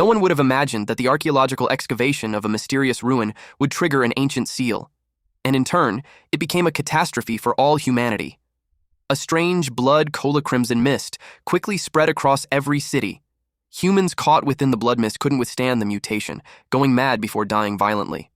one would have imagined that the archaeological excavation of a mysterious ruin would trigger an ancient seal, and in turn, it became a catastrophe for all humanity. A strange blood-cola-crimson mist quickly spread across every city. Humans caught within the blood mist couldn't withstand the mutation, going mad before dying violently.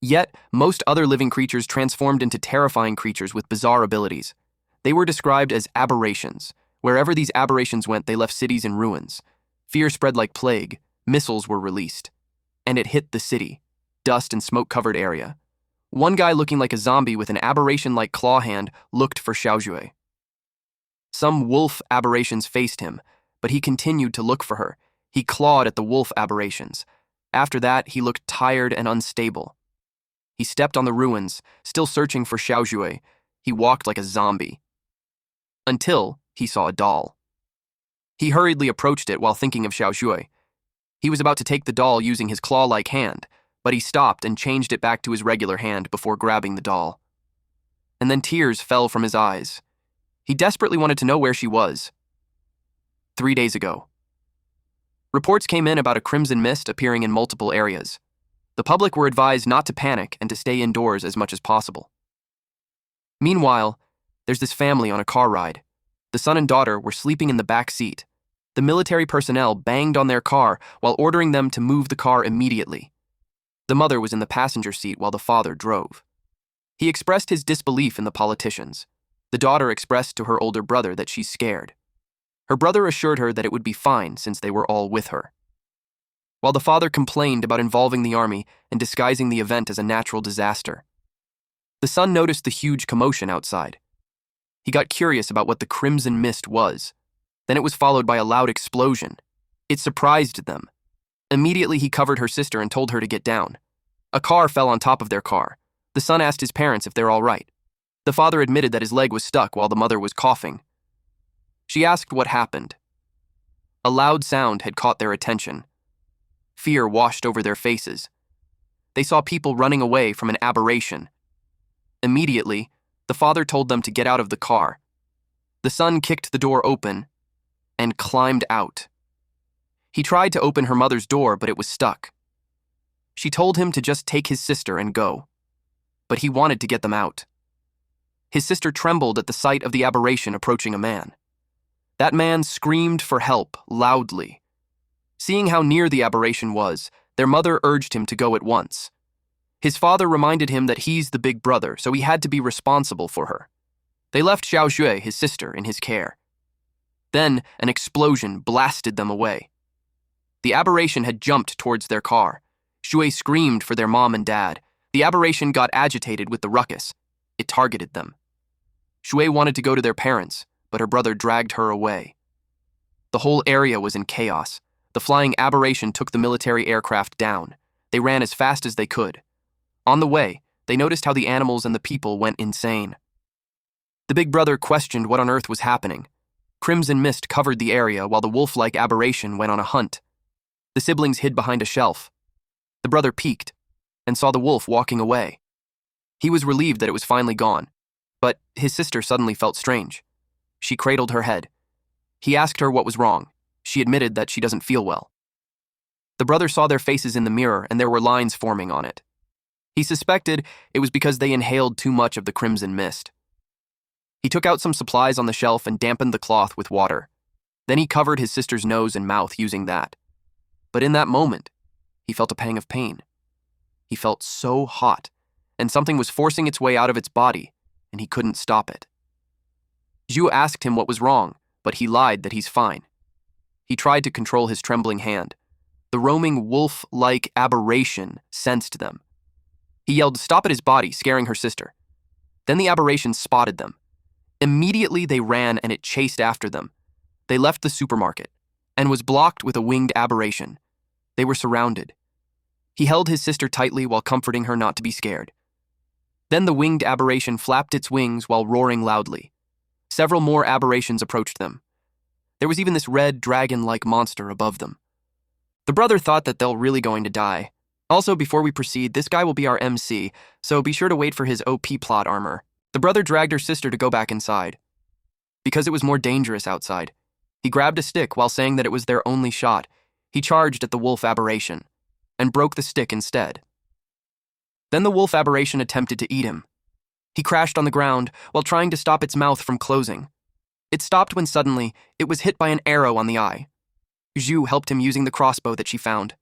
Yet, most other living creatures transformed into terrifying creatures with bizarre abilities. They were described as aberrations. Wherever these aberrations went, they left cities in ruins. Fear spread like plague, missiles were released. And it hit the city, dust and smoke-covered area. One guy looking like a zombie with an aberration-like claw hand looked for Xiaojue. Some wolf aberrations faced him, but he continued to look for her. He clawed at the wolf aberrations. After that, he looked tired and unstable. He stepped on the ruins, still searching for Xiaojue. He walked like a zombie. Until he saw a doll. He hurriedly approached it while thinking of Xiaojue. He was about to take the doll using his claw-like hand, but he stopped and changed it back to his regular hand before grabbing the doll. And then tears fell from his eyes. He desperately wanted to know where she was. 3 days ago. Reports came in about a crimson mist appearing in multiple areas. The public were advised not to panic and to stay indoors as much as possible. Meanwhile, there's this family on a car ride. The son and daughter were sleeping in the back seat. The military personnel banged on their car while ordering them to move the car immediately. The mother was in the passenger seat while the father drove. He expressed his disbelief in the politicians. The daughter expressed to her older brother that she's scared. Her brother assured her that it would be fine since they were all with her. While the father complained about involving the army and disguising the event as a natural disaster. The son noticed the huge commotion outside. He got curious about what the crimson mist was. Then it was followed by a loud explosion. It surprised them. Immediately he covered her sister and told her to get down. A car fell on top of their car. The son asked his parents if they're all right. The father admitted that his leg was stuck while the mother was coughing. She asked what happened. A loud sound had caught their attention. Fear washed over their faces. They saw people running away from an aberration. Immediately, the father told them to get out of the car. The son kicked the door open and climbed out. He tried to open her mother's door, but it was stuck. She told him to just take his sister and go. But he wanted to get them out. His sister trembled at the sight of the aberration approaching a man. That man screamed for help loudly. Seeing how near the aberration was, their mother urged him to go at once. His father reminded him that he's the big brother, so he had to be responsible for her. They left Xiaojue, his sister, in his care. Then an explosion blasted them away. The aberration had jumped towards their car. Xue screamed for their mom and dad. The aberration got agitated with the ruckus. It targeted them. Xue wanted to go to their parents, but her brother dragged her away. The whole area was in chaos. The flying aberration took the military aircraft down. They ran as fast as they could. On the way, they noticed how the animals and the people went insane. The big brother questioned what on earth was happening. Crimson mist covered the area while the wolf-like aberration went on a hunt. The siblings hid behind a shelf. The brother peeked and saw the wolf walking away. He was relieved that it was finally gone, but his sister suddenly felt strange. She cradled her head. He asked her what was wrong. She admitted that she doesn't feel well. The brother saw their faces in the mirror and there were lines forming on it. He suspected it was because they inhaled too much of the crimson mist. He took out some supplies on the shelf and dampened the cloth with water. Then he covered his sister's nose and mouth using that. But in that moment, he felt a pang of pain. He felt so hot, and something was forcing its way out of its body, and he couldn't stop it. Zhu asked him what was wrong, but he lied that he's fine. He tried to control his trembling hand. The roaming wolf-like aberration sensed them. He yelled, "Stop at his body," scaring her sister. Then the aberration spotted them. Immediately they ran and it chased after them. They left the supermarket and was blocked with a winged aberration. They were surrounded. He held his sister tightly while comforting her not to be scared. Then the winged aberration flapped its wings while roaring loudly. Several more aberrations approached them. There was even this red dragon-like monster above them. The brother thought that they're really going to die. Also, before we proceed, this guy will be our MC, so be sure to wait for his OP plot armor. The brother dragged her sister to go back inside. Because it was more dangerous outside, he grabbed a stick while saying that it was their only shot. He charged at the wolf aberration and broke the stick instead. Then the wolf aberration attempted to eat him. He crashed on the ground while trying to stop its mouth from closing. It stopped when suddenly it was hit by an arrow on the eye. Zhu helped him using the crossbow that she found.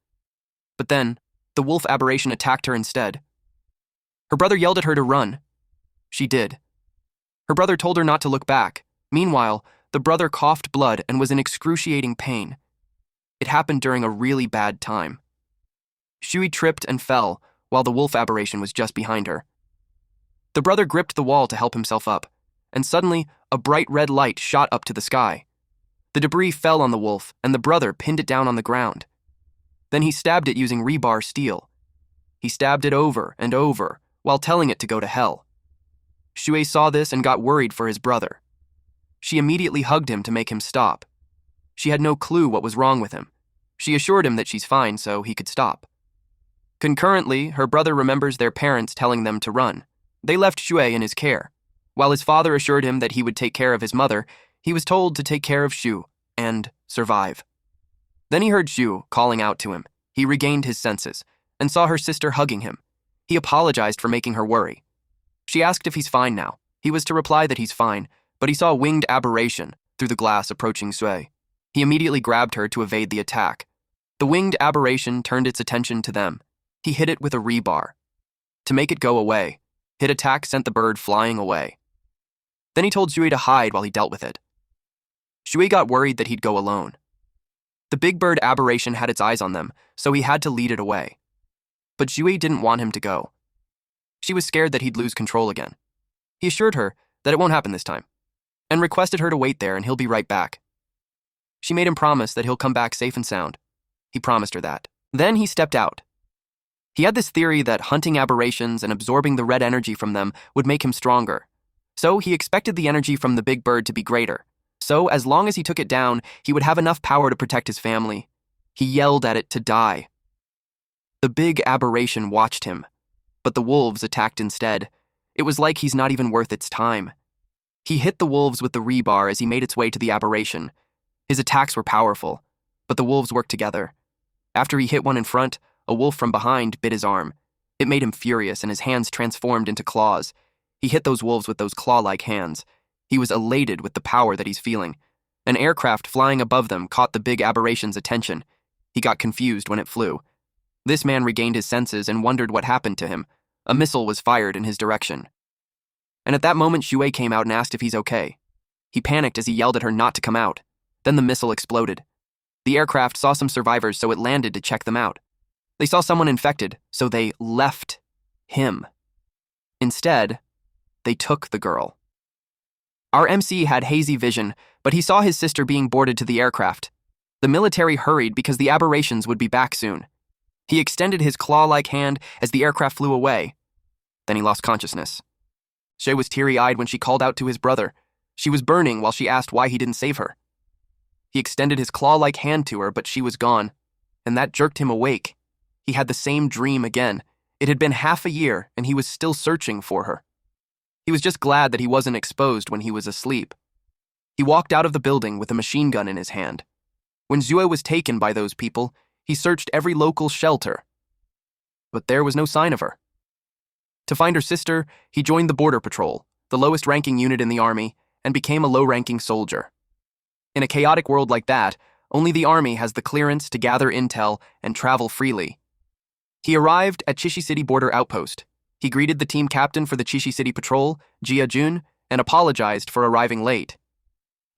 But then, the wolf aberration attacked her instead. Her brother yelled at her to run. She did. Her brother told her not to look back. Meanwhile, the brother coughed blood and was in excruciating pain. It happened during a really bad time. Shui tripped and fell while the wolf aberration was just behind her. The brother gripped the wall to help himself up, and suddenly a bright red light shot up to the sky. The debris fell on the wolf, and the brother pinned it down on the ground. Then he stabbed it using rebar steel. He stabbed it over and over while telling it to go to hell. Shui saw this and got worried for his brother. She immediately hugged him to make him stop. She had no clue what was wrong with him. She assured him that she's fine so he could stop. Concurrently, her brother remembers their parents telling them to run. They left Shui in his care. While his father assured him that he would take care of his mother, he was told to take care of Shu and survive. Then he heard Shu calling out to him. He regained his senses and saw her sister hugging him. He apologized for making her worry. She asked if he's fine now. He was to reply that he's fine, but he saw a winged aberration through the glass approaching Sui. He immediately grabbed her to evade the attack. The winged aberration turned its attention to them. He hit it with a rebar. To make it go away, his attack sent the bird flying away. Then he told Shui to hide while he dealt with it. Shui got worried that he'd go alone. The big bird aberration had its eyes on them, so he had to lead it away. But Shui didn't want him to go. She was scared that he'd lose control again. He assured her that it won't happen this time, and requested her to wait there and he'll be right back. She made him promise that he'll come back safe and sound. He promised her that. Then he stepped out. He had this theory that hunting aberrations and absorbing the red energy from them would make him stronger. So he expected the energy from the big bird to be greater. So as long as he took it down, he would have enough power to protect his family. He yelled at it to die. The big aberration watched him, but the wolves attacked instead. It was like he's not even worth its time. He hit the wolves with the rebar as he made its way to the aberration. His attacks were powerful, but the wolves worked together. After he hit one in front, a wolf from behind bit his arm. It made him furious and his hands transformed into claws. He hit those wolves with those claw-like hands. He was elated with the power that he's feeling. An aircraft flying above them caught the big aberration's attention. He got confused when it flew. This man regained his senses and wondered what happened to him. A missile was fired in his direction. And at that moment, Shui came out and asked if he's okay. He panicked as he yelled at her not to come out. Then the missile exploded. The aircraft saw some survivors, so it landed to check them out. They saw someone infected, so they left him. Instead, they took the girl. Our MC had hazy vision, but he saw his sister being boarded to the aircraft. The military hurried because the aberrations would be back soon. He extended his claw-like hand as the aircraft flew away. Then he lost consciousness. Shui was teary-eyed when she called out to his brother. She was burning while she asked why he didn't save her. He extended his claw-like hand to her, but she was gone, and that jerked him awake. He had the same dream again. It had been half a year, and he was still searching for her. He was just glad that he wasn't exposed when he was asleep. He walked out of the building with a machine gun in his hand. When Zue was taken by those people, he searched every local shelter. But there was no sign of her. To find her sister, he joined the Border Patrol, the lowest-ranking unit in the army, and became a low-ranking soldier. In a chaotic world like that, only the army has the clearance to gather intel and travel freely. He arrived at Chishi City Border Outpost. He greeted the team captain for the Chishi City Patrol, Jia Jun, and apologized for arriving late.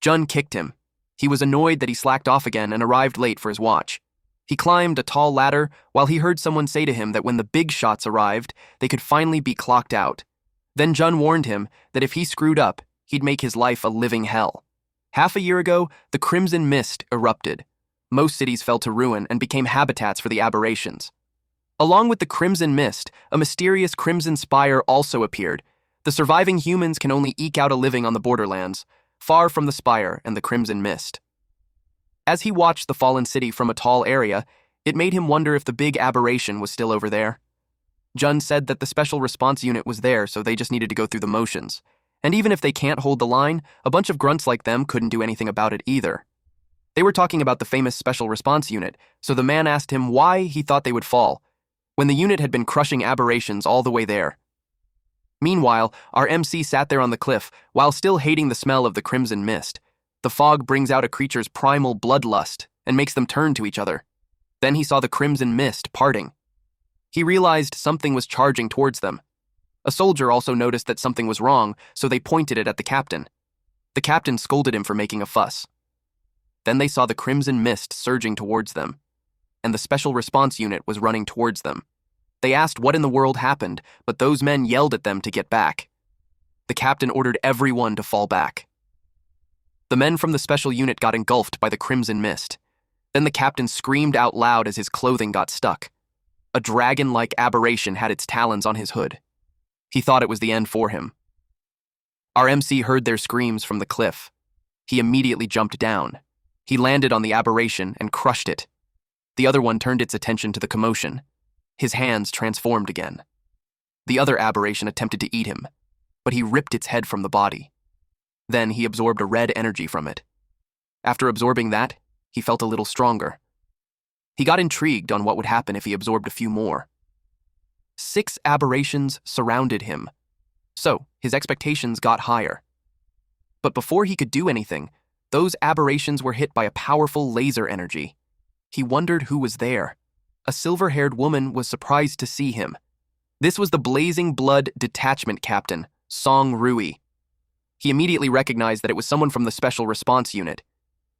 Jun kicked him. He was annoyed that he slacked off again and arrived late for his watch. He climbed a tall ladder while he heard someone say to him that when the big shots arrived, they could finally be clocked out. Then Jun warned him that if he screwed up, he'd make his life a living hell. Half a year ago, the Crimson Mist erupted. Most cities fell to ruin and became habitats for the aberrations. Along with the Crimson Mist, a mysterious Crimson Spire also appeared. The surviving humans can only eke out a living on the borderlands, far from the Spire and the Crimson Mist. As he watched the fallen city from a tall area, it made him wonder if the big aberration was still over there. Jun said that the special response unit was there, so they just needed to go through the motions. And even if they can't hold the line, a bunch of grunts like them couldn't do anything about it either. They were talking about the famous Special Response Unit, so the man asked him why he thought they would fall, when the unit had been crushing aberrations all the way there. Meanwhile, our MC sat there on the cliff, while still hating the smell of the crimson mist. The fog brings out a creature's primal bloodlust and makes them turn to each other. Then he saw the crimson mist parting. He realized something was charging towards them. A soldier also noticed that something was wrong, so they pointed it at the captain. The captain scolded him for making a fuss. Then they saw the crimson mist surging towards them, and the Special Response Unit was running towards them. They asked what in the world happened, but those men yelled at them to get back. The captain ordered everyone to fall back. The men from the special unit got engulfed by the crimson mist. Then the captain screamed out loud as his clothing got stuck. A dragon-like aberration had its talons on his hood. He thought it was the end for him. Our MC heard their screams from the cliff. He immediately jumped down. He landed on the aberration and crushed it. The other one turned its attention to the commotion. His hands transformed again. The other aberration attempted to eat him, but he ripped its head from the body. Then he absorbed a red energy from it. After absorbing that, he felt a little stronger. He got intrigued on what would happen if he absorbed a few more. 6 aberrations surrounded him, so his expectations got higher. But before he could do anything, those aberrations were hit by a powerful laser energy. He wondered who was there. A silver-haired woman was surprised to see him. This was the Blazing Blood Detachment Captain, Song Rui. He immediately recognized that it was someone from the Special Response Unit.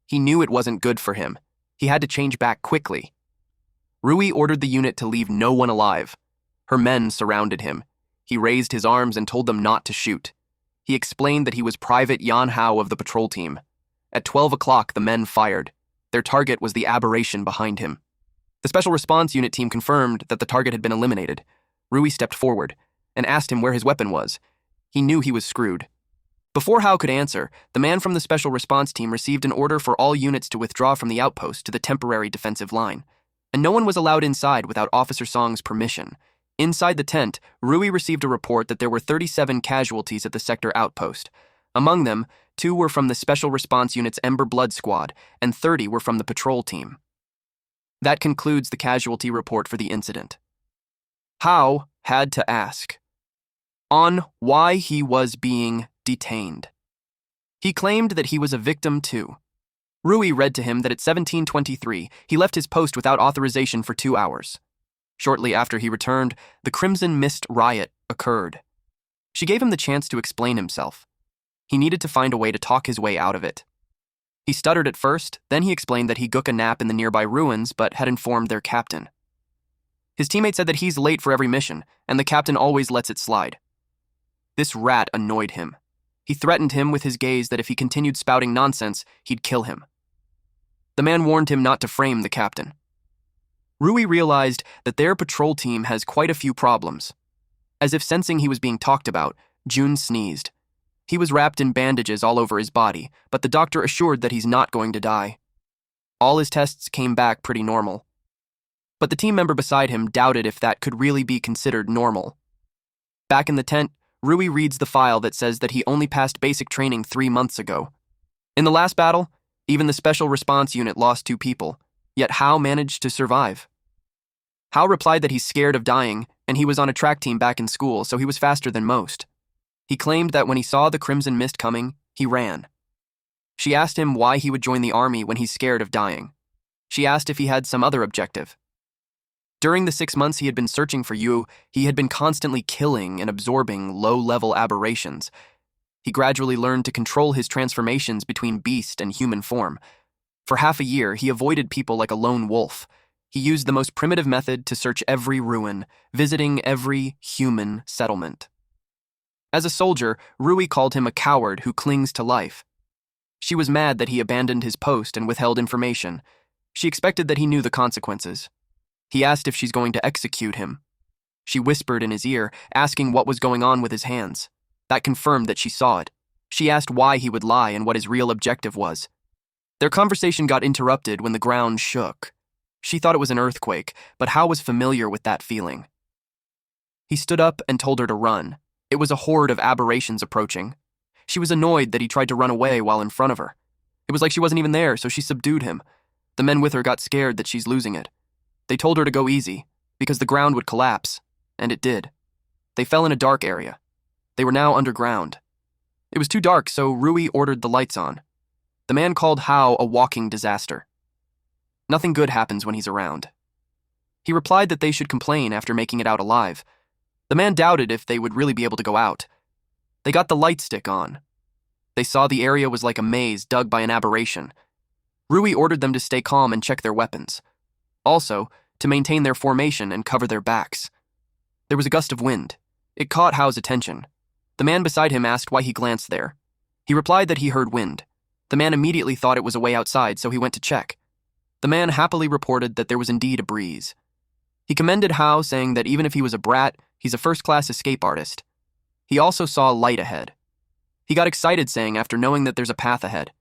He knew it wasn't good for him. He had to change back quickly. Rui ordered the unit to leave no one alive. Her men surrounded him. He raised his arms and told them not to shoot. He explained that he was Private Yahello of the patrol team. At 12 o'clock, the men fired. Their target was the aberration behind him. The Special Response Unit team confirmed that the target had been eliminated. Rui stepped forward and asked him where his weapon was. He knew he was screwed. Before Hao could answer, the man from the Special Response Team received an order for all units to withdraw from the outpost to the temporary defensive line, and no one was allowed inside without Officer Song's permission. Inside the tent, Rui received a report that there were 37 casualties at the sector outpost. Among them, 2 were from the Special Response Unit's Ember Blood Squad, and 30 were from the patrol team. That concludes the casualty report for the incident. Hao had to ask on why he was being detained. He claimed that he was a victim too. Rui read to him that at 17:23, he left his post without authorization for 2 hours. Shortly after he returned, the Crimson Mist riot occurred. She gave him the chance to explain himself. He needed to find a way to talk his way out of it. He stuttered at first, then he explained that he took a nap in the nearby ruins but had informed their captain. His teammate said that he's late for every mission, and the captain always lets it slide. This rat annoyed him. He threatened him with his gaze that if he continued spouting nonsense, he'd kill him. The man warned him not to frame the captain. Rui realized that their patrol team has quite a few problems. As if sensing he was being talked about, Jun sneezed. He was wrapped in bandages all over his body, but the doctor assured that he's not going to die. All his tests came back pretty normal. But the team member beside him doubted if that could really be considered normal. Back in the tent, Rui reads the file that says that he only passed basic training 3 months ago. In the last battle, even the Special Response Unit lost 2 people, yet Hao managed to survive. Hao replied that he's scared of dying, and he was on a track team back in school, so he was faster than most. He claimed that when he saw the Crimson Mist coming, he ran. She asked him why he would join the army when he's scared of dying. She asked if he had some other objective. During the 6 months he had been searching for Yu, he had been constantly killing and absorbing low-level aberrations. He gradually learned to control his transformations between beast and human form. For half a year, he avoided people like a lone wolf. He used the most primitive method to search every ruin, visiting every human settlement. As a soldier, Rui called him a coward who clings to life. She was mad that he abandoned his post and withheld information. She expected that he knew the consequences. He asked if she's going to execute him. She whispered in his ear, asking what was going on with his hands. That confirmed that she saw it. She asked why he would lie and what his real objective was. Their conversation got interrupted when the ground shook. She thought it was an earthquake, but Hao was familiar with that feeling. He stood up and told her to run. It was a horde of aberrations approaching. She was annoyed that he tried to run away while in front of her. It was like she wasn't even there, so she subdued him. The men with her got scared that she's losing it. They told her to go easy, because the ground would collapse, and it did. They fell in a dark area. They were now underground. It was too dark, so Rui ordered the lights on. The man called Hao a walking disaster. Nothing good happens when he's around. He replied that they should complain after making it out alive. The man doubted if they would really be able to go out. They got the light stick on. They saw the area was like a maze dug by an aberration. Rui ordered them to stay calm and check their weapons. Also, to maintain their formation and cover their backs. There was a gust of wind. It caught Hao's attention. The man beside him asked why he glanced there. He replied that he heard wind. The man immediately thought it was a way outside, so he went to check. The man happily reported that there was indeed a breeze. He commended Hao, saying that even if he was a brat, he's a first-class escape artist. He also saw light ahead. He got excited, saying after knowing that there's a path ahead.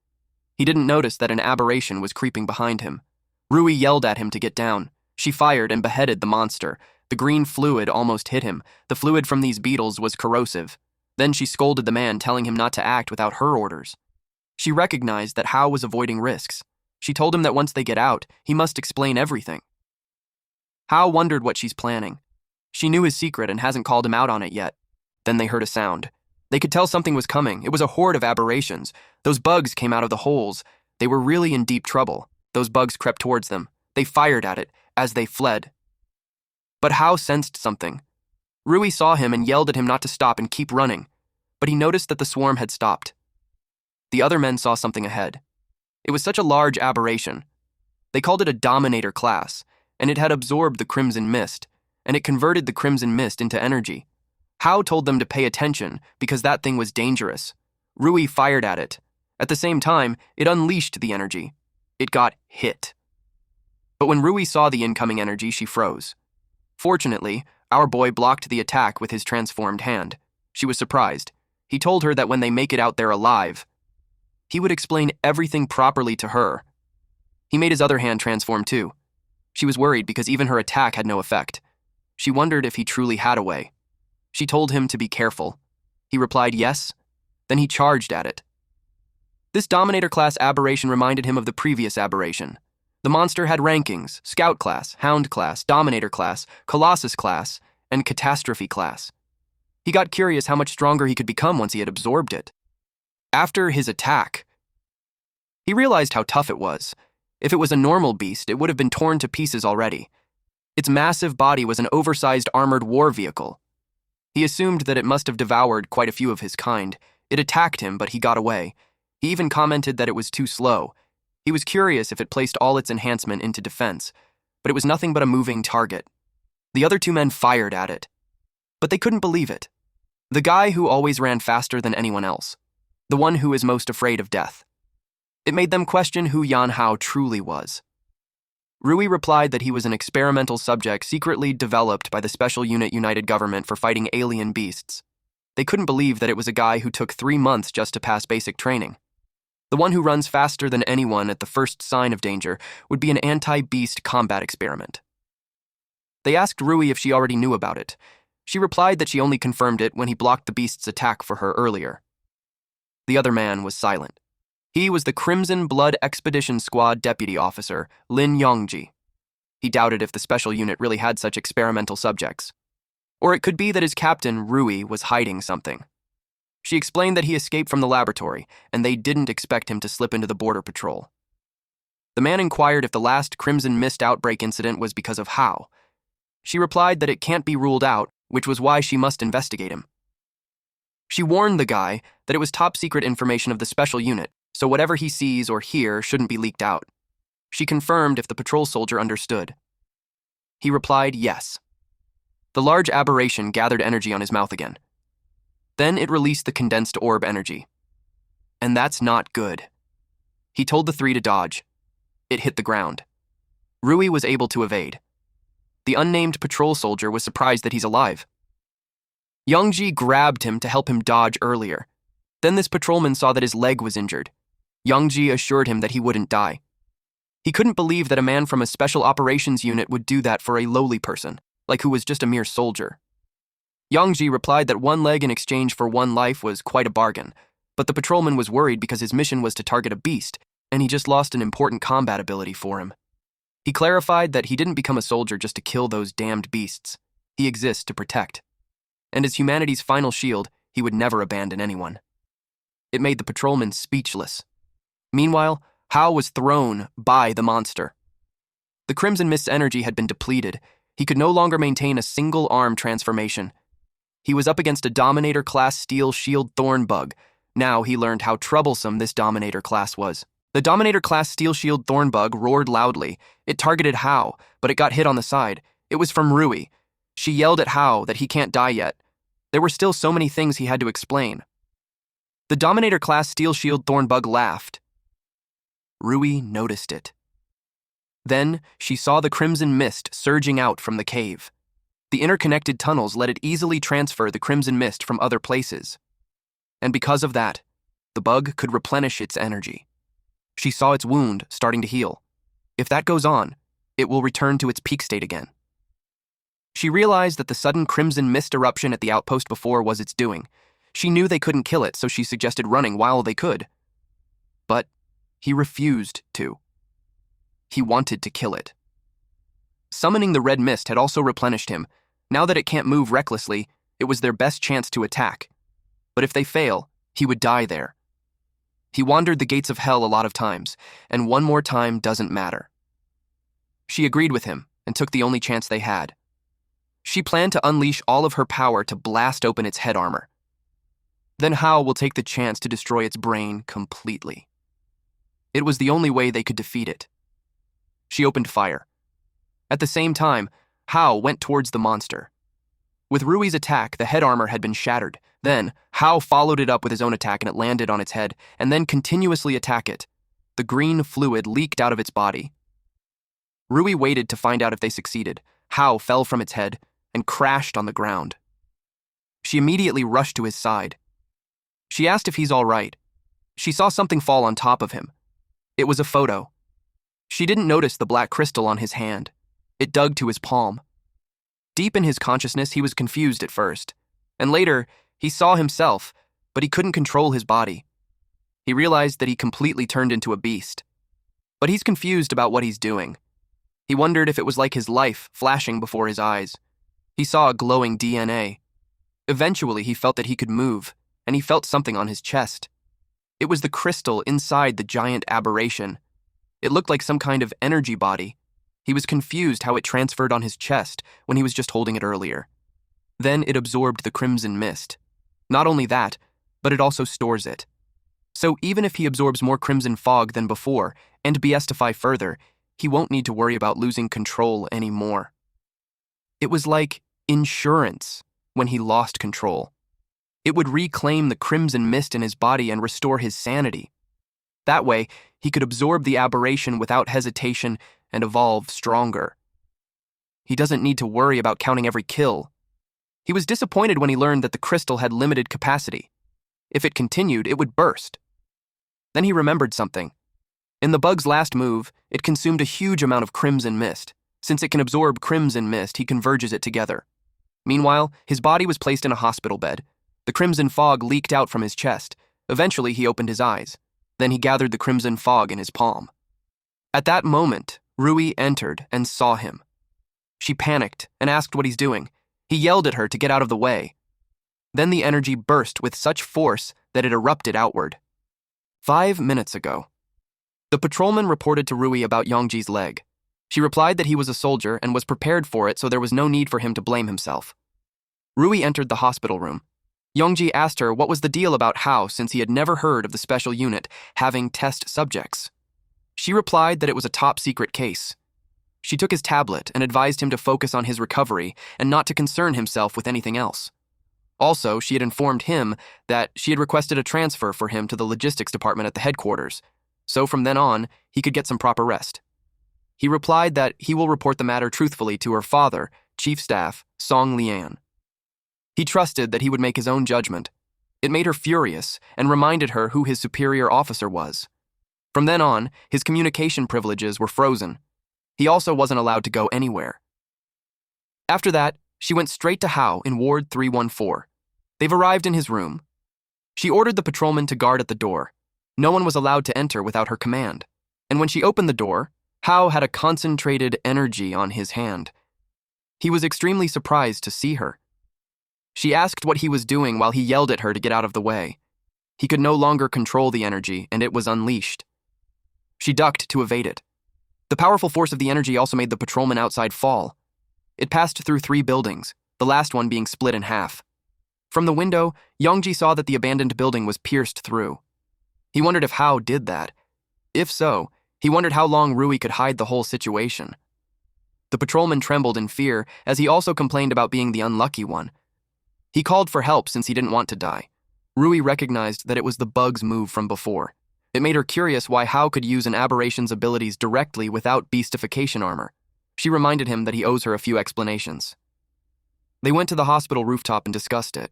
He didn't notice that an aberration was creeping behind him. Rui yelled at him to get down. She fired and beheaded the monster. The green fluid almost hit him. The fluid from these beetles was corrosive. Then she scolded the man, telling him not to act without her orders. She recognized that Hao was avoiding risks. She told him that once they get out, he must explain everything. Hao wondered what she's planning. She knew his secret and hasn't called him out on it yet. Then they heard a sound. They could tell something was coming. It was a horde of aberrations. Those bugs came out of the holes. They were really in deep trouble. Those bugs crept towards them. They fired at it as they fled. But Hao sensed something. Rui saw him and yelled at him not to stop and keep running, but he noticed that the swarm had stopped. The other men saw something ahead. It was such a large aberration. They called it a dominator class, and it had absorbed the crimson mist, and it converted the crimson mist into energy. Hao told them to pay attention because that thing was dangerous. Rui fired at it. At the same time, it unleashed the energy. It got hit. But when Rui saw the incoming energy, she froze. Fortunately, our boy blocked the attack with his transformed hand. She was surprised. He told her that when they make it out there alive, he would explain everything properly to her. He made his other hand transform too. She was worried because even her attack had no effect. She wondered if he truly had a way. She told him to be careful. He replied yes. Then he charged at it. This Dominator class aberration reminded him of the previous aberration. The monster had rankings: Scout class, Hound class, Dominator class, Colossus class, and Catastrophe class. He got curious how much stronger he could become once he had absorbed it. After his attack, he realized how tough it was. If it was a normal beast, it would have been torn to pieces already. Its massive body was an oversized armored war vehicle. He assumed that it must have devoured quite a few of his kind. It attacked him, but he got away. He even commented that it was too slow. He was curious if it placed all its enhancement into defense, but it was nothing but a moving target. The other two men fired at it, but they couldn't believe it. The guy who always ran faster than anyone else. The one who is most afraid of death. It made them question who Yan Hao truly was. Rui replied that he was an experimental subject secretly developed by the Special Unit United Government for fighting alien beasts. They couldn't believe that it was a guy who took 3 months just to pass basic training. The one who runs faster than anyone at the first sign of danger would be an anti-beast combat experiment. They asked Rui if she already knew about it. She replied that she only confirmed it when he blocked the beast's attack for her earlier. The other man was silent. He was the Crimson Blood Expedition Squad Deputy Officer, Lin Yongji. He doubted if the special unit really had such experimental subjects. Or it could be that his captain, Rui, was hiding something. She explained that he escaped from the laboratory, and they didn't expect him to slip into the border patrol. The man inquired if the last Crimson Mist outbreak incident was because of Hao. She replied that it can't be ruled out, which was why she must investigate him. She warned the guy that it was top-secret information of the special unit, so whatever he sees or hears shouldn't be leaked out. She confirmed if the patrol soldier understood. He replied yes. The large aberration gathered energy on his mouth again. Then it released the condensed orb energy. And that's not good. He told the 3 to dodge. It hit the ground. Rui was able to evade. The unnamed patrol soldier was surprised that he's alive. Yongji grabbed him to help him dodge earlier. Then this patrolman saw that his leg was injured. Yongji assured him that he wouldn't die. He couldn't believe that a man from a special operations unit would do that for a lowly person, like who was just a mere soldier. Yongji replied that 1 leg in exchange for 1 life was quite a bargain, but the patrolman was worried because his mission was to target a beast, and he just lost an important combat ability for him. He clarified that he didn't become a soldier just to kill those damned beasts. He exists to protect. And as humanity's final shield, he would never abandon anyone. It made the patrolman speechless. Meanwhile, Hao was thrown by the monster. The Crimson Mist's energy had been depleted. He could no longer maintain a single arm transformation. He was up against a Dominator-class Steel Shield Thorn Bug. Now he learned how troublesome this Dominator class was. The Dominator-class Steel Shield Thorn Bug roared loudly. It targeted Hao, but it got hit on the side. It was from Rui. She yelled at Hao that he can't die yet. There were still so many things he had to explain. The Dominator-class Steel Shield Thorn Bug laughed. Rui noticed it. Then she saw the Crimson Mist surging out from the cave. The interconnected tunnels let it easily transfer the Crimson Mist from other places. And because of that, the bug could replenish its energy. She saw its wound starting to heal. If that goes on, it will return to its peak state again. She realized that the sudden Crimson Mist eruption at the outpost before was its doing. She knew they couldn't kill it, so she suggested running while they could. But he refused to. He wanted to kill it. Summoning the red mist had also replenished him. Now that it can't move recklessly, it was their best chance to attack. But if they fail, he would die there. He wandered the gates of hell a lot of times, and one more time doesn't matter. She agreed with him and took the only chance they had. She planned to unleash all of her power to blast open its head armor. Then Hao will take the chance to destroy its brain completely. It was the only way they could defeat it. She opened fire. At the same time, Hao went towards the monster. With Rui's attack, the head armor had been shattered. Then, Hao followed it up with his own attack and it landed on its head, and then continuously attack it. The green fluid leaked out of its body. Rui waited to find out if they succeeded. Hao fell from its head and crashed on the ground. She immediately rushed to his side. She asked if he's all right. She saw something fall on top of him. It was a photo. She didn't notice the black crystal on his hand. It dug to his palm. Deep in his consciousness, he was confused at first. And later, he saw himself, but he couldn't control his body. He realized that he completely turned into a beast. But he's confused about what he's doing. He wondered if it was like his life flashing before his eyes. He saw a glowing DNA. Eventually, he felt that he could move, and he felt something on his chest. It was the crystal inside the giant aberration. It looked like some kind of energy body. He was confused how it transferred on his chest when he was just holding it earlier. Then it absorbed the Crimson Mist. Not only that, but it also stores it. So even if he absorbs more Crimson Fog than before, and beastify further, he won't need to worry about losing control anymore. It was like insurance when he lost control. It would reclaim the Crimson Mist in his body and restore his sanity. That way, he could absorb the aberration without hesitation and evolve stronger. He doesn't need to worry about counting every kill. He was disappointed when he learned that the crystal had limited capacity. If it continued, it would burst. Then he remembered something. In the bug's last move, it consumed a huge amount of Crimson Mist. Since it can absorb Crimson Mist, he converges it together. Meanwhile, his body was placed in a hospital bed. The Crimson Fog leaked out from his chest. Eventually, he opened his eyes. Then he gathered the Crimson Fog in his palm. At that moment, Rui entered and saw him. She panicked and asked what he's doing. He yelled at her to get out of the way. Then the energy burst with such force that it erupted outward. 5 minutes ago. The patrolman reported to Rui about Yongji's leg. She replied that he was a soldier and was prepared for it, so there was no need for him to blame himself. Rui entered the hospital room. Yongji asked her what was the deal about Hao since he had never heard of the special unit having test subjects. She replied that it was a top-secret case. She took his tablet and advised him to focus on his recovery and not to concern himself with anything else. Also, she had informed him that she had requested a transfer for him to the logistics department at the headquarters, so from then on, he could get some proper rest. He replied that he will report the matter truthfully to her father, Chief Staff Song Lian. He trusted that he would make his own judgment. It made her furious and reminded her who his superior officer was. From then on, his communication privileges were frozen. He also wasn't allowed to go anywhere. After that, she went straight to Hao in Ward 314. They've arrived in his room. She ordered the patrolman to guard at the door. No one was allowed to enter without her command. And when she opened the door, Hao had a concentrated energy on his hand. He was extremely surprised to see her. She asked what he was doing while he yelled at her to get out of the way. He could no longer control the energy, and it was unleashed. She ducked to evade it. The powerful force of the energy also made the patrolman outside fall. It passed through 3 buildings, the last one being split in half. From the window, Yongji saw that the abandoned building was pierced through. He wondered if Hao did that. If so, he wondered how long Rui could hide the whole situation. The patrolman trembled in fear as he also complained about being the unlucky one. He called for help since he didn't want to die. Rui recognized that it was the bug's move from before. It made her curious why Hao could use an aberration's abilities directly without beastification armor. She reminded him that he owes her a few explanations. They went to the hospital rooftop and discussed it.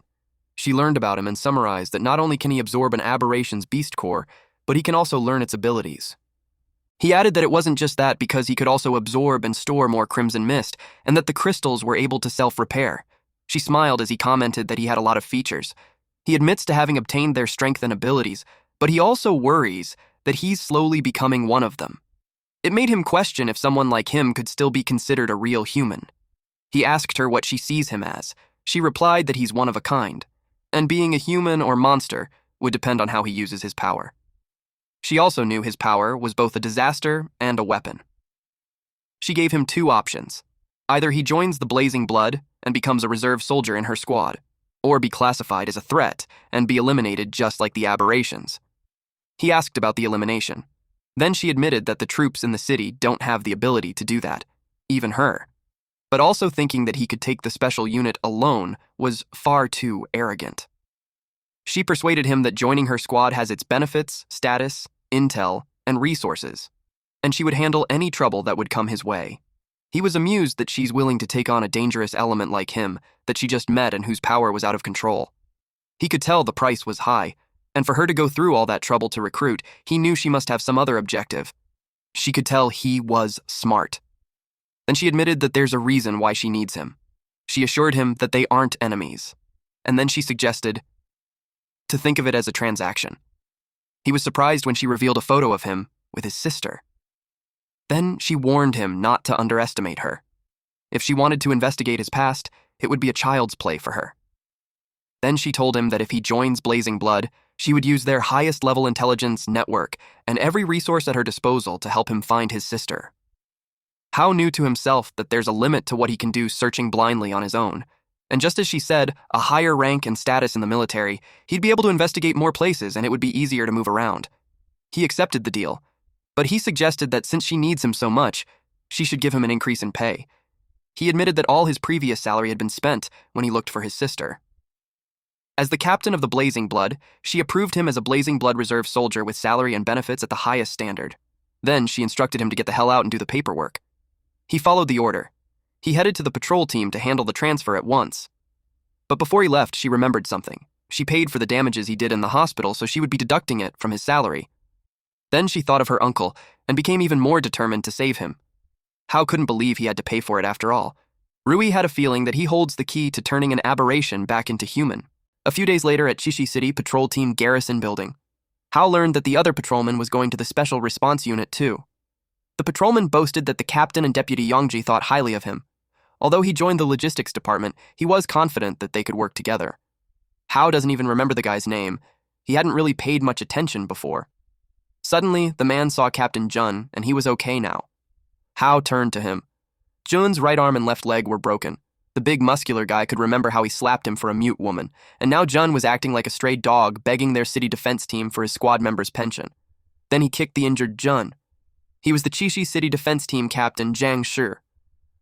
She learned about him and summarized that not only can he absorb an aberration's beast core, but he can also learn its abilities. He added that it wasn't just that because he could also absorb and store more crimson mist, and that the crystals were able to self-repair. She smiled as he commented that he had a lot of features. He admits to having obtained their strength and abilities, but he also worries that he's slowly becoming one of them. It made him question if someone like him could still be considered a real human. He asked her what she sees him as. She replied that he's one of a kind, and being a human or monster would depend on how he uses his power. She also knew his power was both a disaster and a weapon. She gave him 2 options. Either he joins the Blazing Blood and becomes a reserve soldier in her squad, or be classified as a threat and be eliminated just like the aberrations. He asked about the elimination. Then she admitted that the troops in the city don't have the ability to do that, even her. But also thinking that he could take the special unit alone was far too arrogant. She persuaded him that joining her squad has its benefits, status, intel, and resources, and she would handle any trouble that would come his way. He was amused that she's willing to take on a dangerous element like him that she just met and whose power was out of control. He could tell the price was high, and for her to go through all that trouble to recruit, he knew she must have some other objective. She could tell he was smart. Then she admitted that there's a reason why she needs him. She assured him that they aren't enemies. And then she suggested to think of it as a transaction. He was surprised when she revealed a photo of him with his sister. Then she warned him not to underestimate her. If she wanted to investigate his past, it would be a child's play for her. Then she told him that if he joins Blazing Blood, she would use their highest level intelligence network and every resource at her disposal to help him find his sister. Hao knew to himself that there's a limit to what he can do searching blindly on his own. And just as she said, a higher rank and status in the military, he'd be able to investigate more places and it would be easier to move around. He accepted the deal, but he suggested that since she needs him so much, she should give him an increase in pay. He admitted that all his previous salary had been spent when he looked for his sister. As the captain of the Blazing Blood, she approved him as a Blazing Blood reserve soldier with salary and benefits at the highest standard. Then she instructed him to get the hell out and do the paperwork. He followed the order. He headed to the patrol team to handle the transfer at once. But before he left, she remembered something. She paid for the damages he did in the hospital, so she would be deducting it from his salary. Then she thought of her uncle and became even more determined to save him. Hao couldn't believe he had to pay for it after all. Rui had a feeling that he holds the key to turning an aberration back into human. A few days later at Chishi City Patrol Team Garrison Building, Hao learned that the other patrolman was going to the Special Response Unit too. The patrolman boasted that the captain and Deputy Yongji thought highly of him. Although he joined the logistics department, he was confident that they could work together. Hao doesn't even remember the guy's name. He hadn't really paid much attention before. Suddenly, the man saw Captain Jun, and he was okay now. Hao turned to him. Jun's right arm and left leg were broken. The big muscular guy could remember how he slapped him for a mute woman, and now Jun was acting like a stray dog begging their city defense team for his squad member's pension. Then he kicked the injured Jun. He was the Chishi City Defense Team Captain Zhang Shi.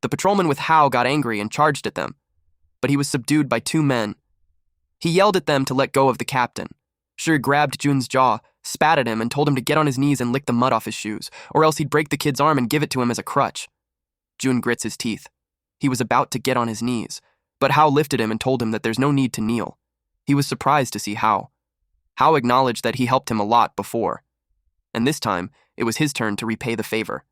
The patrolman with Hao got angry and charged at them, but he was subdued by 2 men. He yelled at them to let go of the captain. Shi grabbed Jun's jaw, spat at him, and told him to get on his knees and lick the mud off his shoes, or else he'd break the kid's arm and give it to him as a crutch. Jun grits his teeth. He was about to get on his knees, but Hao lifted him and told him that there's no need to kneel. He was surprised to see Hao. Hao acknowledged that he helped him a lot before, and this time it was his turn to repay the favor.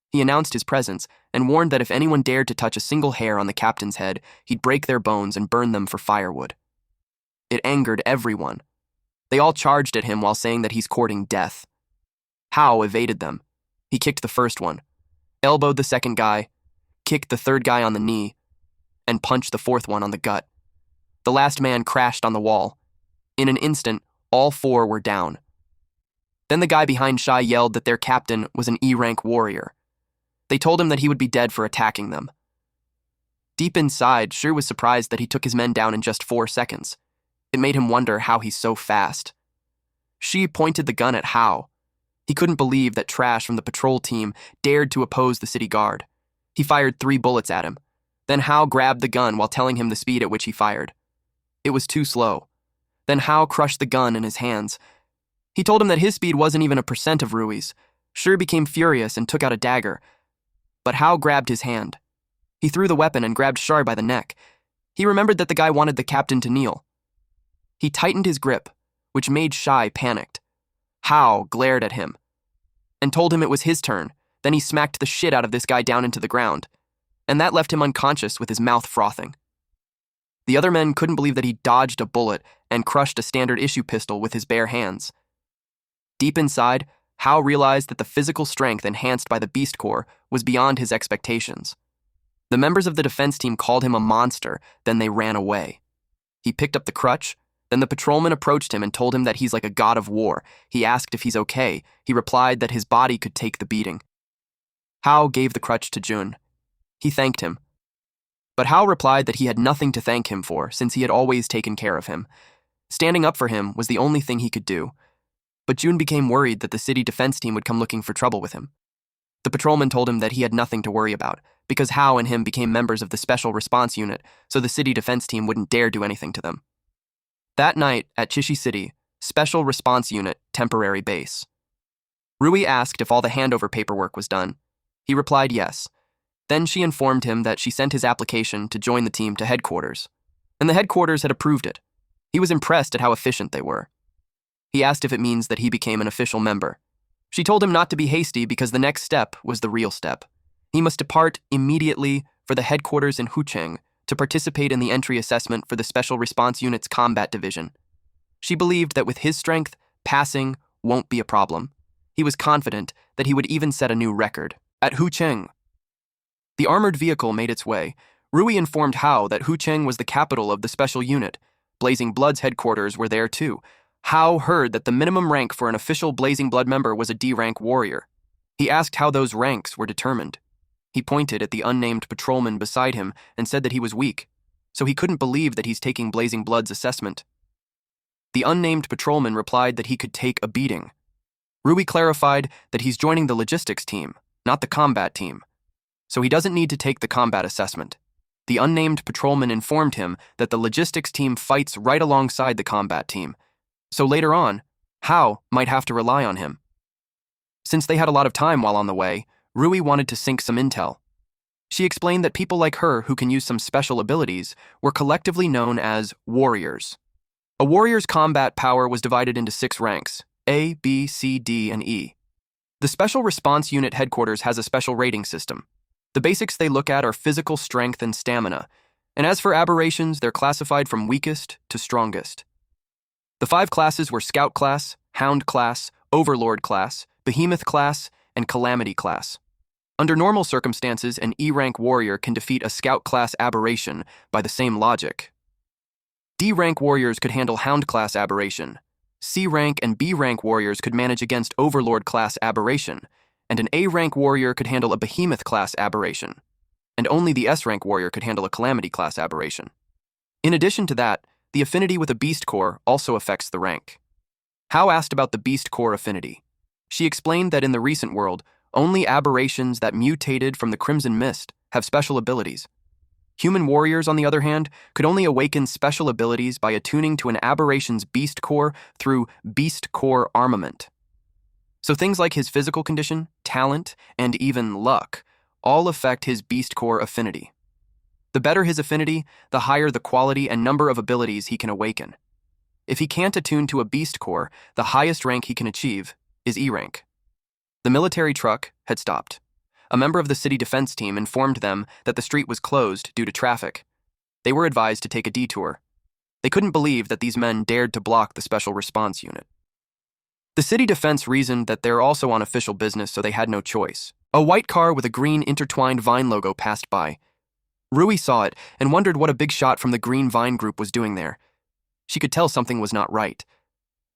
He announced his presence and warned that if anyone dared to touch a single hair on the captain's head, he'd break their bones and burn them for firewood. It angered everyone. They all charged at him while saying that he's courting death. Hao evaded them. He kicked the first one, elbowed the second guy, kicked the third guy on the knee, and punched the fourth one on the gut. The last man crashed on the wall. In an instant, all four were down. Then the guy behind Shai yelled that their captain was an E-rank warrior. They told him that he would be dead for attacking them. Deep inside, Shi was surprised that he took his men down in just 4 seconds. It made him wonder how he's so fast. Shi pointed the gun at Hao. He couldn't believe that trash from the patrol team dared to oppose the city guard. He fired 3 bullets at him. Then Hao grabbed the gun while telling him the speed at which he fired. It was too slow. Then Hao crushed the gun in his hands. He told him that his speed wasn't even a percent of Rui's. Shi became furious and took out a dagger. But Hao grabbed his hand. He threw the weapon and grabbed Shar by the neck. He remembered that the guy wanted the captain to kneel. He tightened his grip, which made Shai panicked. Hao glared at him and told him it was his turn. Then he smacked the shit out of this guy down into the ground, and that left him unconscious with his mouth frothing. The other men couldn't believe that he dodged a bullet and crushed a standard issue pistol with his bare hands. Deep inside, Hao realized that the physical strength enhanced by the Beast Core was beyond his expectations. The members of the defense team called him a monster, then they ran away. He picked up the crutch. Then the patrolman approached him and told him that he's like a god of war. He asked if he's okay. He replied that his body could take the beating. Hao gave the crutch to Jun. He thanked him. But Hao replied that he had nothing to thank him for, since he had always taken care of him. Standing up for him was the only thing he could do. But Jun became worried that the city defense team would come looking for trouble with him. The patrolman told him that he had nothing to worry about, because Hao and him became members of the Special Response Unit, so the city defense team wouldn't dare do anything to them. That night, at Chishi City, Special Response Unit, temporary base. Rui asked if all the handover paperwork was done. He replied yes. Then she informed him that she sent his application to join the team to headquarters, and the headquarters had approved it. He was impressed at how efficient they were. He asked if it means that he became an official member. She told him not to be hasty because the next step was the real step. He must depart immediately for the headquarters in Hucheng to participate in the entry assessment for the Special Response Unit's Combat Division. She believed that with his strength, passing won't be a problem. He was confident that he would even set a new record. At Hucheng, the armored vehicle made its way. Rui informed Hao that Hucheng was the capital of the special unit. Blazing Blood's headquarters were there too. Hao heard that the minimum rank for an official Blazing Blood member was a D-rank warrior. He asked how those ranks were determined. He pointed at the unnamed patrolman beside him and said that he was weak, so he couldn't believe that he's taking Blazing Blood's assessment. The unnamed patrolman replied that he could take a beating. Rui clarified that he's joining the logistics team, not the combat team, so he doesn't need to take the combat assessment. The unnamed patrolman informed him that the logistics team fights right alongside the combat team, so later on, Hao might have to rely on him. Since they had a lot of time while on the way, Rui wanted to sink some intel. She explained that people like her who can use some special abilities were collectively known as warriors. A warrior's combat power was divided into 6 ranks: A, B, C, D, and E. The Special Response Unit headquarters has a special rating system. The basics they look at are physical strength and stamina, and as for aberrations, they're classified from weakest to strongest. The 5 classes were Scout class, Hound class, Overlord class, Behemoth class, and Calamity class. Under normal circumstances, an E-rank warrior can defeat a Scout class aberration by the same logic. D-rank warriors could handle Hound class aberration. C-rank and B-rank warriors could manage against Overlord class aberration, and an A-rank warrior could handle a Behemoth class aberration, and only the S-rank warrior could handle a Calamity class aberration. In addition to that, the affinity with a Beast Core also affects the rank. Hao asked about the Beast Core affinity. She explained that in the recent world, only aberrations that mutated from the Crimson Mist have special abilities. Human warriors, on the other hand, could only awaken special abilities by attuning to an aberration's Beast Core through Beast Core armament. So things like his physical condition, talent, and even luck all affect his Beast Core affinity. The better his affinity, the higher the quality and number of abilities he can awaken. If he can't attune to a Beast Core, the highest rank he can achieve is E-rank. The military truck had stopped. A member of the city defense team informed them that the street was closed due to traffic. They were advised to take a detour. They couldn't believe that these men dared to block the Special Response Unit. The city defense reasoned that they're also on official business, so they had no choice. A white car with a green intertwined vine logo passed by. Rui saw it and wondered what a big shot from the Green Vine group was doing there. She could tell something was not right.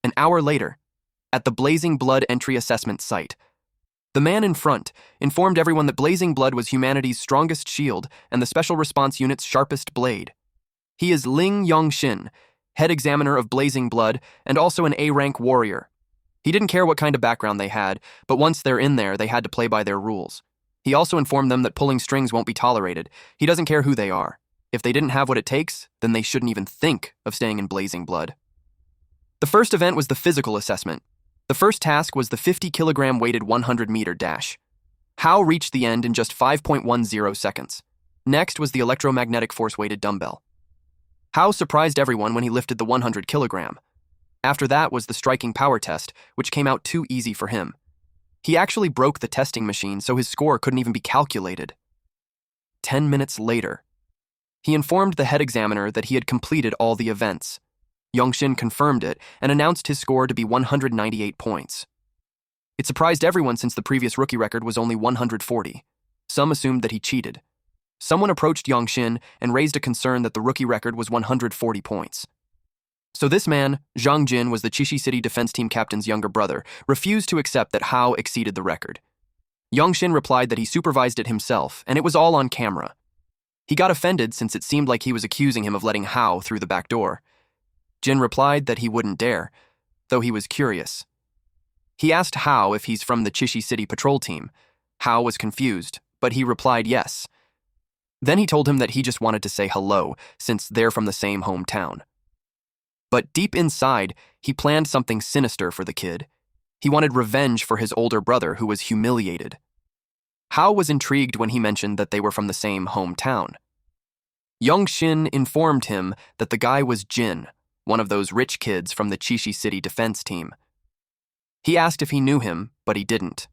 An hour later, at the Blazing Blood entry assessment site, the man in front informed everyone that Blazing Blood was humanity's strongest shield and the Special Response Unit's sharpest blade. He is Ling Yongxin, head examiner of Blazing Blood and also an A-rank warrior. He didn't care what kind of background they had, but once they're in there, they had to play by their rules. He also informed them that pulling strings won't be tolerated. He doesn't care who they are. If they didn't have what it takes, then they shouldn't even think of staying in Blazing Blood. The first event was the physical assessment. The first task was the 50-kilogram weighted 100-meter dash. Hao reached the end in just 5.10 seconds. Next was the electromagnetic force-weighted dumbbell. Hao surprised everyone when he lifted the 100-kilogram. After that was the striking power test, which came out too easy for him. He actually broke the testing machine, so his score couldn't even be calculated. 10 minutes later, he informed the head examiner that he had completed all the events. Yongxin confirmed it and announced his score to be 198 points. It surprised everyone since the previous rookie record was only 140. Some assumed that he cheated. Someone approached Yongxin and raised a concern that the rookie record was 140 points. So this man, Zhang Jin, was the Chishi City defense team captain's younger brother, refused to accept that Hao exceeded the record. Yongxin replied that he supervised it himself, and it was all on camera. He got offended since it seemed like he was accusing him of letting Hao through the back door. Jin replied that he wouldn't dare, though he was curious. He asked Hao if he's from the Chishi City patrol team. Hao was confused, but he replied yes. Then he told him that he just wanted to say hello, since they're from the same hometown. But deep inside, he planned something sinister for the kid. He wanted revenge for his older brother who was humiliated. Hao was intrigued when he mentioned that they were from the same hometown. Yongxin informed him that the guy was Jin, one of those rich kids from the Chishi City defense team. He asked if he knew him, but he didn't.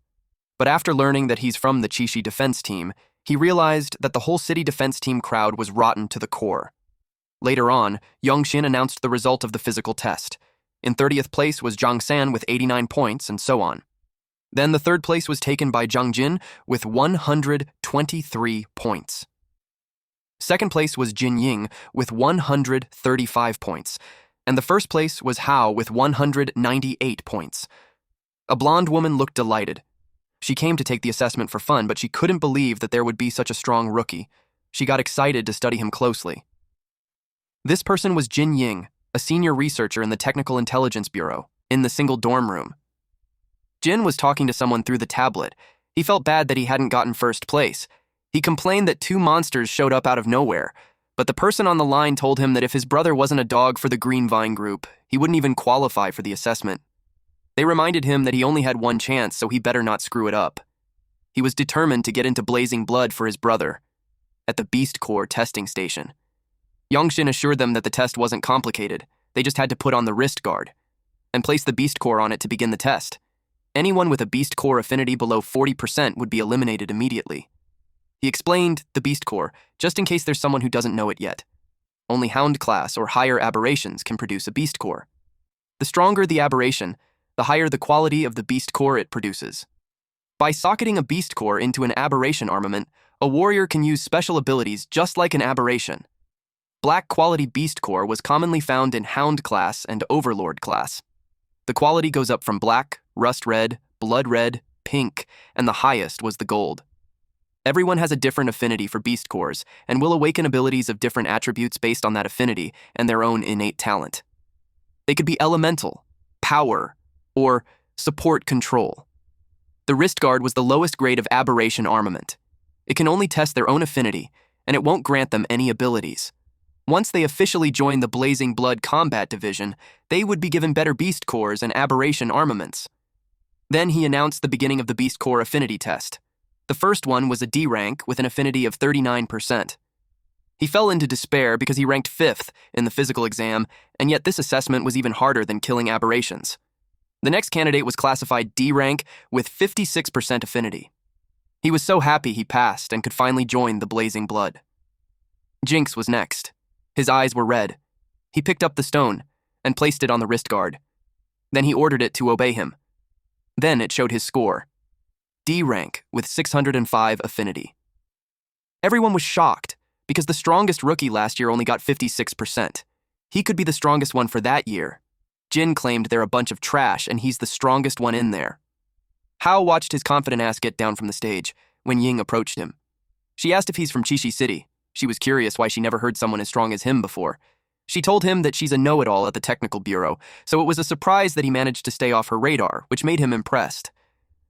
But after learning that he's from the Chishi defense team, he realized that the whole city defense team crowd was rotten to the core. Later on, Yongxin announced the result of the physical test. In 30th place was Zhang San with 89 points, and so on. Then the third place was taken by Zhang Jin with 123 points. Second place was Jin Ying with 135 points, and the first place was Hao with 198 points. A blonde woman looked delighted. She came to take the assessment for fun, but she couldn't believe that there would be such a strong rookie. She got excited to study him closely. This person was Jin Ying, a senior researcher in the Technical Intelligence Bureau, in the single dorm room. Jin was talking to someone through the tablet. He felt bad that he hadn't gotten first place. He complained that two monsters showed up out of nowhere, but the person on the line told him that if his brother wasn't a dog for the Green Vine group, he wouldn't even qualify for the assessment. They reminded him that he only had one chance, so he better not screw it up. He was determined to get into Blazing Blood for his brother. At the Beast Corps testing station, Yongxin assured them that the test wasn't complicated. They just had to put on the wrist guard and place the Beast Core on it to begin the test. Anyone with a Beast Core affinity below 40% would be eliminated immediately. He explained the Beast Core, just in case there's someone who doesn't know it yet. Only Hound class or higher aberrations can produce a Beast Core. The stronger the aberration, the higher the quality of the Beast Core it produces. By socketing a Beast Core into an aberration armament, a warrior can use special abilities just like an aberration. Black quality Beast Core was commonly found in Hound class and Overlord class. The quality goes up from black, rust red, blood red, pink, and the highest was the gold. Everyone has a different affinity for Beast Cores and will awaken abilities of different attributes based on that affinity and their own innate talent. They could be elemental, power, or support control. The wrist guard was the lowest grade of aberration armament. It can only test their own affinity, and it won't grant them any abilities. Once they officially join the Blazing Blood Combat Division, they would be given better Beast Cores and aberration armaments. Then he announced the beginning of the Beast Core affinity test. The first one was a D rank with an affinity of 39%. He fell into despair because he ranked 5th in the physical exam, and yet this assessment was even harder than killing aberrations. The next candidate was classified D rank with 56% affinity. He was so happy he passed and could finally join the Blazing Blood. Jinx was next. His eyes were red. He picked up the stone and placed it on the wrist guard. Then he ordered it to obey him. Then it showed his score. D rank with 605 affinity. Everyone was shocked because the strongest rookie last year only got 56%. He could be the strongest one for that year. Jin claimed they're a bunch of trash and he's the strongest one in there. Hao watched his confident ass get down from the stage when Ying approached him. She asked if he's from Chishi City. She was curious why she never heard someone as strong as him before. She told him that she's a know-it-all at the technical bureau, so it was a surprise that he managed to stay off her radar, which made him impressed.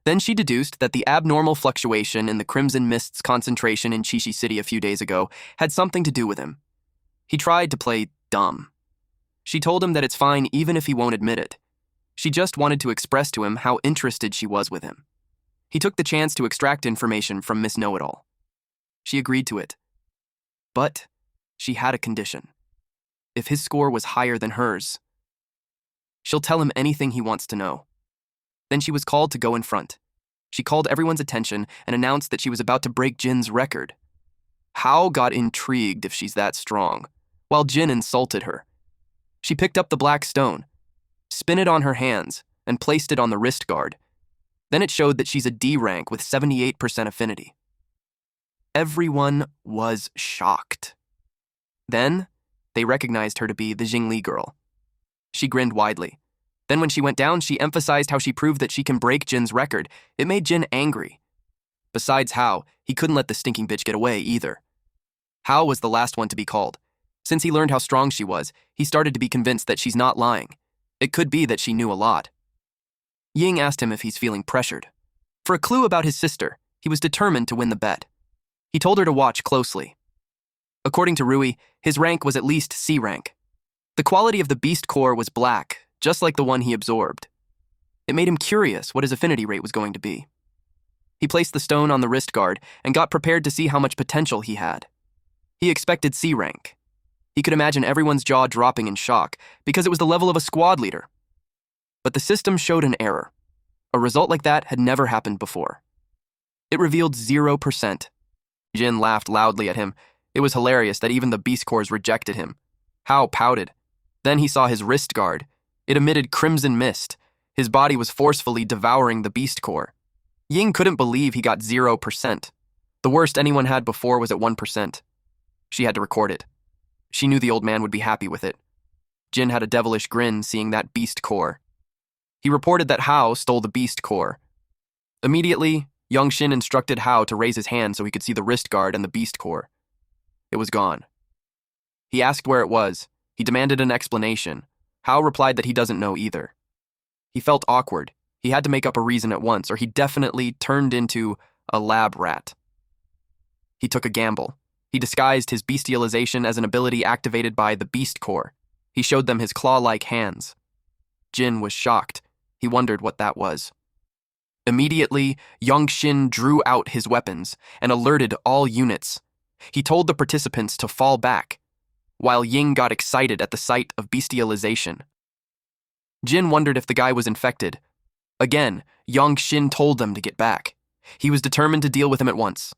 Then she deduced that the abnormal fluctuation in the Crimson Mist's concentration in Chishi City a few days ago had something to do with him. He tried to play dumb. She told him that it's fine even if he won't admit it. She just wanted to express to him how interested she was with him. He took the chance to extract information from Miss Know-It-All. She agreed to it. But she had a condition. If his score was higher than hers, she'll tell him anything he wants to know. Then she was called to go in front. She called everyone's attention and announced that she was about to break Jin's record. Hao got intrigued if she's that strong, while Jin insulted her. She picked up the black stone, spin it on her hands, and placed it on the wrist guard. Then it showed that she's a D rank with 78% affinity. Everyone was shocked. Then, they recognized her to be the Jingli girl. She grinned widely. Then when she went down, she emphasized how she proved that she can break Jin's record. It made Jin angry. Besides Hao, he couldn't let the stinking bitch get away either. Hao was the last one to be called. Since he learned how strong she was, he started to be convinced that she's not lying. It could be that she knew a lot. Ying asked him if he's feeling pressured. For a clue about his sister, he was determined to win the bet. He told her to watch closely. According to Rui, his rank was at least C rank. The quality of the beast core was black, just like the one he absorbed. It made him curious what his affinity rate was going to be. He placed the stone on the wrist guard and got prepared to see how much potential he had. He expected C rank. He could imagine everyone's jaw dropping in shock because it was the level of a squad leader. But the system showed an error. A result like that had never happened before. It revealed 0%. Jin laughed loudly at him. It was hilarious that even the beast cores rejected him. Hao pouted. Then he saw his wrist guard. It emitted crimson mist. His body was forcefully devouring the beast core. Ying couldn't believe he got 0%. The worst anyone had before was at 1%. She had to record it. She knew the old man would be happy with it. Jin had a devilish grin seeing that beast core. He reported that Hao stole the beast core. Immediately, Youngshin instructed Hao to raise his hand so he could see the wrist guard and the beast core. It was gone. He asked where it was. He demanded an explanation. Hao replied that he doesn't know either. He felt awkward. He had to make up a reason at once, or he definitely turned into a lab rat. He took a gamble. He disguised his bestialization as an ability activated by the beast core. He showed them his claw-like hands. Jin was shocked. He wondered what that was. Immediately, Youngshin drew out his weapons and alerted all units. He told the participants to fall back, while Ying got excited at the sight of bestialization. Jin wondered if the guy was infected. Again, Youngshin told them to get back. He was determined to deal with him at once.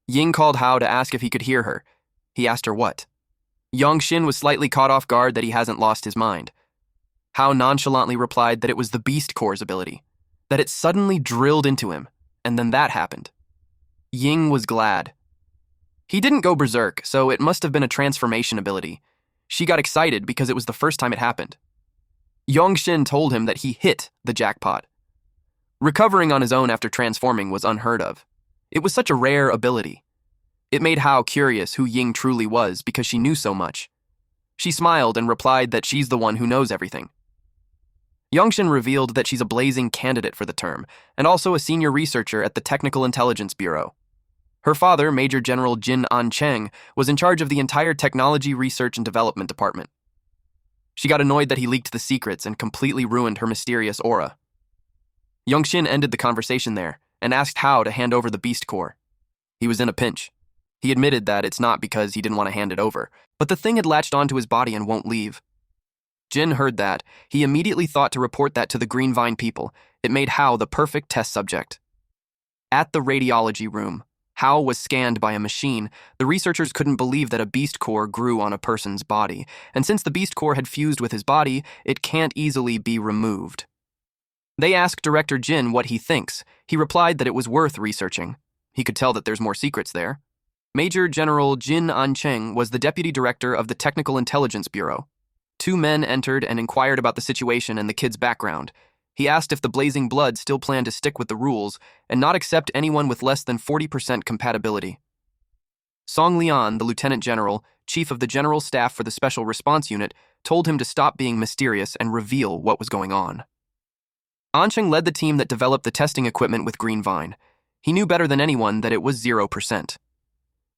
Ying called Hao to ask if he could hear her. He asked her what. Youngshin was slightly caught off guard that he hasn't lost his mind. Hao nonchalantly replied that it was the beast core's ability, that it suddenly drilled into him, and then that happened. Ying was glad. He didn't go berserk, so it must have been a transformation ability. She got excited because it was the first time it happened. Youngshin told him that he hit the jackpot. Recovering on his own after transforming was unheard of. It was such a rare ability. It made Hao curious who Ying truly was because she knew so much. She smiled and replied that she's the one who knows everything. Youngshin revealed that she's a blazing candidate for the term, and also a senior researcher at the Technical Intelligence Bureau. Her father, Major General Jin An-cheng, was in charge of the entire Technology Research and Development Department. She got annoyed that he leaked the secrets and completely ruined her mysterious aura. Youngshin ended the conversation there and asked Hao to hand over the beast core. He was in a pinch. He admitted that it's not because he didn't want to hand it over, but the thing had latched onto his body and won't leave. Jin heard that. He immediately thought to report that to the Green Vine people. It made Hao the perfect test subject. At the radiology room, Hao was scanned by a machine. The researchers couldn't believe that a beast core grew on a person's body, and since the beast core had fused with his body, it can't easily be removed. They asked Director Jin what he thinks. He replied that it was worth researching. He could tell that there's more secrets there. Major General Jin Ancheng was the deputy director of the Technical Intelligence Bureau. Two men entered and inquired about the situation and the kid's background. He asked if the Blazing Blood still planned to stick with the rules and not accept anyone with less than 40% compatibility. Song Lian, the lieutenant general, chief of the general staff for the Special Response Unit, told him to stop being mysterious and reveal what was going on. Ancheng led the team that developed the testing equipment with Green Vine. He knew better than anyone that it was 0%.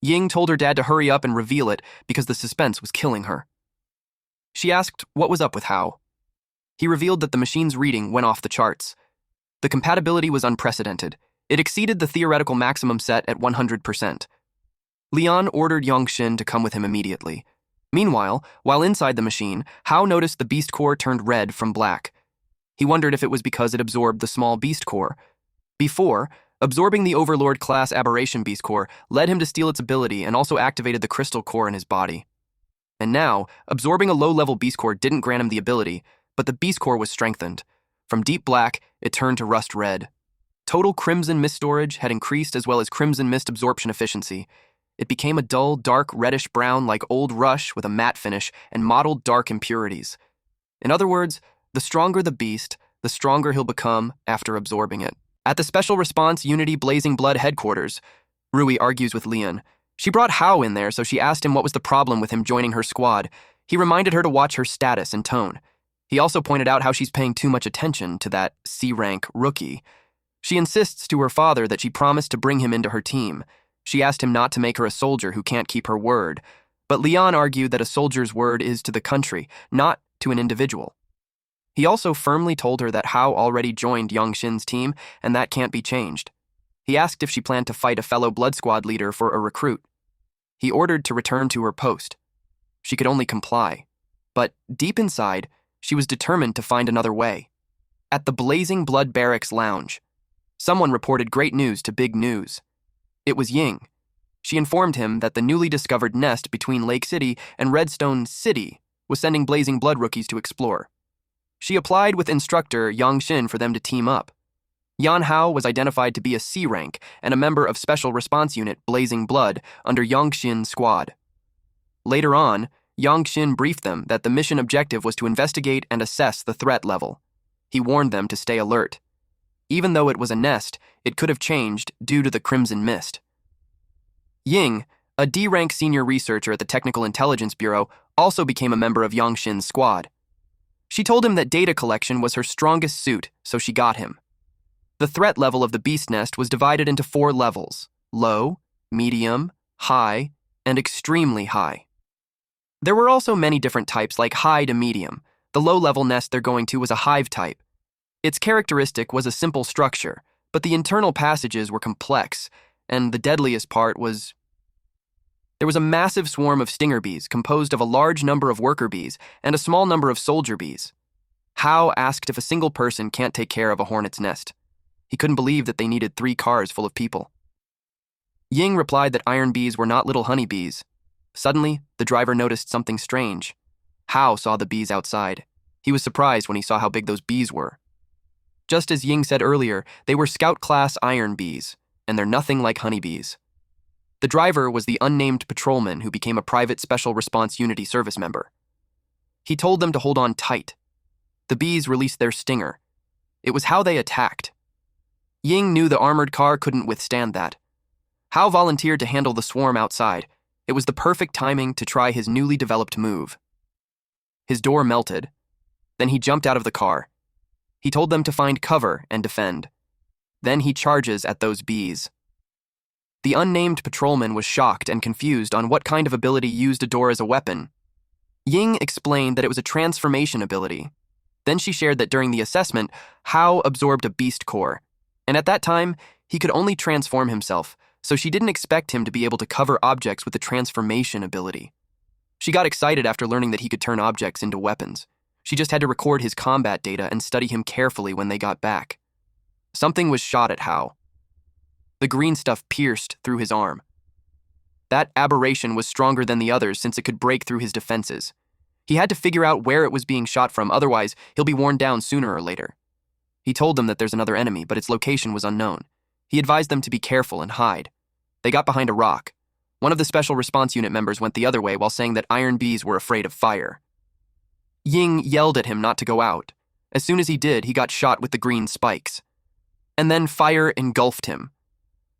Ying told her dad to hurry up and reveal it because the suspense was killing her. She asked what was up with Hao. He revealed that the machine's reading went off the charts. The compatibility was unprecedented. It exceeded the theoretical maximum set at 100%. Lian ordered Yongxin to come with him immediately. Meanwhile, while inside the machine, Hao noticed the beast core turned red from black. He wondered if it was because it absorbed the small beast core. Before, absorbing the Overlord class aberration beast core led him to steal its ability and also activated the crystal core in his body. And now, absorbing a low-level beast core didn't grant him the ability, but the beast core was strengthened. From deep black, it turned to rust red. Total crimson mist storage had increased as well as crimson mist absorption efficiency. It became a dull, dark, reddish-brown like Old Rush with a matte finish and mottled dark impurities. In other words, the stronger the beast, the stronger he'll become after absorbing it. At the Special Response Unity Blazing Blood headquarters, Rui argues with Lian. She brought Hao in there, so she asked him what was the problem with him joining her squad. He reminded her to watch her status and tone. He also pointed out how she's paying too much attention to that C-rank rookie. She insists to her father that she promised to bring him into her team. She asked him not to make her a soldier who can't keep her word. But Lian argued that a soldier's word is to the country, not to an individual. He also firmly told her that Hao already joined Yongxin's team, and that can't be changed. He asked if she planned to fight a fellow Blood Squad leader for a recruit. He ordered to return to her post. She could only comply. But deep inside, she was determined to find another way. At the Blazing Blood Barracks lounge, someone reported great news to Big News. It was Ying. She informed him that the newly discovered nest between Lake City and Redstone City was sending Blazing Blood rookies to explore. She applied with instructor Yongxin for them to team up. Yan Hao was identified to be a C-rank and a member of Special Response Unit Blazing Blood under Yongxin's squad. Later on, Yongxin briefed them that the mission objective was to investigate and assess the threat level. He warned them to stay alert. Even though it was a nest, it could have changed due to the crimson mist. Ying, a D-rank senior researcher at the Technical Intelligence Bureau, also became a member of Yongxin's squad. She told him that data collection was her strongest suit, so she got him. The threat level of the beast nest was divided into 4 levels: low, medium, high, and extremely high. There were also many different types like high to medium. The low-level nest they're going to was a hive type. Its characteristic was a simple structure, but the internal passages were complex, and the deadliest part was there was a massive swarm of stinger bees composed of a large number of worker bees and a small number of soldier bees. Hao asked if a single person can't take care of a hornet's nest. He couldn't believe that they needed 3 cars full of people. Ying replied that iron bees were not little honeybees. Suddenly, the driver noticed something strange. Hao saw the bees outside. He was surprised when he saw how big those bees were. Just as Ying said earlier, they were scout-class iron bees, and they're nothing like honeybees. The driver was the unnamed patrolman who became a private Special Response Unity service member. He told them to hold on tight. The bees released their stinger. It was how they attacked. Ying knew the armored car couldn't withstand that. Hao volunteered to handle the swarm outside. It was the perfect timing to try his newly developed move. His door melted. Then he jumped out of the car. He told them to find cover and defend. Then he charges at those bees. The unnamed patrolman was shocked and confused on what kind of ability used a door as a weapon. Ying explained that it was a transformation ability. Then she shared that during the assessment, Hao absorbed a beast core, and at that time, he could only transform himself, so she didn't expect him to be able to cover objects with the transformation ability. She got excited after learning that he could turn objects into weapons. She just had to record his combat data and study him carefully when they got back. Something was shot at Hao. The green stuff pierced through his arm. That aberration was stronger than the others since it could break through his defenses. He had to figure out where it was being shot from, otherwise he'll be worn down sooner or later. He told them that there's another enemy, but its location was unknown. He advised them to be careful and hide. They got behind a rock. One of the Special Response Unit members went the other way while saying that iron bees were afraid of fire. Ying yelled at him not to go out. As soon as he did, he got shot with the green spikes. And then fire engulfed him.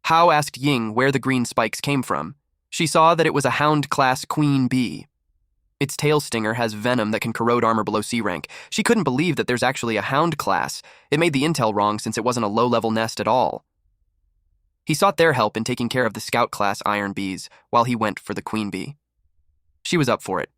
Hao asked Ying where the green spikes came from. She saw that it was a hound-class queen bee. Its tail stinger has venom that can corrode armor below C rank. She couldn't believe that there's actually a hound class. It made the intel wrong since it wasn't a low-level nest at all. He sought their help in taking care of the scout-class iron bees while he went for the queen bee. She was up for it.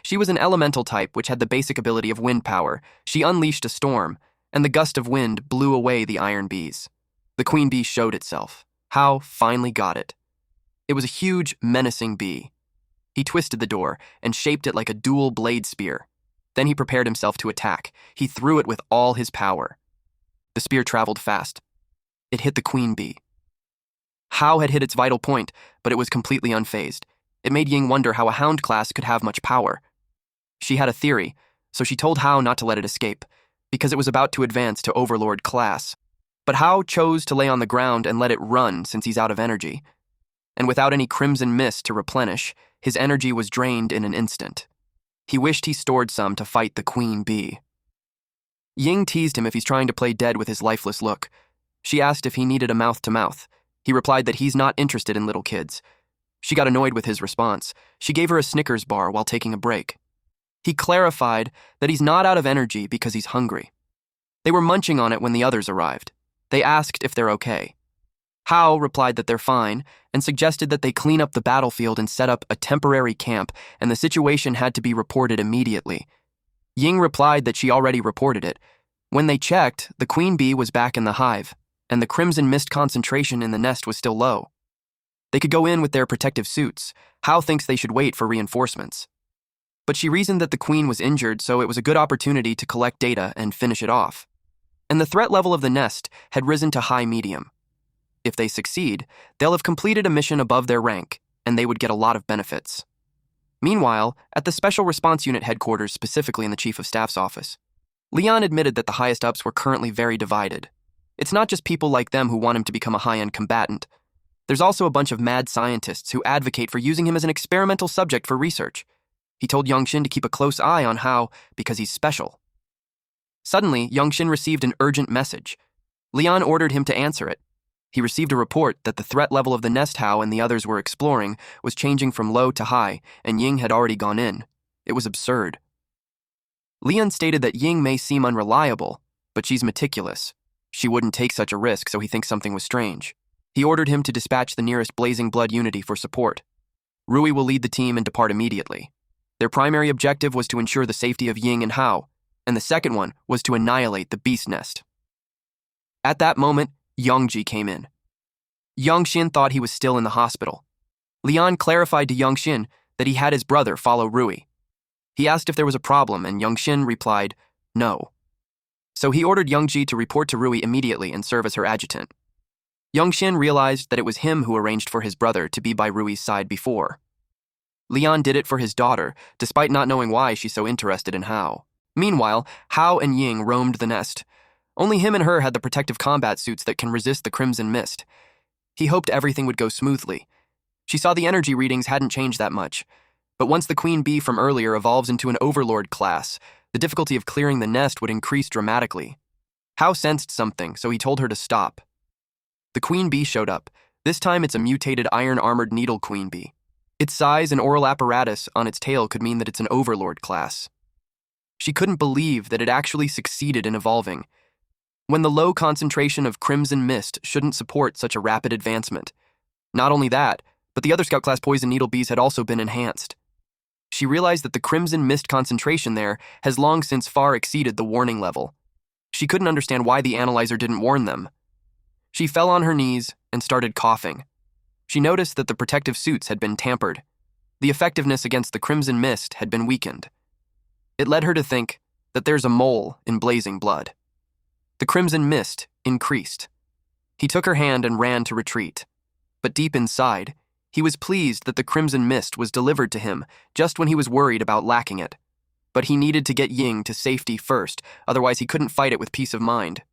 She was an elemental type which had the basic ability of wind power. She unleashed a storm, and the gust of wind blew away the iron bees. The queen bee showed itself. Hao finally got it. It was a huge, menacing bee. He twisted the door and shaped it like a dual blade spear. Then he prepared himself to attack. He threw it with all his power. The spear traveled fast. It hit the queen bee. Hao had hit its vital point, but it was completely unfazed. It made Ying wonder how a hound class could have much power. She had a theory, so she told Hao not to let it escape, because it was about to advance to Overlord class. But Hao chose to lay on the ground and let it run since he's out of energy. And without any crimson mist to replenish, his energy was drained in an instant. He wished he stored some to fight the queen bee. Ying teased him if he's trying to play dead with his lifeless look. She asked if he needed a mouth-to-mouth. He replied that he's not interested in little kids. She got annoyed with his response. She gave her a Snickers bar while taking a break. He clarified that he's not out of energy because he's hungry. They were munching on it when the others arrived. They asked if they're okay. Hao replied that they're fine and suggested that they clean up the battlefield and set up a temporary camp, and the situation had to be reported immediately. Ying replied that she already reported it. When they checked, the queen bee was back in the hive, and the crimson mist concentration in the nest was still low. They could go in with their protective suits. Hao thinks they should wait for reinforcements. But she reasoned that the queen was injured, so it was a good opportunity to collect data and finish it off. And the threat level of the nest had risen to high-medium. If they succeed, they'll have completed a mission above their rank, and they would get a lot of benefits. Meanwhile, at the Special Response Unit headquarters, specifically in the Chief of Staff's office, Leon admitted that the highest-ups were currently very divided. It's not just people like them who want him to become a high-end combatant. There's also a bunch of mad scientists who advocate for using him as an experimental subject for research. He told Youngshin to keep a close eye on Hao because he's special. Suddenly, Youngshin received an urgent message. Leon ordered him to answer it. He received a report that the threat level of the nest Hao and the others were exploring was changing from low to high, and Ying had already gone in. It was absurd. Leon stated that Ying may seem unreliable, but she's meticulous. She wouldn't take such a risk, so he thinks something was strange. He ordered him to dispatch the nearest Blazing Blood unity for support. Rui will lead the team and depart immediately. Their primary objective was to ensure the safety of Ying and Hao, and the second one was to annihilate the beast nest. At that moment, Yongji came in. Youngshin thought he was still in the hospital. Leon clarified to Youngshin that he had his brother follow Rui. He asked if there was a problem, and Youngshin replied, no. So he ordered Yongji to report to Rui immediately and serve as her adjutant. Youngshin realized that it was him who arranged for his brother to be by Rui's side before. Leon did it for his daughter, despite not knowing why she's so interested in Hao. Meanwhile, Hao and Ying roamed the nest. Only him and her had the protective combat suits that can resist the crimson mist. He hoped everything would go smoothly. She saw the energy readings hadn't changed that much. But once the queen bee from earlier evolves into an overlord class, the difficulty of clearing the nest would increase dramatically. Hao sensed something, so he told her to stop. The queen bee showed up. This time it's a mutated iron-armored needle queen bee. Its size and oral apparatus on its tail could mean that it's an overlord class. She couldn't believe that it actually succeeded in evolving, when the low concentration of crimson mist shouldn't support such a rapid advancement. Not only that, but the other Scout class poison needle bees had also been enhanced. She realized that the crimson mist concentration there has long since far exceeded the warning level. She couldn't understand why the analyzer didn't warn them. She fell on her knees and started coughing. She noticed that the protective suits had been tampered. The effectiveness against the crimson mist had been weakened. It led her to think that there's a mole in blazing blood. The crimson mist increased. He took her hand and ran to retreat. But deep inside, he was pleased that the crimson mist was delivered to him just when he was worried about lacking it. But he needed to get Ying to safety first, otherwise he couldn't fight it with peace of mind.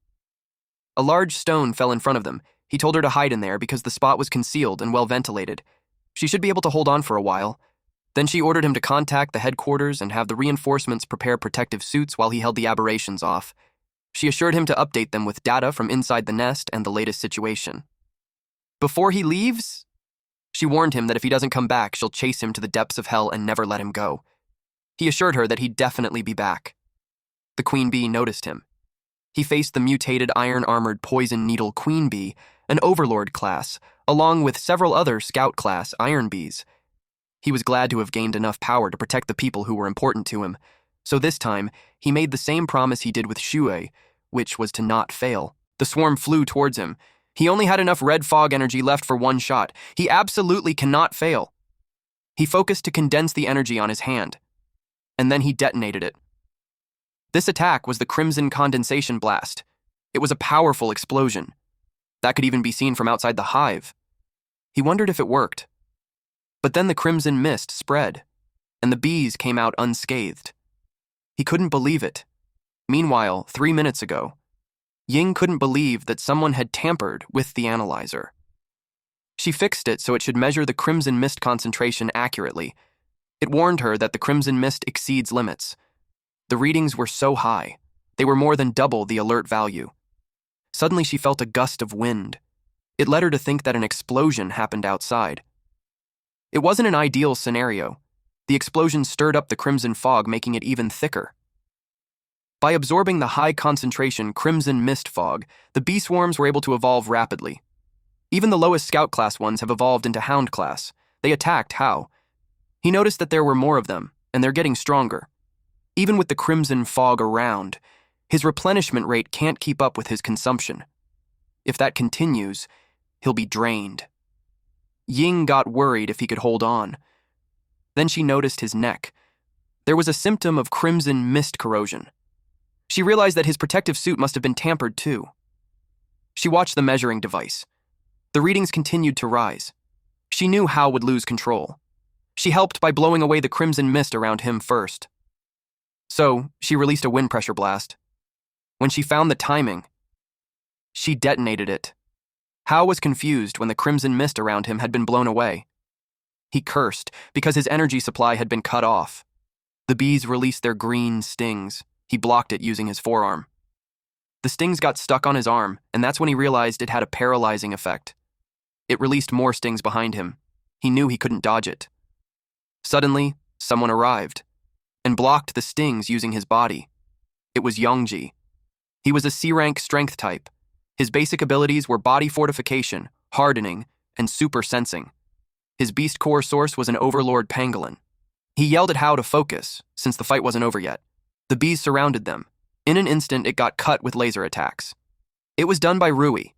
A large stone fell in front of them. He told her to hide in there because the spot was concealed and well ventilated. She should be able to hold on for a while. Then she ordered him to contact the headquarters and have the reinforcements prepare protective suits while he held the aberrations off. She assured him to update them with data from inside the nest and the latest situation. Before he leaves, she warned him that if he doesn't come back, she'll chase him to the depths of hell and never let him go. He assured her that he'd definitely be back. The queen bee noticed him. He faced the mutated iron-armored poison needle queen bee, an overlord class, along with several other scout class iron bees. He was glad to have gained enough power to protect the people who were important to him, so this time he made the same promise he did with Shui, which was to not fail. The swarm flew towards him. He only had enough red fog energy left for one shot. He absolutely cannot fail. He focused to condense the energy on his hand, and then he detonated it. This attack was the Crimson Condensation Blast. It was a powerful explosion. That could even be seen from outside the hive. He wondered if it worked. But then the crimson mist spread, and the bees came out unscathed. He couldn't believe it. Meanwhile, 3 minutes ago, Ying couldn't believe that someone had tampered with the analyzer. She fixed it so it should measure the crimson mist concentration accurately. It warned her that the crimson mist exceeds limits. The readings were so high, they were more than double the alert value. Suddenly she felt a gust of wind. It led her to think that an explosion happened outside. It wasn't an ideal scenario. The explosion stirred up the crimson fog, making it even thicker. By absorbing the high-concentration crimson mist fog, the bee swarms were able to evolve rapidly. Even the lowest scout class ones have evolved into hound class. They attacked Hao. He noticed that there were more of them, and they're getting stronger. Even with the crimson fog around, his replenishment rate can't keep up with his consumption. If that continues, he'll be drained. Ying got worried if he could hold on. Then she noticed his neck. There was a symptom of crimson mist corrosion. She realized that his protective suit must have been tampered too. She watched the measuring device. The readings continued to rise. She knew Hao would lose control. She helped by blowing away the crimson mist around him first. So, she released a wind pressure blast. When she found the timing, she detonated it. Hao was confused when the crimson mist around him had been blown away. He cursed because his energy supply had been cut off. The bees released their green stings. He blocked it using his forearm. The stings got stuck on his arm, and that's when he realized it had a paralyzing effect. It released more stings behind him. He knew he couldn't dodge it. Suddenly, someone arrived and blocked the stings using his body. It was Yongji. He was a C-rank strength type. His basic abilities were body fortification, hardening, and super sensing. His beast core source was an overlord pangolin. He yelled at Hao to focus, since the fight wasn't over yet. The bees surrounded them. In an instant, it got cut with laser attacks. It was done by Rui.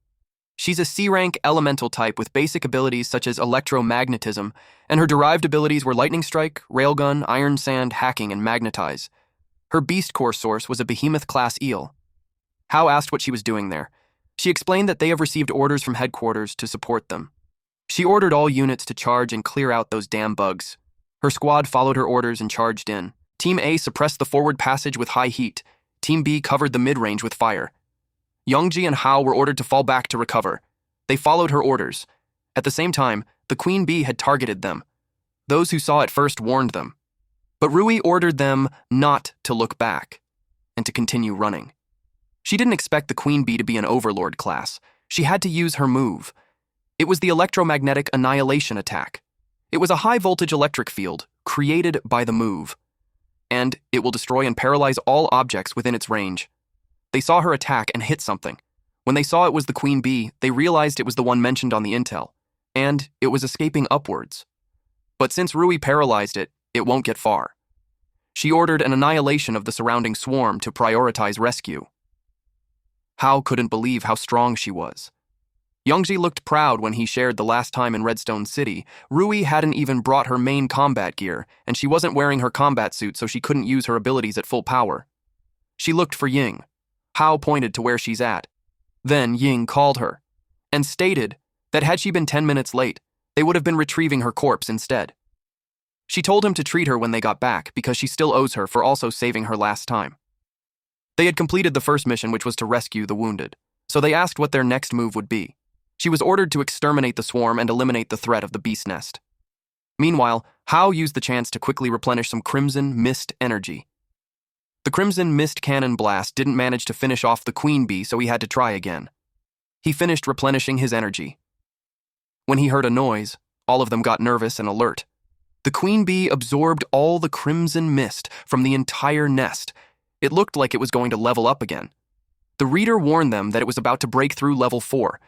She's a C-rank elemental type with basic abilities such as electromagnetism, and her derived abilities were lightning strike, railgun, iron sand, hacking, and magnetize. Her beast core source was a behemoth-class eel. Hao asked what she was doing there. She explained that they have received orders from headquarters to support them. She ordered all units to charge and clear out those damn bugs. Her squad followed her orders and charged in. Team A suppressed the forward passage with high heat. Team B covered the mid-range with fire. Yongji and Hao were ordered to fall back to recover. They followed her orders. At the same time, the queen bee had targeted them. Those who saw it first warned them. But Rui ordered them not to look back and to continue running. She didn't expect the queen bee to be an overlord class. She had to use her move. It was the electromagnetic annihilation attack. It was a high-voltage electric field created by the move, and it will destroy and paralyze all objects within its range. They saw her attack and hit something. When they saw it was the queen bee, they realized it was the one mentioned on the intel, and it was escaping upwards. But since Rui paralyzed it, it won't get far. She ordered an annihilation of the surrounding swarm to prioritize rescue. Hao couldn't believe how strong she was. Yongji looked proud when he shared the last time in Redstone City. Rui hadn't even brought her main combat gear, and she wasn't wearing her combat suit, so she couldn't use her abilities at full power. She looked for Ying. Hao pointed to where she's at. Then Ying called her. and stated that had she been 10 minutes late, they would have been retrieving her corpse instead. She told him to treat her when they got back because she still owes her for also saving her last time. They had completed the first mission, which was to rescue the wounded, so they asked what their next move would be. She was ordered to exterminate the swarm and eliminate the threat of the beast nest. Meanwhile, Hao used the chance to quickly replenish some crimson mist energy. The crimson mist cannon blast didn't manage to finish off the queen bee, so he had to try again. He finished replenishing his energy. When he heard a noise, all of them got nervous and alert. The queen bee absorbed all the crimson mist from the entire nest. It looked like it was going to level up again. The reader warned them that it was about to break through level 4.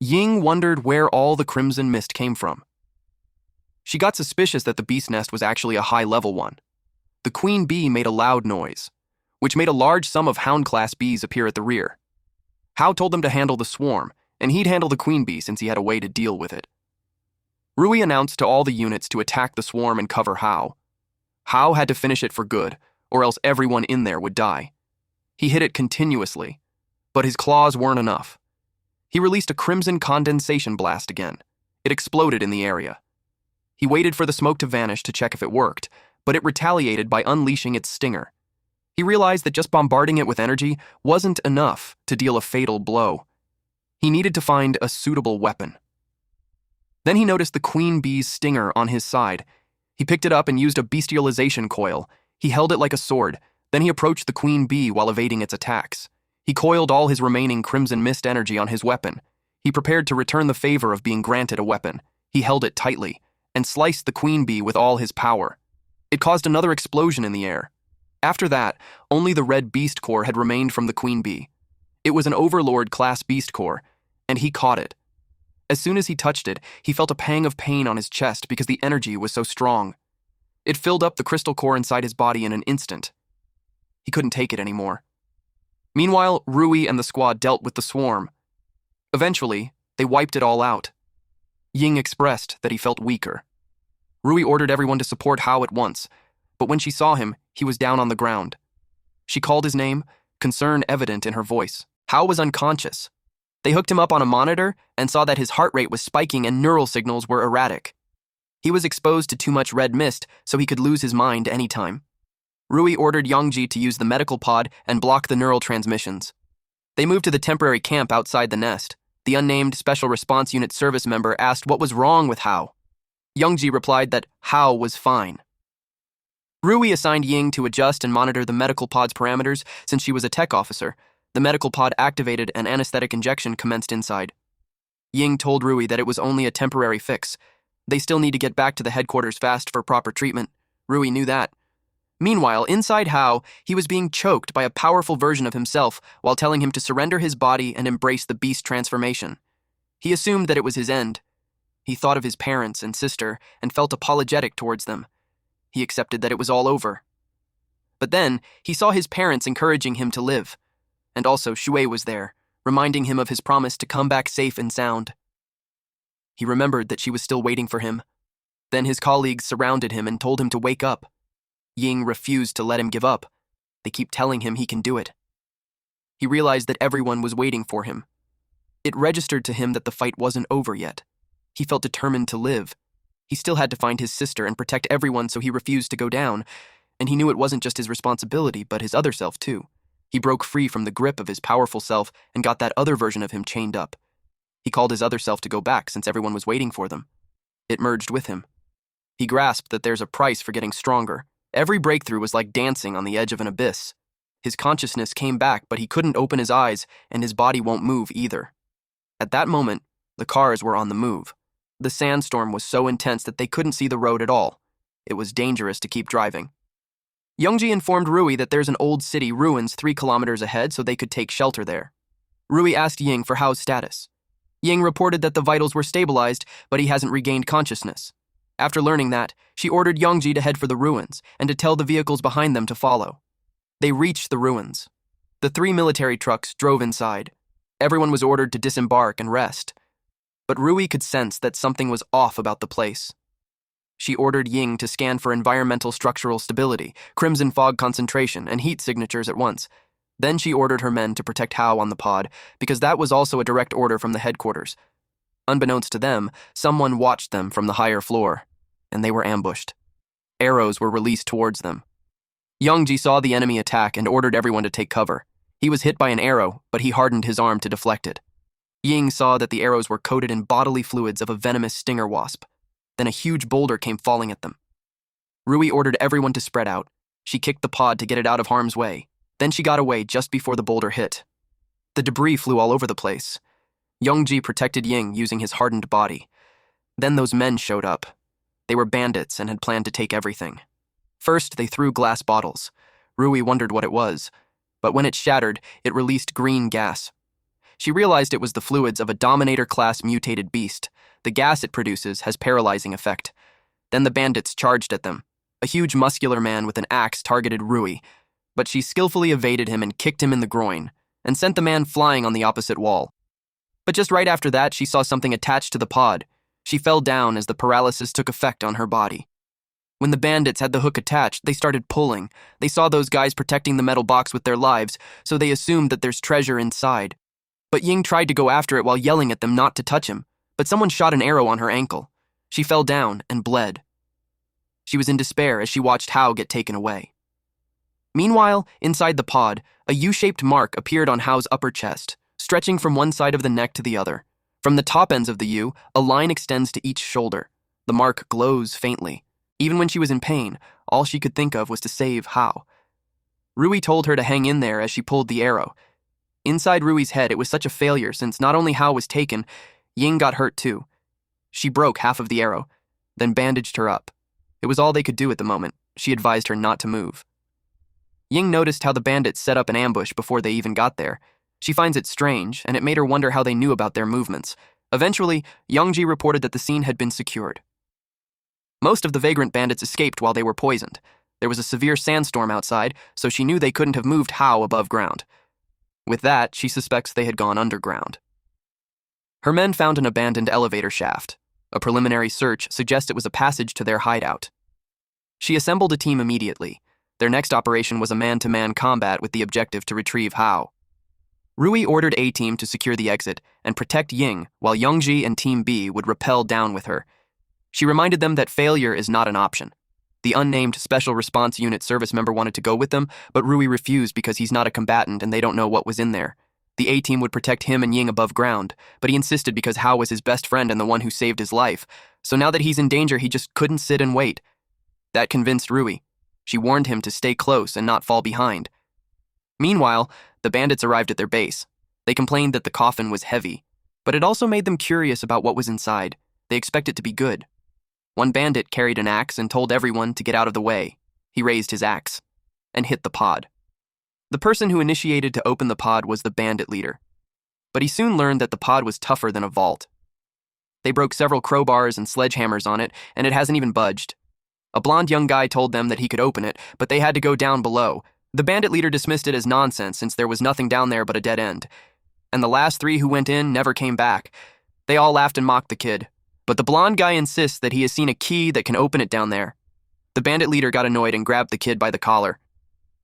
Ying wondered where all the crimson mist came from. She got suspicious that the beast nest was actually a high-level one. The queen bee made a loud noise, which made a large sum of hound-class bees appear at the rear. Hao told them to handle the swarm, and he'd handle the queen bee since he had a way to deal with it. Rui announced to all the units to attack the swarm and cover Hao. Hao had to finish it for good, or else everyone in there would die. He hit it continuously, but his claws weren't enough. He released a crimson condensation blast again. It exploded in the area. He waited for the smoke to vanish to check if it worked, but it retaliated by unleashing its stinger. He realized that just bombarding it with energy wasn't enough to deal a fatal blow. He needed to find a suitable weapon. Then he noticed the queen bee's stinger on his side. He picked it up and used a bestialization coil. He held it like a sword. Then he approached the queen bee while evading its attacks. He coiled all his remaining crimson mist energy on his weapon. He prepared to return the favor of being granted a weapon. He held it tightly and sliced the queen bee with all his power. It caused another explosion in the air. After that, only the red beast core had remained from the queen bee. It was an overlord-class beast core, and he caught it. As soon as he touched it, he felt a pang of pain on his chest because the energy was so strong. It filled up the crystal core inside his body in an instant. He couldn't take it anymore. Meanwhile, Rui and the squad dealt with the swarm. Eventually, they wiped it all out. Ying expressed that he felt weaker. Rui ordered everyone to support Hao at once, but when she saw him, he was down on the ground. She called his name, concern evident in her voice. Hao was unconscious. They hooked him up on a monitor and saw that his heart rate was spiking and neural signals were erratic. He was exposed to too much red mist, so he could lose his mind anytime. Rui ordered Yongji to use the medical pod and block the neural transmissions. They moved to the temporary camp outside the nest. The unnamed Special Response Unit service member asked what was wrong with Hao. Yongji replied that Hao was fine. Rui assigned Ying to adjust and monitor the medical pod's parameters since she was a tech officer. The medical pod activated and anesthetic injection commenced inside. Ying told Rui that it was only a temporary fix. They still need to get back to the headquarters fast for proper treatment. Rui knew that. Meanwhile, inside Hao, he was being choked by a powerful version of himself while telling him to surrender his body and embrace the beast transformation. He assumed that it was his end. He thought of his parents and sister and felt apologetic towards them. He accepted that it was all over. But then, he saw his parents encouraging him to live. And also, Shui was there, reminding him of his promise to come back safe and sound. He remembered that she was still waiting for him. Then his colleagues surrounded him and told him to wake up. Ying refused to let him give up. They keep telling him he can do it. He realized that everyone was waiting for him. It registered to him that the fight wasn't over yet. He felt determined to live. He still had to find his sister and protect everyone, so he refused to go down. And he knew it wasn't just his responsibility, but his other self too. He broke free from the grip of his powerful self and got that other version of him chained up. He called his other self to go back since everyone was waiting for them. It merged with him. He grasped that there's a price for getting stronger. Every breakthrough was like dancing on the edge of an abyss. His consciousness came back, but he couldn't open his eyes, and his body won't move either. At that moment, the cars were on the move. The sandstorm was so intense that they couldn't see the road at all. It was dangerous to keep driving. Yongji informed Rui that there's an old city ruins 3 kilometers ahead so they could take shelter there. Rui asked Ying for Hao's status. Ying reported that the vitals were stabilized, but he hasn't regained consciousness. After learning that, she ordered Yongji to head for the ruins and to tell the vehicles behind them to follow. They reached the ruins. The 3 military trucks drove inside. Everyone was ordered to disembark and rest. But Rui could sense that something was off about the place. She ordered Ying to scan for environmental structural stability, crimson fog concentration, and heat signatures at once. Then she ordered her men to protect Hao on the pod, because that was also a direct order from the headquarters. Unbeknownst to them, someone watched them from the higher floor, and they were ambushed. Arrows were released towards them. Youngji saw the enemy attack and ordered everyone to take cover. He was hit by an arrow, but he hardened his arm to deflect it. Ying saw that the arrows were coated in bodily fluids of a venomous stinger wasp. Then a huge boulder came falling at them. Rui ordered everyone to spread out. She kicked the pod to get it out of harm's way. Then she got away just before the boulder hit. The debris flew all over the place. Youngji protected Ying using his hardened body. Then those men showed up. They were bandits and had planned to take everything. First, they threw glass bottles. Rui wondered what it was, but when it shattered, it released green gas. She realized it was the fluids of a Dominator-class mutated beast. The gas it produces has paralyzing effect. Then the bandits charged at them. A huge muscular man with an axe targeted Rui, but she skillfully evaded him and kicked him in the groin, and sent the man flying on the opposite wall. But just right after that, she saw something attached to the pod. She fell down as the paralysis took effect on her body. When the bandits had the hook attached, they started pulling. They saw those guys protecting the metal box with their lives, so they assumed that there's treasure inside. But Ying tried to go after it while yelling at them not to touch him, but someone shot an arrow on her ankle. She fell down and bled. She was in despair as she watched Hao get taken away. Meanwhile, inside the pod, a U-shaped mark appeared on Hao's upper chest, stretching from one side of the neck to the other. From the top ends of the U, a line extends to each shoulder. The mark glows faintly. Even when she was in pain, all she could think of was to save Hao. Rui told her to hang in there as she pulled the arrow. Inside Rui's head, it was such a failure since not only Hao was taken, Ying got hurt too. She broke half of the arrow, then bandaged her up. It was all they could do at the moment. She advised her not to move. Ying noticed how the bandits set up an ambush before they even got there. She finds it strange, and it made her wonder how they knew about their movements. Eventually, Youngji reported that the scene had been secured. Most of the vagrant bandits escaped while they were poisoned. There was a severe sandstorm outside, so she knew they couldn't have moved Hao above ground. With that, she suspects they had gone underground. Her men found an abandoned elevator shaft. A preliminary search suggests it was a passage to their hideout. She assembled a team immediately. Their next operation was a man-to-man combat with the objective to retrieve Hao. Rui ordered A-Team to secure the exit and protect Ying, while Youngji and Team B would rappel down with her. She reminded them that failure is not an option. The unnamed Special Response Unit service member wanted to go with them, but Rui refused because he's not a combatant and they don't know what was in there. The A-Team would protect him and Ying above ground, but he insisted because Hao was his best friend and the one who saved his life. So now that he's in danger, he just couldn't sit and wait. That convinced Rui. She warned him to stay close and not fall behind. Meanwhile, the bandits arrived at their base. They complained that the coffin was heavy, but it also made them curious about what was inside. They expected it to be good. One bandit carried an axe and told everyone to get out of the way. He raised his axe and hit the pod. The person who initiated to open the pod was the bandit leader, but he soon learned that the pod was tougher than a vault. They broke several crowbars and sledgehammers on it, and it hasn't even budged. A blonde young guy told them that he could open it, but they had to go down below. The bandit leader dismissed it as nonsense since there was nothing down there but a dead end. And the last 3 who went in never came back. They all laughed and mocked the kid. But the blonde guy insists that he has seen a key that can open it down there. The bandit leader got annoyed and grabbed the kid by the collar.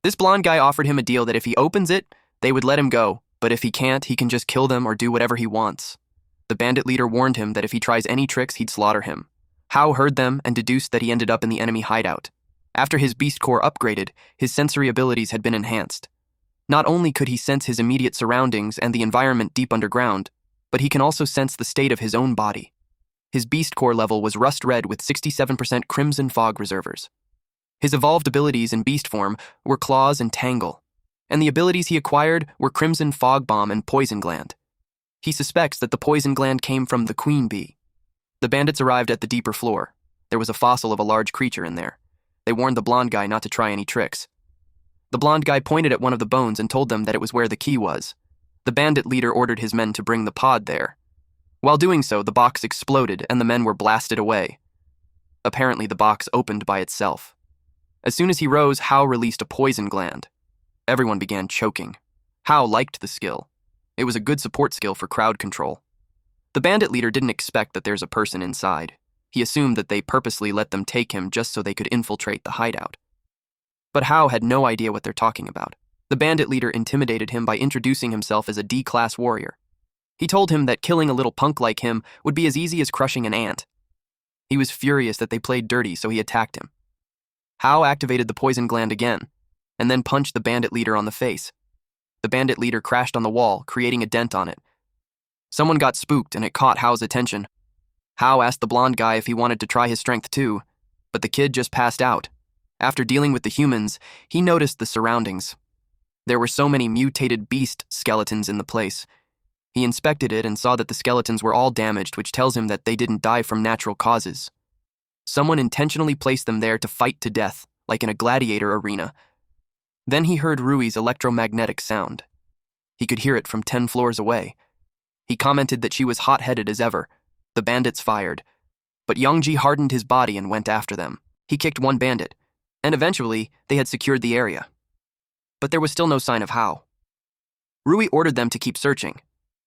This blonde guy offered him a deal that if he opens it, they would let him go, but if he can't, he can just kill them or do whatever he wants. The bandit leader warned him that if he tries any tricks, he'd slaughter him. Hao heard them and deduced that he ended up in the enemy hideout. After his beast core upgraded, his sensory abilities had been enhanced. Not only could he sense his immediate surroundings and the environment deep underground, but he can also sense the state of his own body. His beast core level was rust red with 67% crimson fog reservers. His evolved abilities in beast form were claws and tangle, and the abilities he acquired were crimson fog bomb and poison gland. He suspects that the poison gland came from the queen bee. The bandits arrived at the deeper floor. There was a fossil of a large creature in there. They warned the blonde guy not to try any tricks. The blonde guy pointed at one of the bones and told them that it was where the key was. The bandit leader ordered his men to bring the pod there. While doing so, the box exploded and the men were blasted away. Apparently, the box opened by itself. As soon as he rose, Hao released a poison gland. Everyone began choking. Hao liked the skill. It was a good support skill for crowd control. The bandit leader didn't expect that there's a person inside. He assumed that they purposely let them take him just so they could infiltrate the hideout. But Hao had no idea what they're talking about. The bandit leader intimidated him by introducing himself as a D-class warrior. He told him that killing a little punk like him would be as easy as crushing an ant. He was furious that they played dirty, so he attacked him. Hao activated the poison gland again, and then punched the bandit leader on the face. The bandit leader crashed on the wall, creating a dent on it. Someone got spooked, and it caught Hao's attention. Hao asked the blonde guy if he wanted to try his strength too, but the kid just passed out. After dealing with the humans, he noticed the surroundings. There were so many mutated beast skeletons in the place. He inspected it and saw that the skeletons were all damaged, which tells him that they didn't die from natural causes. Someone intentionally placed them there to fight to death, like in a gladiator arena. Then he heard Rui's electromagnetic sound. He could hear it from 10 floors away. He commented that she was hot-headed as ever. The bandits fired, but Yongji hardened his body and went after them. He kicked one bandit, and eventually they had secured the area. But there was still no sign of Hao. Rui ordered them to keep searching.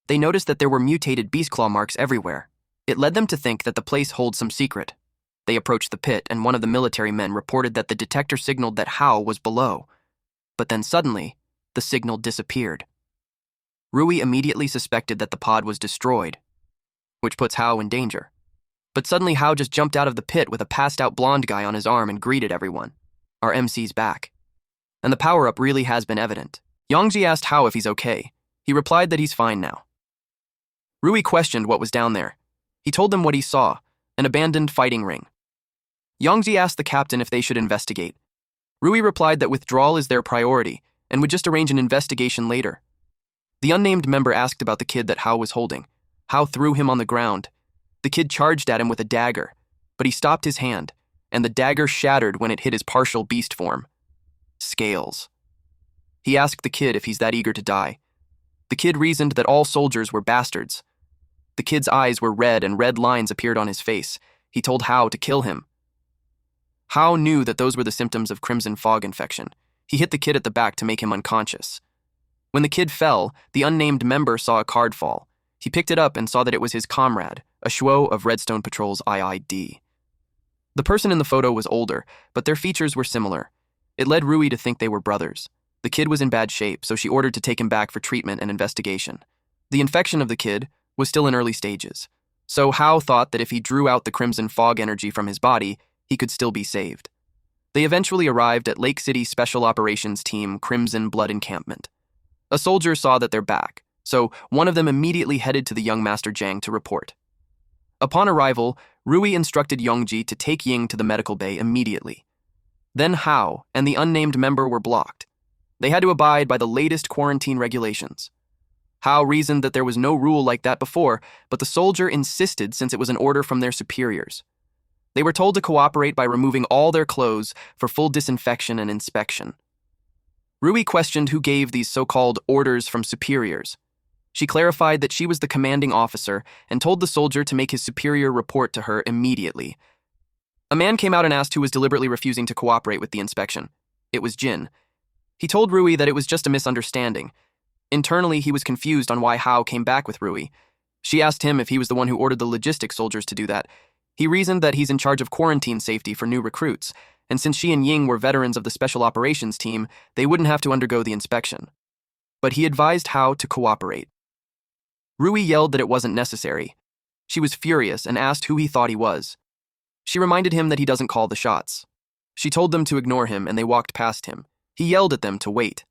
They noticed that there were mutated beast claw marks everywhere. It led them to think that the place holds some secret. They approached the pit, and one of the military men reported that the detector signaled that Hao was below. But then suddenly, the signal disappeared. Rui immediately suspected that the pod was destroyed, which puts Hao in danger. But suddenly Hao just jumped out of the pit with a passed-out blonde guy on his arm and greeted everyone. Our MC's back. And the power-up really has been evident. Yongji asked Hao if he's okay. He replied that he's fine now. Rui questioned what was down there. He told them what he saw, an abandoned fighting ring. Yongji asked the captain if they should investigate. Rui replied that withdrawal is their priority and would just arrange an investigation later. The unnamed member asked about the kid that Hao was holding. Hao threw him on the ground. The kid charged at him with a dagger, but he stopped his hand, and the dagger shattered when it hit his partial beast form. Scales. He asked the kid if he's that eager to die. The kid reasoned that all soldiers were bastards. The kid's eyes were red and red lines appeared on his face. He told Hao to kill him. Hao knew that those were the symptoms of crimson fog infection. He hit the kid at the back to make him unconscious. When the kid fell, the unnamed member saw a card fall. He picked it up and saw that it was his comrade, a Shuo of Redstone Patrol's IID. The person in the photo was older, but their features were similar. It led Rui to think they were brothers. The kid was in bad shape, so she ordered to take him back for treatment and investigation. The infection of the kid was still in early stages, so Hao thought that if he drew out the crimson fog energy from his body, he could still be saved. They eventually arrived at Lake City Special Operations Team Crimson Blood Encampment. A soldier saw that they're back, so one of them immediately headed to the young Master Zhang to report. Upon arrival, Rui instructed Yongji to take Ying to the medical bay immediately. Then Hao and the unnamed member were blocked. They had to abide by the latest quarantine regulations. Hao reasoned that there was no rule like that before, but the soldier insisted since it was an order from their superiors. They were told to cooperate by removing all their clothes for full disinfection and inspection. Rui questioned who gave these so-called orders from superiors. She clarified that she was the commanding officer and told the soldier to make his superior report to her immediately. A man came out and asked who was deliberately refusing to cooperate with the inspection. It was Jin. He told Rui that it was just a misunderstanding. Internally, he was confused on why Hao came back with Rui. She asked him if he was the one who ordered the logistics soldiers to do that. He reasoned that he's in charge of quarantine safety for new recruits, and since she and Ying were veterans of the Special Operations Team, they wouldn't have to undergo the inspection. But he advised Hao to cooperate. Rui yelled that it wasn't necessary. She was furious and asked who he thought he was. She reminded him that he doesn't call the shots. She told them to ignore him, and they walked past him. He yelled at them to wait.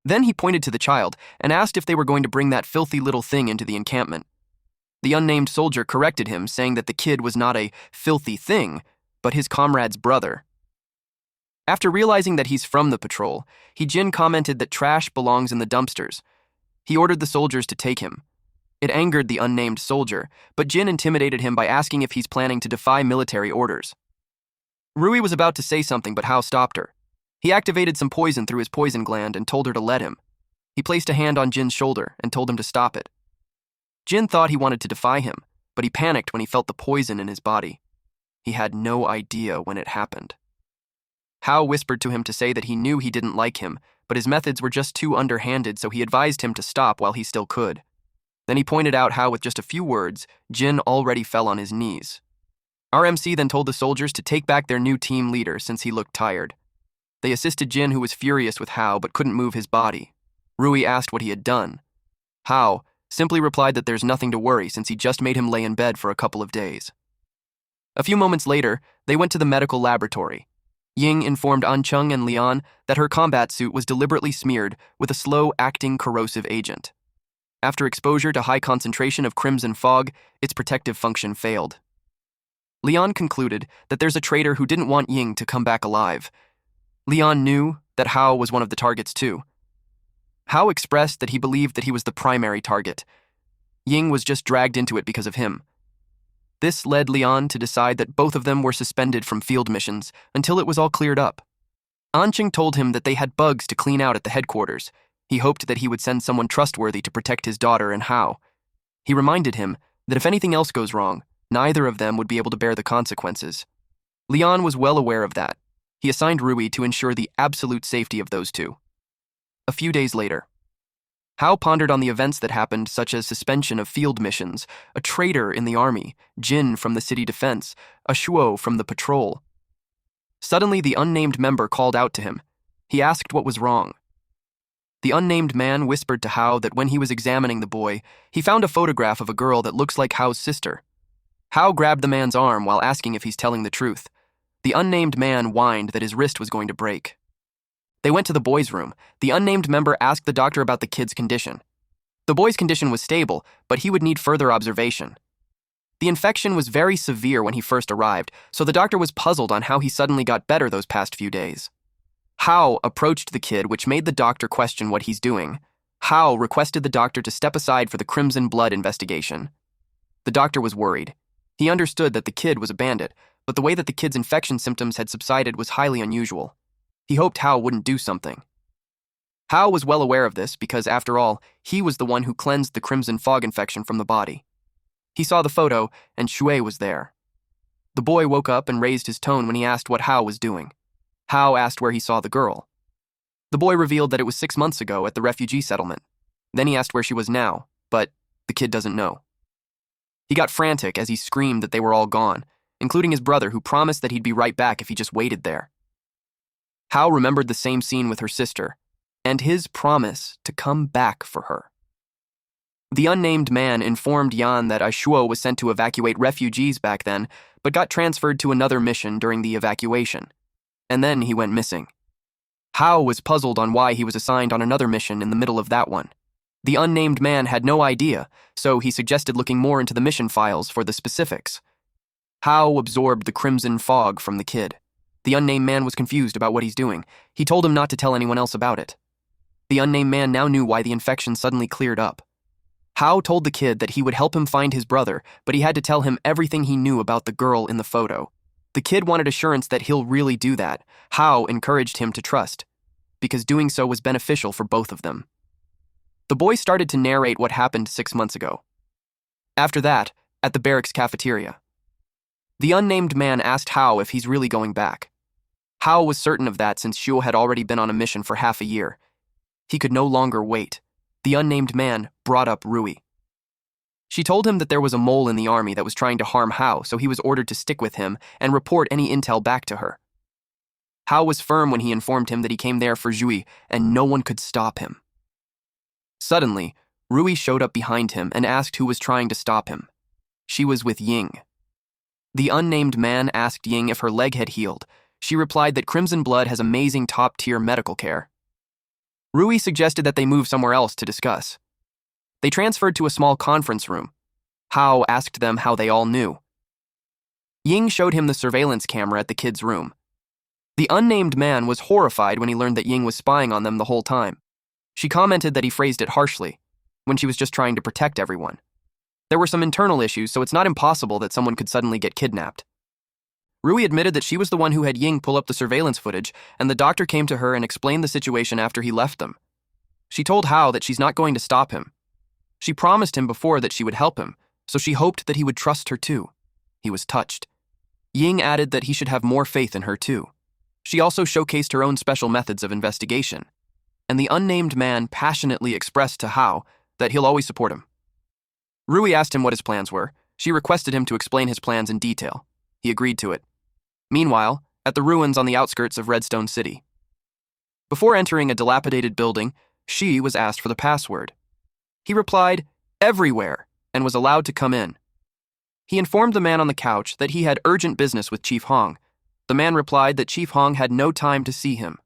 Then he pointed to the child and asked if they were going to bring that filthy little thing into the encampment. The unnamed soldier corrected him, saying that the kid was not a filthy thing, but his comrade's brother. After realizing that he's from the patrol, Jin commented that trash belongs in the dumpsters. He ordered the soldiers to take him. It angered the unnamed soldier, but Jin intimidated him by asking if he's planning to defy military orders. Rui was about to say something, but Hao stopped her. He activated some poison through his poison gland and told her to let him. He placed a hand on Jin's shoulder and told him to stop it. Jin thought he wanted to defy him, but he panicked when he felt the poison in his body. He had no idea when it happened. Hao whispered to him to say that he knew he didn't like him, but his methods were just too underhanded, so he advised him to stop while he still could. Then he pointed out how, with just a few words, Jin already fell on his knees. RMC then told the soldiers to take back their new team leader since he looked tired. They assisted Jin, who was furious with Hao but couldn't move his body. Rui asked what he had done. Hao simply replied that there's nothing to worry since he just made him lay in bed for a couple of days. A few moments later, they went to the medical laboratory. Ying informed Ancheng and Lian that her combat suit was deliberately smeared with a slow-acting corrosive agent. After exposure to high concentration of crimson fog, its protective function failed. Lian concluded that there's a traitor who didn't want Ying to come back alive. Lian knew that Hao was one of the targets too. Hao expressed that he believed that he was the primary target. Ying was just dragged into it because of him. This led Lian to decide that both of them were suspended from field missions until it was all cleared up. Anqing told him that they had bugs to clean out at the headquarters. He hoped that he would send someone trustworthy to protect his daughter and Hao. He reminded him that if anything else goes wrong, neither of them would be able to bear the consequences. Lian was well aware of that. He assigned Rui to ensure the absolute safety of those two. A few days later, Hao pondered on the events that happened, such as suspension of field missions, a traitor in the army, Jin from the city defense, a Shuo from the patrol. Suddenly, the unnamed member called out to him. He asked what was wrong. The unnamed man whispered to Hao that when he was examining the boy, he found a photograph of a girl that looks like Hao's sister. Hao grabbed the man's arm while asking if he's telling the truth. The unnamed man whined that his wrist was going to break. They went to the boy's room. The unnamed member asked the doctor about the kid's condition. The boy's condition was stable, but he would need further observation. The infection was very severe when he first arrived, so the doctor was puzzled on how he suddenly got better those past few days. Hao approached the kid, which made the doctor question what he's doing. Hao requested the doctor to step aside for the Crimson Blood investigation. The doctor was worried. He understood that the kid was a bandit, but the way that the kid's infection symptoms had subsided was highly unusual. He hoped Hao wouldn't do something. Hao was well aware of this because, after all, he was the one who cleansed the crimson fog infection from the body. He saw the photo, and Shui was there. The boy woke up and raised his tone when he asked what Hao was doing. Hao asked where he saw the girl. The boy revealed that it was 6 months ago at the refugee settlement. Then he asked where she was now, but the kid doesn't know. He got frantic as he screamed that they were all gone, including his brother, who promised that he'd be right back if he just waited there. Hao remembered the same scene with her sister, and his promise to come back for her. The unnamed man informed Yan that a Shuo was sent to evacuate refugees back then, but got transferred to another mission during the evacuation. And then he went missing. Hao was puzzled on why he was assigned on another mission in the middle of that one. The unnamed man had no idea, so he suggested looking more into the mission files for the specifics. Hao absorbed the crimson fog from the kid. The unnamed man was confused about what he's doing. He told him not to tell anyone else about it. The unnamed man now knew why the infection suddenly cleared up. Hao told the kid that he would help him find his brother, but he had to tell him everything he knew about the girl in the photo. The kid wanted assurance that he'll really do that. Hao encouraged him to trust, because doing so was beneficial for both of them. The boy started to narrate what happened 6 months ago. After that, at the barracks cafeteria, the unnamed man asked Hao if he's really going back. Hao was certain of that since Shuo had already been on a mission for half a year. He could no longer wait. The unnamed man brought up Rui. She told him that there was a mole in the army that was trying to harm Hao, so he was ordered to stick with him and report any intel back to her. Hao was firm when he informed him that he came there for Zhui, and no one could stop him. Suddenly, Rui showed up behind him and asked who was trying to stop him. She was with Ying. The unnamed man asked Ying if her leg had healed. She replied that Crimson Blood has amazing top-tier medical care. Rui suggested that they move somewhere else to discuss. They transferred to a small conference room. Hao asked them how they all knew. Ying showed him the surveillance camera at the kid's room. The unnamed man was horrified when he learned that Ying was spying on them the whole time. She commented that he phrased it harshly, when she was just trying to protect everyone. There were some internal issues, so it's not impossible that someone could suddenly get kidnapped. Rui admitted that she was the one who had Ying pull up the surveillance footage, and the doctor came to her and explained the situation after he left them. She told Hao that she's not going to stop him. She promised him before that she would help him, so she hoped that he would trust her too. He was touched. Ying added that he should have more faith in her too. She also showcased her own special methods of investigation, and the unnamed man passionately expressed to Hao that he'll always support him. Rui asked him what his plans were. She requested him to explain his plans in detail. He agreed to it. Meanwhile, at the ruins on the outskirts of Redstone City, Before entering a dilapidated building, she was asked for the password. He replied, "Everywhere," and was allowed to come in. He informed the man on the couch that he had urgent business with Chief Hong. The man replied that Chief Hong had no time to see him.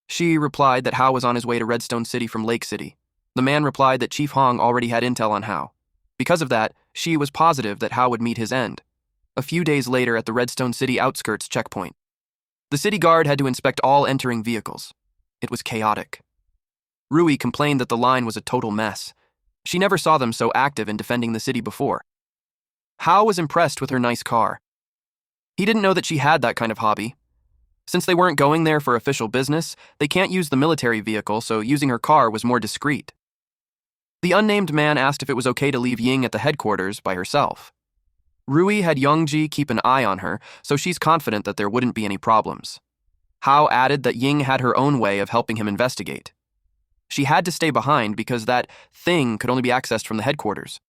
She replied that Hao was on his way to Redstone City from Lake City. The man replied that Chief Hong already had intel on Hao. Because of that, she was positive that Hao would meet his end. A few days later at the Redstone City outskirts checkpoint, the city guard had to inspect all entering vehicles. It was chaotic. Rui complained that the line was a total mess. She never saw them so active in defending the city before. Hao was impressed with her nice car. He didn't know that she had that kind of hobby. Since they weren't going there for official business, they can't use the military vehicle, so using her car was more discreet. The unnamed man asked if it was okay to leave Ying at the headquarters by herself. Rui had Youngji keep an eye on her, so she's confident that there wouldn't be any problems. Hao added that Ying had her own way of helping him investigate. She had to stay behind because that thing could only be accessed from the headquarters.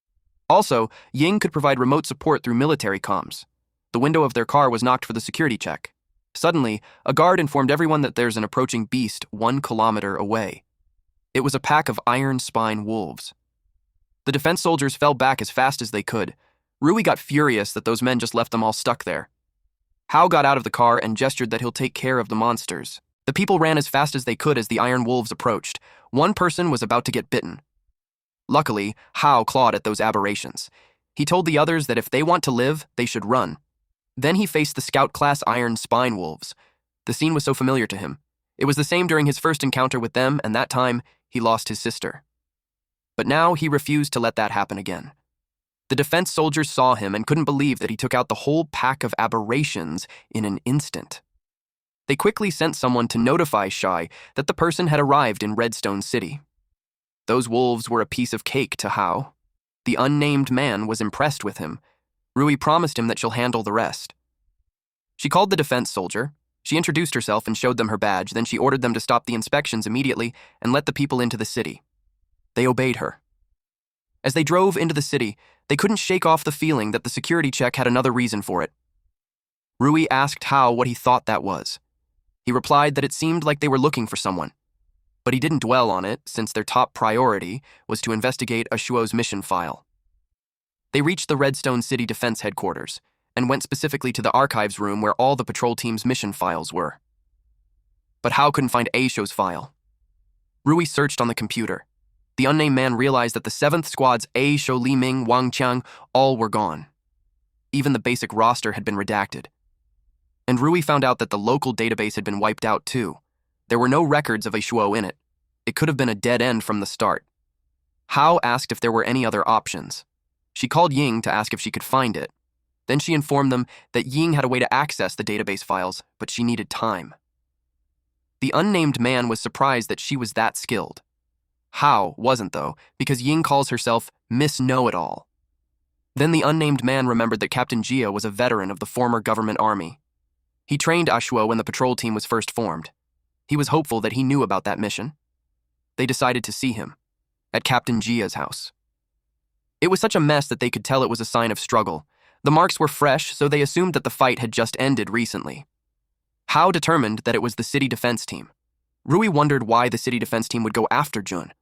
Also, Ying could provide remote support through military comms. The window of their car was knocked for the security check. Suddenly, a guard informed everyone that there's an approaching beast 1 kilometer away. It was a pack of iron spine wolves. The defense soldiers fell back as fast as they could. Rui got furious that those men just left them all stuck there. Hao got out of the car and gestured that he'll take care of the monsters. The people ran as fast as they could as the iron wolves approached. One person was about to get bitten. Luckily, Hao clawed at those aberrations. He told the others that if they want to live, they should run. Then he faced the Scout-class iron spine wolves. The scene was so familiar to him. It was the same during his first encounter with them, and that time, he lost his sister. But now he refused to let that happen again. The defense soldiers saw him and couldn't believe that he took out the whole pack of aberrations in an instant. They quickly sent someone to notify Shai that the person had arrived in Redstone City. Those wolves were a piece of cake to Hao. The unnamed man was impressed with him. Rui promised him that she'll handle the rest. She called the defense soldier. She introduced herself and showed them her badge, then she ordered them to stop the inspections immediately and let the people into the city. They obeyed her. As they drove into the city, they couldn't shake off the feeling that the security check had another reason for it. Rui asked Hao what he thought that was. He replied that it seemed like they were looking for someone, but he didn't dwell on it since their top priority was to investigate Ashuo's mission file. They reached the Redstone City Defense Headquarters and went specifically to the archives room where all the patrol team's mission files were. But Hao couldn't find Ashuo's file. Rui searched on the computer. The unnamed man realized that the 7th Squad's Ashuo, Li Ming, Wang Qiang all were gone. Even the basic roster had been redacted. And Rui found out that the local database had been wiped out too. There were no records of Ashuo in it. It could have been a dead end from the start. Hao asked if there were any other options. She called Ying to ask if she could find it. Then she informed them that Ying had a way to access the database files, but she needed time. The unnamed man was surprised that she was that skilled. Hao wasn't, though, because Ying calls herself Miss Know-It-All. Then the unnamed man remembered that Captain Jia was a veteran of the former government army. He trained Ashuo when the patrol team was first formed. He was hopeful that he knew about that mission. They decided to see him at Captain Jia's house. It was such a mess that they could tell it was a sign of struggle. The marks were fresh, so they assumed that the fight had just ended recently. Hao determined that it was the city defense team. Rui wondered why the city defense team would go after Jun.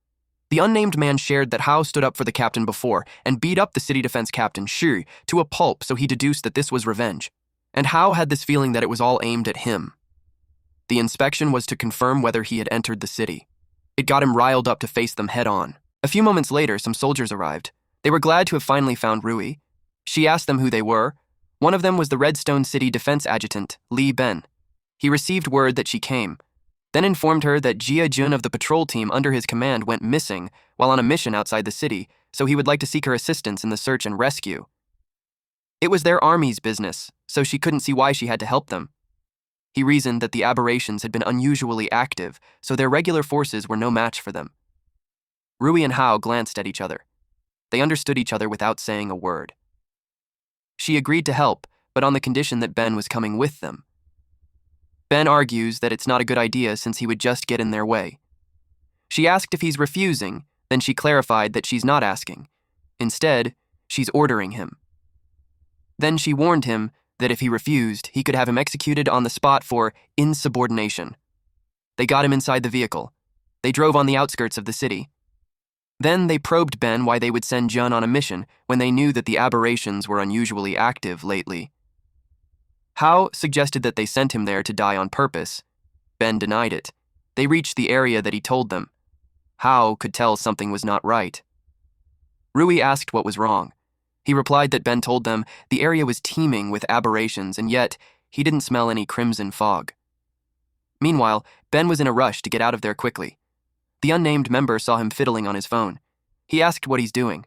The unnamed man shared that Hao stood up for the captain before and beat up the city defense captain, Shi, to a pulp, so he deduced that this was revenge. And Hao had this feeling that it was all aimed at him. The inspection was to confirm whether he had entered the city. It got him riled up to face them head-on. A few moments later, some soldiers arrived. They were glad to have finally found Rui. She asked them who they were. One of them was the Redstone City Defense Adjutant, Li Ben. He received word that she came, then informed her that Jia Jun of the patrol team under his command went missing while on a mission outside the city, so he would like to seek her assistance in the search and rescue. It was their army's business, so she couldn't see why she had to help them. He reasoned that the aberrations had been unusually active, so their regular forces were no match for them. Rui and Hao glanced at each other. They understood each other without saying a word. She agreed to help, but on the condition that Ben was coming with them. Ben argues that it's not a good idea since he would just get in their way. She asked if he's refusing, then she clarified that she's not asking. Instead, she's ordering him. Then she warned him that if he refused, he could have him executed on the spot for insubordination. They got him inside the vehicle. They drove on the outskirts of the city. Then they probed Ben why they would send Jun on a mission when they knew that the aberrations were unusually active lately. Hao suggested that they sent him there to die on purpose. Ben denied it. They reached the area that he told them. Hao could tell something was not right. Rui asked what was wrong. He replied that Ben told them the area was teeming with aberrations, and yet he didn't smell any crimson fog. Meanwhile, Ben was in a rush to get out of there quickly. The unnamed member saw him fiddling on his phone. He asked what he's doing.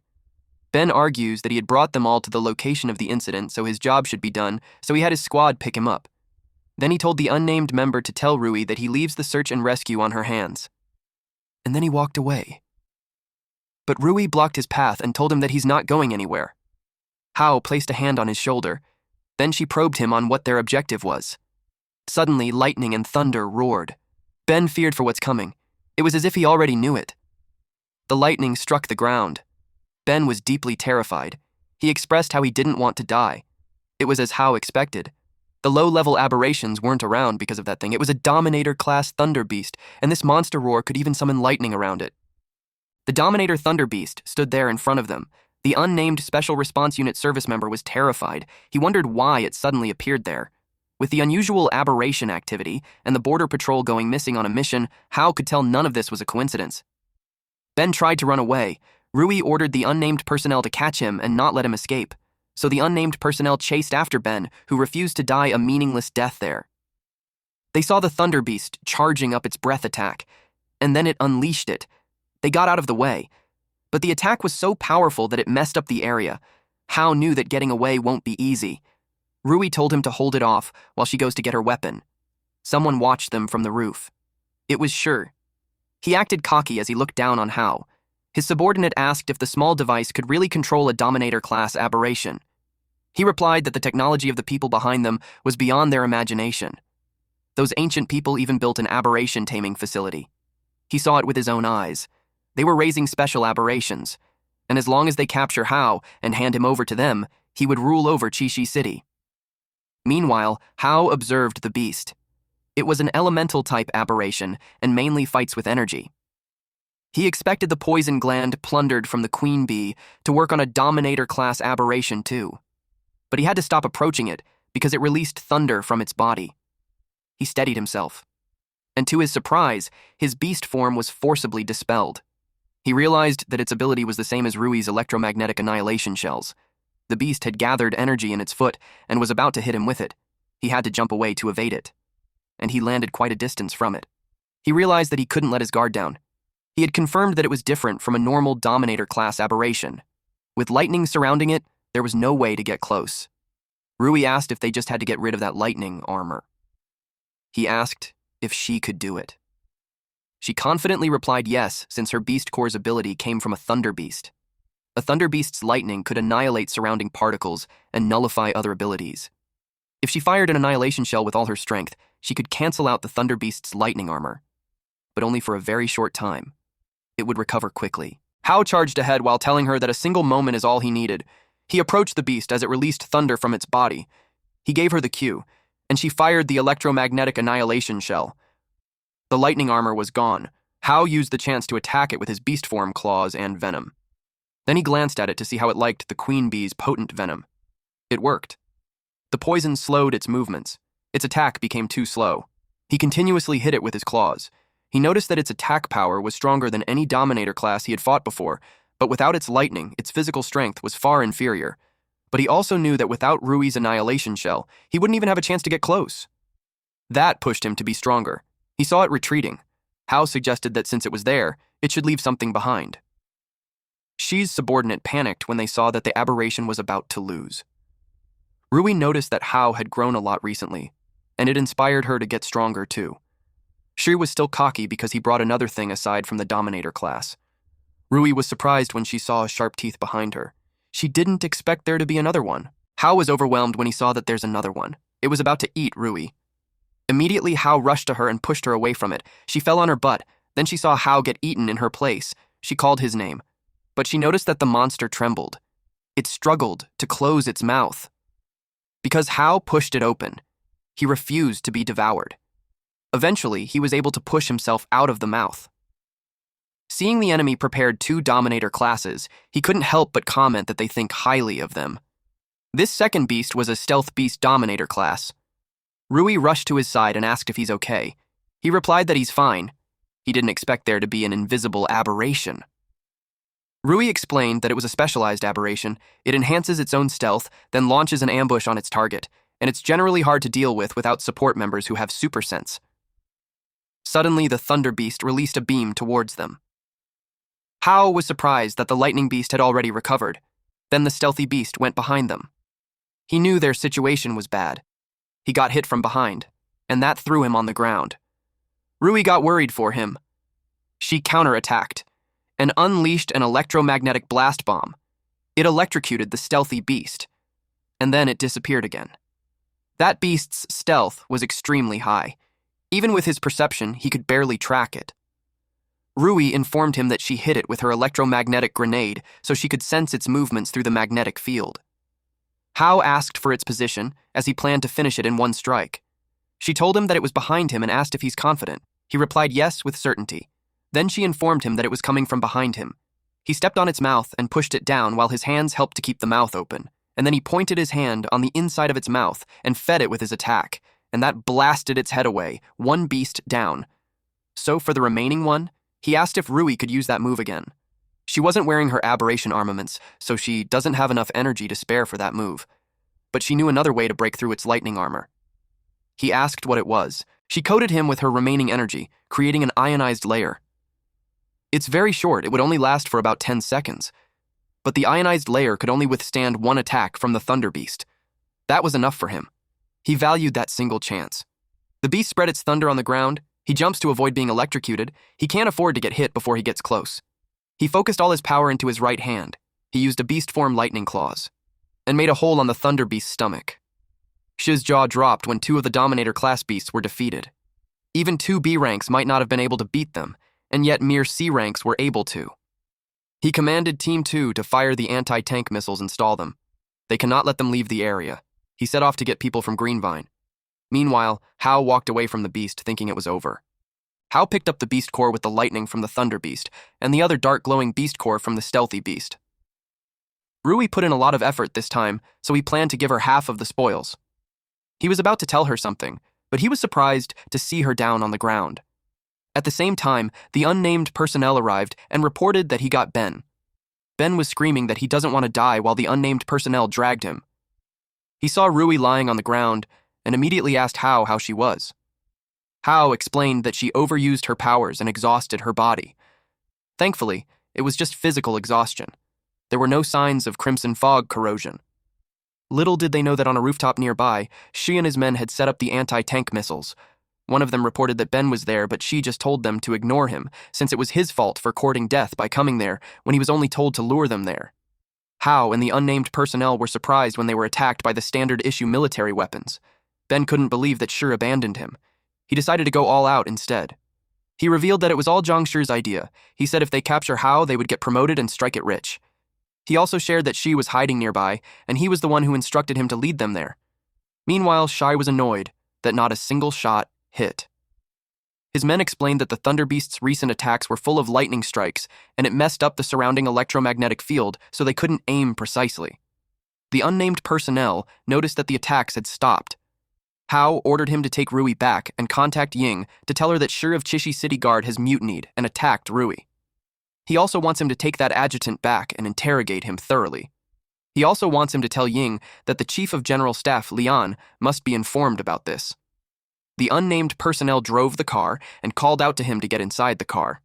Ben argues that he had brought them all to the location of the incident, so his job should be done, so he had his squad pick him up. Then he told the unnamed member to tell Rui that he leaves the search and rescue on her hands. And then he walked away. But Rui blocked his path and told him that he's not going anywhere. Hao placed a hand on his shoulder. Then she probed him on what their objective was. Suddenly, lightning and thunder roared. Ben feared for what's coming. It was as if he already knew it. The lightning struck the ground. Ben was deeply terrified. He expressed how he didn't want to die. It was as Hao expected. The low-level aberrations weren't around because of that thing. It was a Dominator-class Thunder Beast, and this monster roar could even summon lightning around it. The Dominator Thunder Beast stood there in front of them. The unnamed Special Response Unit service member was terrified. He wondered why it suddenly appeared there. With the unusual aberration activity and the border patrol going missing on a mission, Hao could tell none of this was a coincidence. Ben tried to run away. Rui ordered the unnamed personnel to catch him and not let him escape. So the unnamed personnel chased after Ben, who refused to die a meaningless death there. They saw the Thunder Beast charging up its breath attack, and then it unleashed it. They got out of the way. But the attack was so powerful that it messed up the area. Hao knew that getting away won't be easy. Rui told him to hold it off while she goes to get her weapon. Someone watched them from the roof. It was Sure. He acted cocky as he looked down on Hao. His subordinate asked if the small device could really control a Dominator-class aberration. He replied that the technology of the people behind them was beyond their imagination. Those ancient people even built an aberration-taming facility. He saw it with his own eyes. They were raising special aberrations, and as long as they capture Hao and hand him over to them, he would rule over Qixi City. Meanwhile, Hao observed the beast. It was an elemental-type aberration and mainly fights with energy. He expected the poison gland plundered from the queen bee to work on a Dominator-class aberration too. But he had to stop approaching it because it released thunder from its body. He steadied himself. And to his surprise, his beast form was forcibly dispelled. He realized that its ability was the same as Rui's electromagnetic annihilation shells. The beast had gathered energy in its foot and was about to hit him with it. He had to jump away to evade it. And he landed quite a distance from it. He realized that he couldn't let his guard down. He had confirmed that it was different from a normal Dominator-class aberration. With lightning surrounding it, there was no way to get close. Rui asked if they just had to get rid of that lightning armor. He asked if she could do it. She confidently replied yes, since her Beast Core's ability came from a Thunder Beast. A Thunder Beast's lightning could annihilate surrounding particles and nullify other abilities. If she fired an annihilation shell with all her strength, she could cancel out the Thunder Beast's lightning armor. But only for a very short time. It would recover quickly. Hao charged ahead while telling her that a single moment is all he needed. He approached the beast as it released thunder from its body. He gave her the cue, and she fired the electromagnetic annihilation shell. The lightning armor was gone. Hao used the chance to attack it with his beast form claws and venom. Then he glanced at it to see how it liked the queen bee's potent venom. It worked. The poison slowed its movements. Its attack became too slow. He continuously hit it with his claws. He noticed that its attack power was stronger than any Dominator class he had fought before, but without its lightning, its physical strength was far inferior. But he also knew that without Rui's annihilation shell, he wouldn't even have a chance to get close. That pushed him to be stronger. He saw it retreating. Hao suggested that since it was there, it should leave something behind. Shi's subordinate panicked when they saw that the aberration was about to lose. Rui noticed that Hao had grown a lot recently, and it inspired her to get stronger too. Shi was still cocky because he brought another thing aside from the Dominator class. Rui was surprised when she saw sharp teeth behind her. She didn't expect there to be another one. Hao was overwhelmed when he saw that there's another one. It was about to eat Rui. Immediately, Hao rushed to her and pushed her away from it. She fell on her butt. Then she saw Hao get eaten in her place. She called his name. But she noticed that the monster trembled. It struggled to close its mouth. Because Hao pushed it open, he refused to be devoured. Eventually, he was able to push himself out of the mouth. Seeing the enemy prepared 2 Dominator classes, he couldn't help but comment that they think highly of them. This second beast was a Stealth Beast Dominator class. Rui rushed to his side and asked if he's okay. He replied that he's fine. He didn't expect there to be an invisible aberration. Rui explained that it was a specialized aberration. It enhances its own stealth, then launches an ambush on its target, and it's generally hard to deal with without support members who have super sense. Suddenly, the Thunder Beast released a beam towards them. Hao was surprised that the Lightning Beast had already recovered. Then the Stealthy Beast went behind them. He knew their situation was bad. He got hit from behind, and that threw him on the ground. Rui got worried for him. She counterattacked and unleashed an electromagnetic blast bomb. It electrocuted the Stealthy Beast, and then it disappeared again. That beast's stealth was extremely high. Even with his perception, he could barely track it. Rui informed him that she hit it with her electromagnetic grenade so she could sense its movements through the magnetic field. Hao asked for its position, as he planned to finish it in one strike. She told him that it was behind him and asked if he's confident. He replied yes with certainty. Then she informed him that it was coming from behind him. He stepped on its mouth and pushed it down while his hands helped to keep the mouth open, and then he pointed his hand on the inside of its mouth and fed it with his attack, and that blasted its head away, one beast down. So for the remaining one, he asked if Rui could use that move again. She wasn't wearing her aberration armaments, so she doesn't have enough energy to spare for that move. But she knew another way to break through its lightning armor. He asked what it was. She coated him with her remaining energy, creating an ionized layer. It's very short, it would only last for about 10 seconds. But the ionized layer could only withstand one attack from the Thunder Beast. That was enough for him. He valued that single chance. The beast spread its thunder on the ground. He jumps to avoid being electrocuted. He can't afford to get hit before he gets close. He focused all his power into his right hand. He used a beast form lightning claws and made a hole on the Thunder Beast's stomach. Shi's jaw dropped when 2 of the Dominator class beasts were defeated. Even 2 B ranks might not have been able to beat them, and yet mere C ranks were able to. He commanded Team 2 to fire the anti-tank missiles and stall them. They cannot let them leave the area. He set off to get people from Greenvine. Meanwhile, Hao walked away from the beast thinking it was over. Hao picked up the beast core with the lightning from the Thunder Beast, and the other dark glowing beast core from the Stealthy Beast. Rui put in a lot of effort this time, so he planned to give her half of the spoils. He was about to tell her something, but he was surprised to see her down on the ground. At the same time, the unnamed personnel arrived and reported that he got Ben. Ben was screaming that he doesn't want to die while the unnamed personnel dragged him. He saw Rui lying on the ground and immediately asked Hao how she was. Hao explained that she overused her powers and exhausted her body. Thankfully, it was just physical exhaustion. There were no signs of crimson fog corrosion. Little did they know that on a rooftop nearby, Shi and his men had set up the anti-tank missiles. One of them reported that Ben was there, but Shi just told them to ignore him, since it was his fault for courting death by coming there when he was only told to lure them there. Hao and the unnamed personnel were surprised when they were attacked by the standard-issue military weapons. Ben couldn't believe that Shi abandoned him. He decided to go all out instead. He revealed that it was all Zhang Shi's idea. He said if they capture Hao, they would get promoted and strike it rich. He also shared that Shi was hiding nearby, and he was the one who instructed him to lead them there. Meanwhile, Shi was annoyed that not a single shot hit. His men explained that the Thunder Beast's recent attacks were full of lightning strikes, and it messed up the surrounding electromagnetic field so they couldn't aim precisely. The unnamed personnel noticed that the attacks had stopped. Hao ordered him to take Rui back and contact Ying to tell her that Shi of Chishi City Guard has mutinied and attacked Rui. He also wants him to take that adjutant back and interrogate him thoroughly. He also wants him to tell Ying that the Chief of General Staff, Lian, must be informed about this. The unnamed personnel drove the car and called out to him to get inside the car.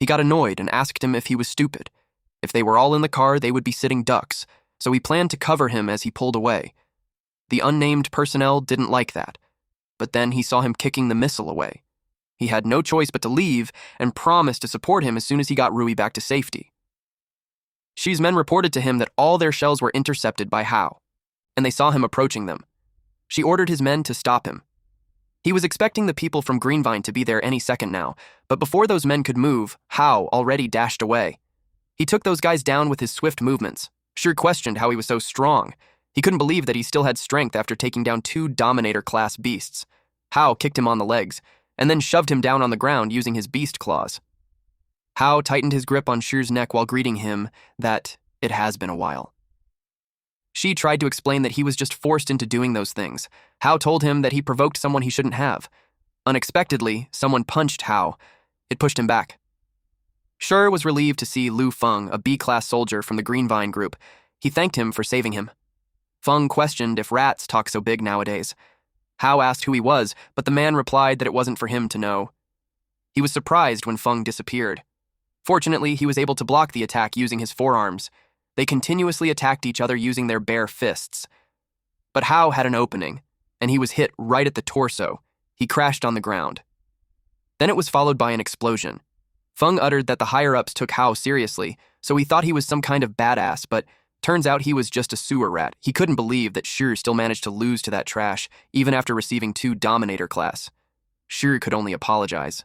He got annoyed and asked him if he was stupid. If they were all in the car, they would be sitting ducks, so he planned to cover him as he pulled away. The unnamed personnel didn't like that, but then he saw him kicking the missile away. He had no choice but to leave and promised to support him as soon as he got Rui back to safety. Shi's men reported to him that all their shells were intercepted by Hao, and they saw him approaching them. She ordered his men to stop him. He was expecting the people from Greenvine to be there any second now, but before those men could move, Hao already dashed away. He took those guys down with his swift movements. Shi questioned how he was so strong. He couldn't believe that he still had strength after taking down 2 Dominator-class beasts. Hao kicked him on the legs, and then shoved him down on the ground using his beast claws. Hao tightened his grip on Shi's neck while greeting him that it has been a while. Shi tried to explain that he was just forced into doing those things. Hao told him that he provoked someone he shouldn't have. Unexpectedly, someone punched Hao. It pushed him back. Shi was relieved to see Lu Feng, a B-class soldier from the Green Vine group. He thanked him for saving him. Feng questioned if rats talk so big nowadays. Hao asked who he was, but the man replied that it wasn't for him to know. He was surprised when Feng disappeared. Fortunately, he was able to block the attack using his forearms. They continuously attacked each other using their bare fists. But Hao had an opening, and he was hit right at the torso. He crashed on the ground. Then it was followed by an explosion. Feng uttered that the higher-ups took Hao seriously, so he thought he was some kind of badass, but turns out he was just a sewer rat. He couldn't believe that Shi still managed to lose to that trash, even after receiving 2 Dominator class. Shi could only apologize.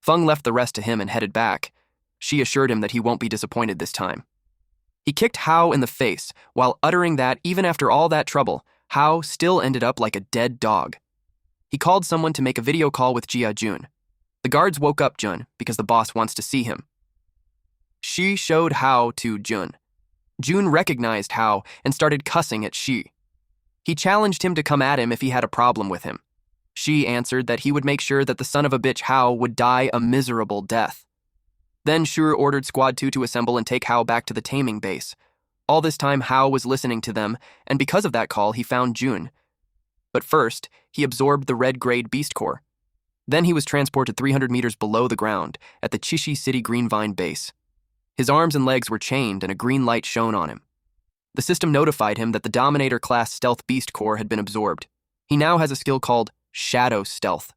Feng left the rest to him and headed back. Shi assured him that he won't be disappointed this time. He kicked Hao in the face, while uttering that even after all that trouble, Hao still ended up like a dead dog. He called someone to make a video call with Jia Jun. The guards woke up Jun because the boss wants to see him. Shi showed Hao to Jun. Jun recognized Hao and started cussing at Shi. He challenged him to come at him if he had a problem with him. Shi answered that he would make sure that the son of a bitch Hao would die a miserable death. Then Shi ordered Squad 2 to assemble and take Hao back to the taming base. All this time, Hao was listening to them, and because of that call, he found Jun. But first, he absorbed the red-grade beast core. Then he was transported 300 meters below the ground at the Chishi City Green Vine base. His arms and legs were chained and a green light shone on him. The system notified him that the Dominator-class stealth beast core had been absorbed. He now has a skill called Shadow Stealth.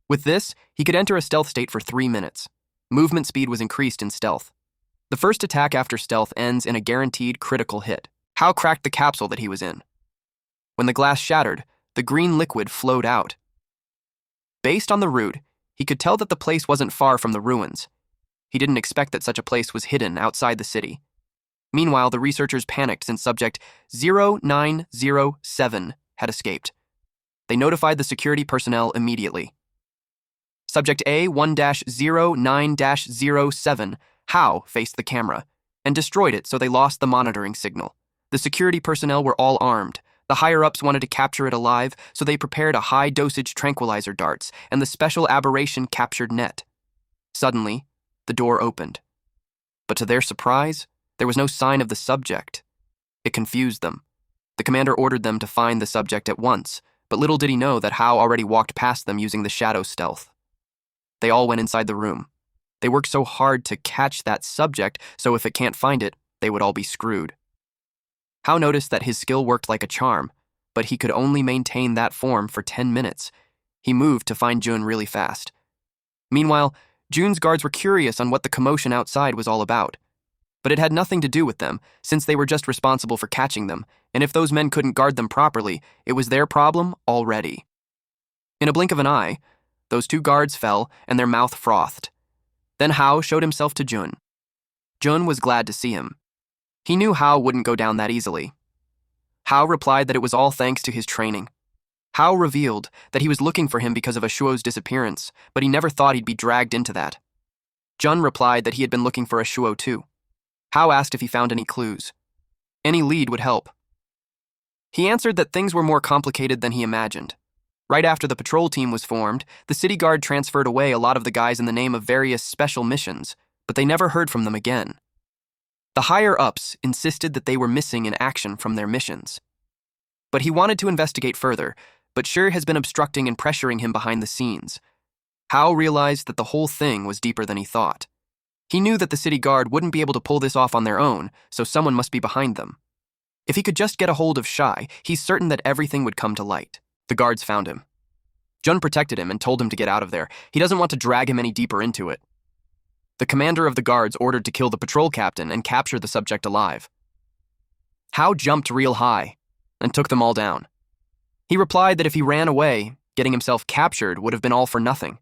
With this, he could enter a stealth state for 3 minutes. Movement speed was increased in stealth. The first attack after stealth ends in a guaranteed critical hit. Hao cracked the capsule that he was in. When the glass shattered, the green liquid flowed out. Based on the route, he could tell that the place wasn't far from the ruins. He didn't expect that such a place was hidden outside the city. Meanwhile, the researchers panicked since subject 0907 had escaped. They notified the security personnel immediately. Subject A1-09-07, Hao faced the camera and destroyed it so they lost the monitoring signal. The security personnel were all armed. The higher-ups wanted to capture it alive, so they prepared a high-dosage tranquilizer darts and the special aberration captured net. Suddenly, the door opened. But to their surprise, there was no sign of the subject. It confused them. The commander ordered them to find the subject at once, but little did he know that Hao already walked past them using the shadow stealth. They all went inside the room. They worked so hard to catch that subject, so if it can't find it, they would all be screwed. Hao noticed that his skill worked like a charm, but he could only maintain that form for 10 minutes. He moved to find Jun really fast. Meanwhile, Jun's guards were curious on what the commotion outside was all about. But it had nothing to do with them, since they were just responsible for catching them, and if those men couldn't guard them properly, it was their problem already. In a blink of an eye, those 2 guards fell and their mouth frothed. Then Hao showed himself to Jun. Jun was glad to see him. He knew Hao wouldn't go down that easily. Hao replied that it was all thanks to his training. Hao revealed that he was looking for him because of Ashuo's disappearance, but he never thought he'd be dragged into that. Jun replied that he had been looking for Ashuo too. Hao asked if he found any clues. Any lead would help. He answered that things were more complicated than he imagined. Right after the patrol team was formed, the city guard transferred away a lot of the guys in the name of various special missions, but they never heard from them again. The higher-ups insisted that they were missing in action from their missions. But he wanted to investigate further, but Shi has been obstructing and pressuring him behind the scenes. Hao realized that the whole thing was deeper than he thought. He knew that the city guard wouldn't be able to pull this off on their own, so someone must be behind them. If he could just get a hold of Shi, he's certain that everything would come to light. The guards found him. Jun protected him and told him to get out of there. He doesn't want to drag him any deeper into it. The commander of the guards ordered to kill the patrol captain and capture the subject alive. Hao jumped real high and took them all down. He replied that if he ran away, getting himself captured would have been all for nothing.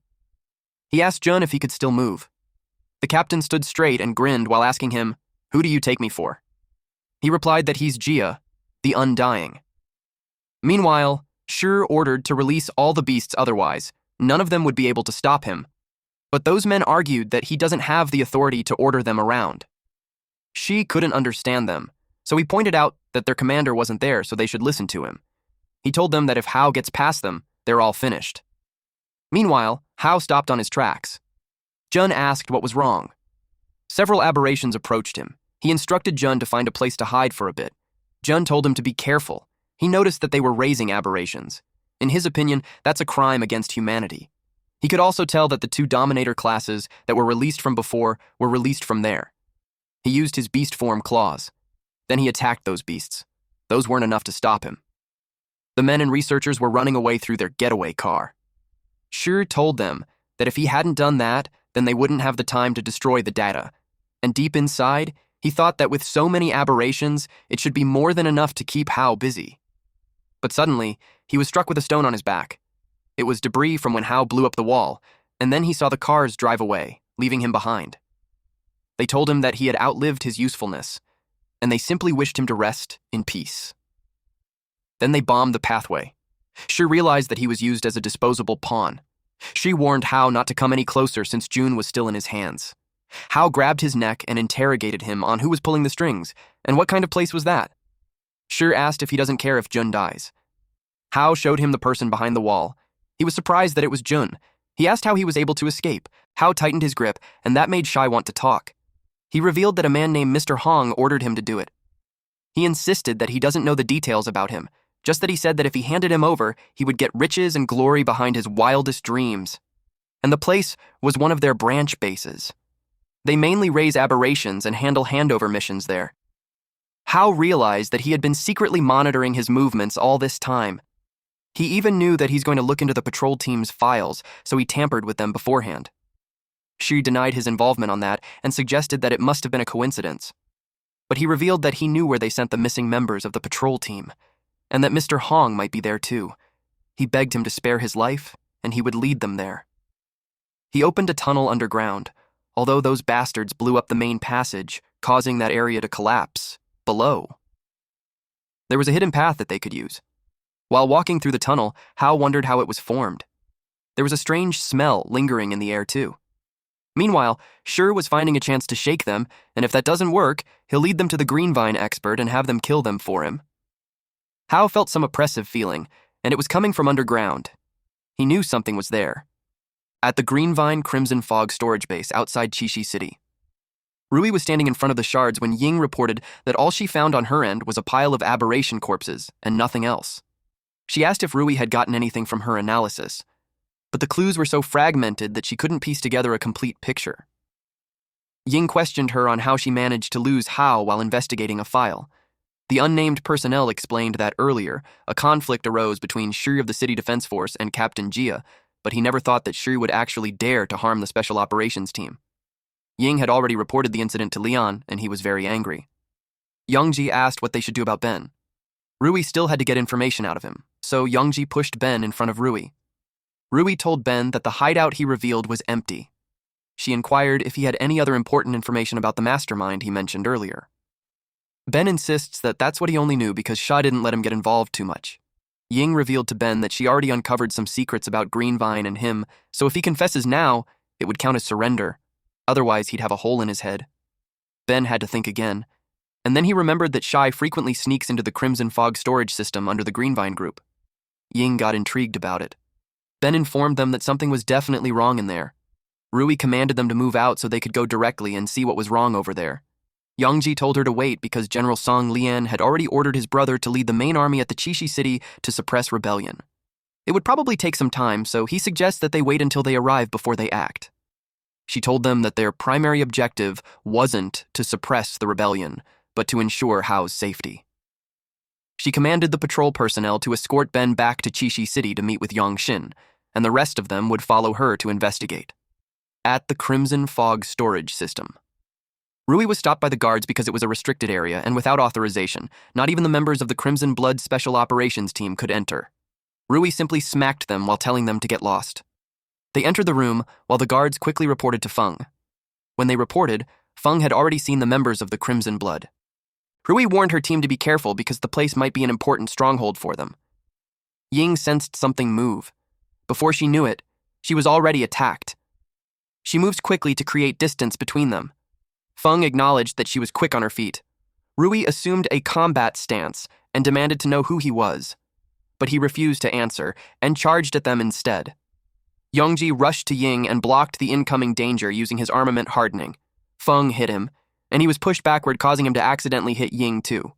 He asked Jun if he could still move. The captain stood straight and grinned while asking him, "Who do you take me for?" He replied that he's Jia, the Undying. Meanwhile, Shi ordered to release all the beasts otherwise, none of them would be able to stop him. But those men argued that he doesn't have the authority to order them around. She couldn't understand them, so he pointed out that their commander wasn't there, so they should listen to him. He told them that if Hao gets past them, they're all finished. Meanwhile, Hao stopped on his tracks. Jun asked what was wrong. Several aberrations approached him. He instructed Jun to find a place to hide for a bit. Jun told him to be careful. He noticed that they were raising aberrations. In his opinion, that's a crime against humanity. He could also tell that the two dominator classes that were released from before were released from there. He used his beast form claws. Then he attacked those beasts. Those weren't enough to stop him. The men and researchers were running away through their getaway car. Shi told them that if he hadn't done that, then they wouldn't have the time to destroy the data. And deep inside, he thought that with so many aberrations, it should be more than enough to keep Hao busy. But suddenly, he was struck with a stone on his back. It was debris from when Hao blew up the wall, and then he saw the cars drive away, leaving him behind. They told him that he had outlived his usefulness, and they simply wished him to rest in peace. Then they bombed the pathway. Shi realized that he was used as a disposable pawn. Shi warned Hao not to come any closer since Jun was still in his hands. Hao grabbed his neck and interrogated him on who was pulling the strings, and what kind of place was that. Shi asked if he doesn't care if Jun dies. Hao showed him the person behind the wall. He was surprised that it was Jun. He asked how he was able to escape. Hao tightened his grip, and that made Shi want to talk. He revealed that a man named Mr. Hong ordered him to do it. He insisted that he doesn't know the details about him, just that he said that if he handed him over, he would get riches and glory behind his wildest dreams. And the place was one of their branch bases. They mainly raise aberrations and handle handover missions there. Hao realized that he had been secretly monitoring his movements all this time. He even knew that he's going to look into the patrol team's files, so he tampered with them beforehand. Shi denied his involvement on that and suggested that it must have been a coincidence. But he revealed that he knew where they sent the missing members of the patrol team, and that Mr. Hong might be there too. He begged him to spare his life, and he would lead them there. He opened a tunnel underground, although those bastards blew up the main passage, causing that area to collapse below. There was a hidden path that they could use. While walking through the tunnel, Hao wondered how it was formed. There was a strange smell lingering in the air too. Meanwhile, Shi was finding a chance to shake them, and if that doesn't work, he'll lead them to the Greenvine expert and have them kill them for him. Hao felt some oppressive feeling, and it was coming from underground. He knew something was there. At the Greenvine Crimson Fog storage base outside Chishi City. Rui was standing in front of the shards when Ying reported that all she found on her end was a pile of aberration corpses and nothing else. She asked if Rui had gotten anything from her analysis, but the clues were so fragmented that she couldn't piece together a complete picture. Ying questioned her on how she managed to lose Hao while investigating a file. The unnamed personnel explained that earlier, a conflict arose between Shi of the City Defense Force and Captain Jia, but he never thought that Shi would actually dare to harm the Special Operations team. Ying had already reported the incident to Leon, and he was very angry. Yongji asked what they should do about Ben. Rui still had to get information out of him, so Yongji pushed Ben in front of Rui. Rui told Ben that the hideout he revealed was empty. She inquired if he had any other important information about the mastermind he mentioned earlier. Ben insists that that's what he only knew because Sha didn't let him get involved too much. Ying revealed to Ben that she already uncovered some secrets about Greenvine and him, so if he confesses now, it would count as surrender. Otherwise, he'd have a hole in his head. Ben had to think again, and then he remembered that Shai frequently sneaks into the Crimson Fog storage system under the Greenvine group. Ying got intrigued about it. Ben informed them that something was definitely wrong in there. Rui commanded them to move out so they could go directly and see what was wrong over there. Yongji told her to wait because General Song Lian had already ordered his brother to lead the main army at the Chishi City to suppress rebellion. It would probably take some time, so he suggests that they wait until they arrive before they act. She told them that their primary objective wasn't to suppress the rebellion, but to ensure Hao's safety. She commanded the patrol personnel to escort Ben back to Chishi City to meet with Yongxin, and the rest of them would follow her to investigate. At the Crimson Fog storage system. Rui was stopped by the guards because it was a restricted area and without authorization. Not even the members of the Crimson Blood Special Operations team could enter. Rui simply smacked them while telling them to get lost. They entered the room while the guards quickly reported to Feng. When they reported, Feng had already seen the members of the Crimson Blood. Rui warned her team to be careful because the place might be an important stronghold for them. Ying sensed something move. Before she knew it, She was already attacked. She moved quickly to create distance between them. Feng acknowledged that she was quick on her feet. Rui assumed a combat stance and demanded to know who he was, but he refused to answer and charged at them instead. Yongji rushed to Ying and blocked the incoming danger using his armament hardening. Feng hit him, and he was pushed backward, causing him to accidentally hit Ying too.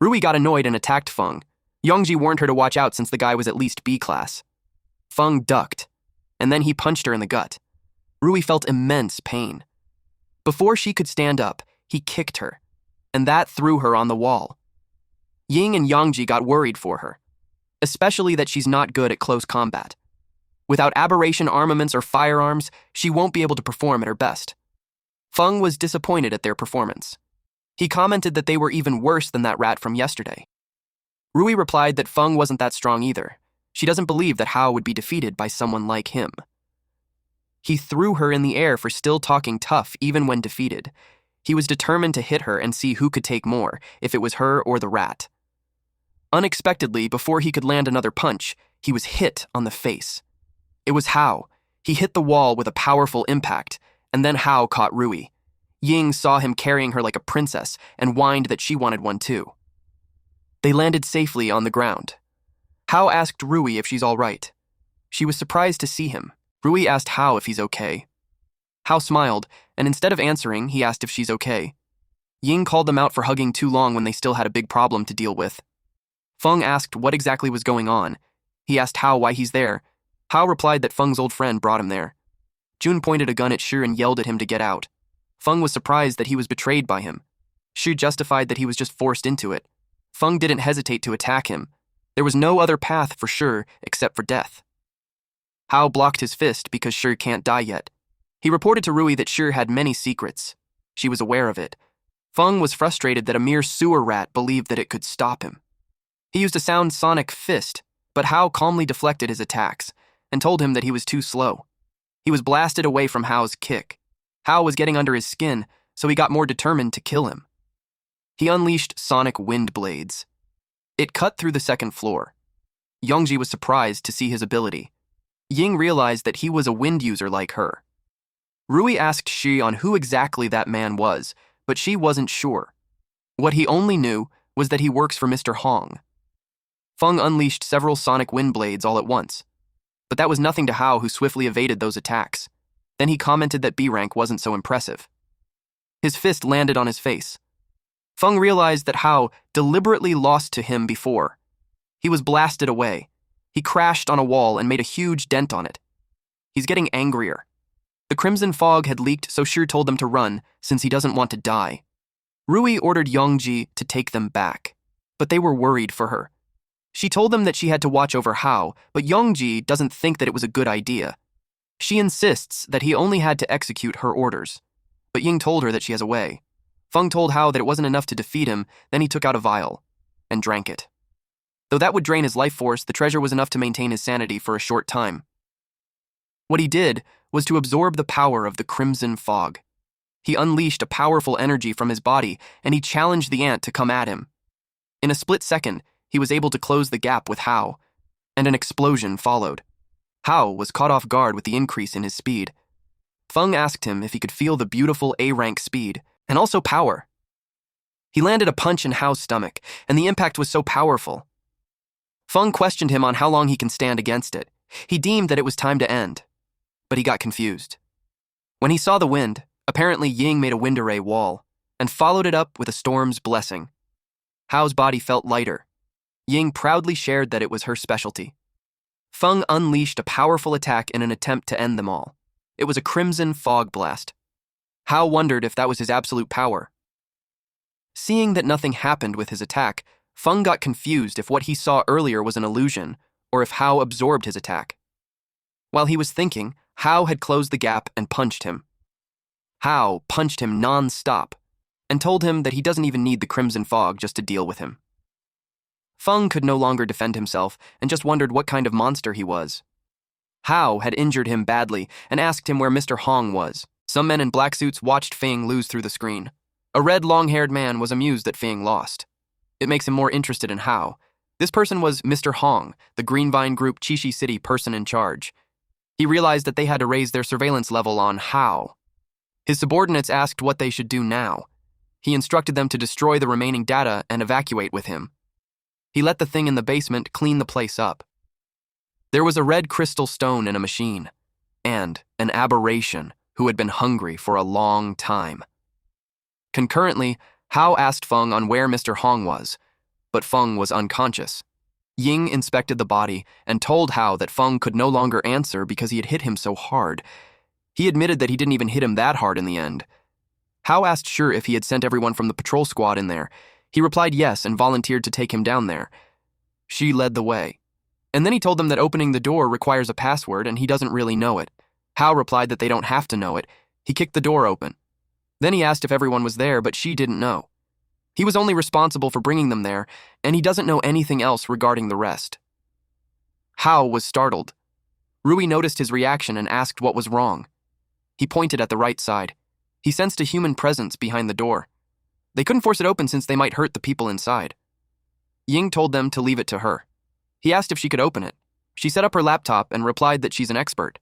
Rui got annoyed and attacked Feng. Yongji warned her to watch out since the guy was at least B-class. Feng ducked, and then he punched her in the gut. Rui felt immense pain. Before she could stand up, he kicked her, and that threw her on the wall. Ying and Yongji got worried for her, especially that she's not good at close combat. Without aberration armaments or firearms, she won't be able to perform at her best. Feng was disappointed at their performance. He commented that they were even worse than that rat from yesterday. Rui replied that Feng wasn't that strong either. She doesn't believe that Hao would be defeated by someone like him. He threw her in the air for still talking tough even when defeated. He was determined to hit her and see who could take more, if it was her or the rat. Unexpectedly, before he could land another punch, he was hit on the face. It was Hao. He hit the wall with a powerful impact, and then Hao caught Rui. Ying saw him carrying her like a princess and whined that she wanted one too. They landed safely on the ground. Hao asked Rui if she's all right. She was surprised to see him. Rui asked Hao if he's okay. Hao smiled, and instead of answering, he asked if she's okay. Ying called them out for hugging too long when they still had a big problem to deal with. Feng asked what exactly was going on. He asked Hao why he's there. Hao replied that Feng's old friend brought him there. Jun pointed a gun at Shi and yelled at him to get out. Feng was surprised that he was betrayed by him. Shi justified that he was just forced into it. Feng didn't hesitate to attack him. There was no other path for Shi except for death. Hao blocked his fist because Shi can't die yet. He reported to Rui that Shi had many secrets. She was aware of it. Feng was frustrated that a mere sewer rat believed that it could stop him. He used a sound sonic fist, but Hao calmly deflected his attacks and told him that he was too slow. He was blasted away from Hao's kick. Hao was getting under his skin, so he got more determined to kill him. He unleashed sonic wind blades. It cut through the second floor. Yongji was surprised to see his ability. Ying realized that he was a wind user like her. Rui asked Shi on who exactly that man was, but she wasn't sure. What he only knew was that he works for Mr. Hong. Feng unleashed several sonic wind blades all at once, but that was nothing to Hao, who swiftly evaded those attacks. Then he commented that B-rank wasn't so impressive. His fist landed on his face. Feng realized that Hao deliberately lost to him before. He was blasted away. He crashed on a wall and made a huge dent on it. He's getting angrier. The crimson fog had leaked, so Shi told them to run since he doesn't want to die. Rui ordered Yongji to take them back, but they were worried for her. She told them that she had to watch over Hao, but Yongji doesn't think that it was a good idea. She insists that he only had to execute her orders, but Ying told her that she has a way. Feng told Hao that it wasn't enough to defeat him, then he took out a vial and drank it. Though that would drain his life force, the treasure was enough to maintain his sanity for a short time. What he did was to absorb the power of the crimson fog. He unleashed a powerful energy from his body, and he challenged the ant to come at him. In a split second, he was able to close the gap with Hao, and an explosion followed. Hao was caught off guard with the increase in his speed. Feng asked him if he could feel the beautiful A-rank speed, and also power. He landed a punch in Hao's stomach, and the impact was so powerful. Feng questioned him on how long he can stand against it. He deemed that it was time to end, but he got confused. When he saw the wind, apparently Ying made a wind array wall, and followed it up with a storm's blessing. Hao's body felt lighter. Ying proudly shared that it was her specialty. Feng unleashed a powerful attack in an attempt to end them all. It was a crimson fog blast. Hao wondered if that was his absolute power. Seeing that nothing happened with his attack, Feng got confused if what he saw earlier was an illusion, or if Hao absorbed his attack. While he was thinking, Hao had closed the gap and punched him. Hao punched him non-stop, and told him that he doesn't even need the crimson fog just to deal with him. Feng could no longer defend himself and just wondered what kind of monster he was. Hao had injured him badly and asked him where Mr. Hong was. Some men in black suits watched Feng lose through the screen. A red, long-haired man was amused that Feng lost. It makes him more interested in Hao. This person was Mr. Hong, the Greenvine Group Chishi City person in charge. He realized that they had to raise their surveillance level on How. His subordinates asked what they should do now. He instructed them to destroy the remaining data and evacuate with him. He let the thing in the basement clean the place up. There was a red crystal stone in a machine, and an aberration who had been hungry for a long time. Concurrently, Hao asked Feng on where Mr. Hong was, but Feng was unconscious. Ying inspected the body and told Hao that Feng could no longer answer because he had hit him so hard. He admitted that he didn't even hit him that hard in the end. Hao asked Sure if he had sent everyone from the patrol squad in there. He replied yes and volunteered to take him down there. She led the way. And then he told them that opening the door requires a password and he doesn't really know it. Hao replied that they don't have to know it. He kicked the door open. Then he asked if everyone was there, but she didn't know. He was only responsible for bringing them there, and he doesn't know anything else regarding the rest. Hao was startled. Rui noticed his reaction and asked what was wrong. He pointed at the right side. He sensed a human presence behind the door. They couldn't force it open since they might hurt the people inside. Ying told them to leave it to her. He asked if she could open it. She set up her laptop and replied that she's an expert.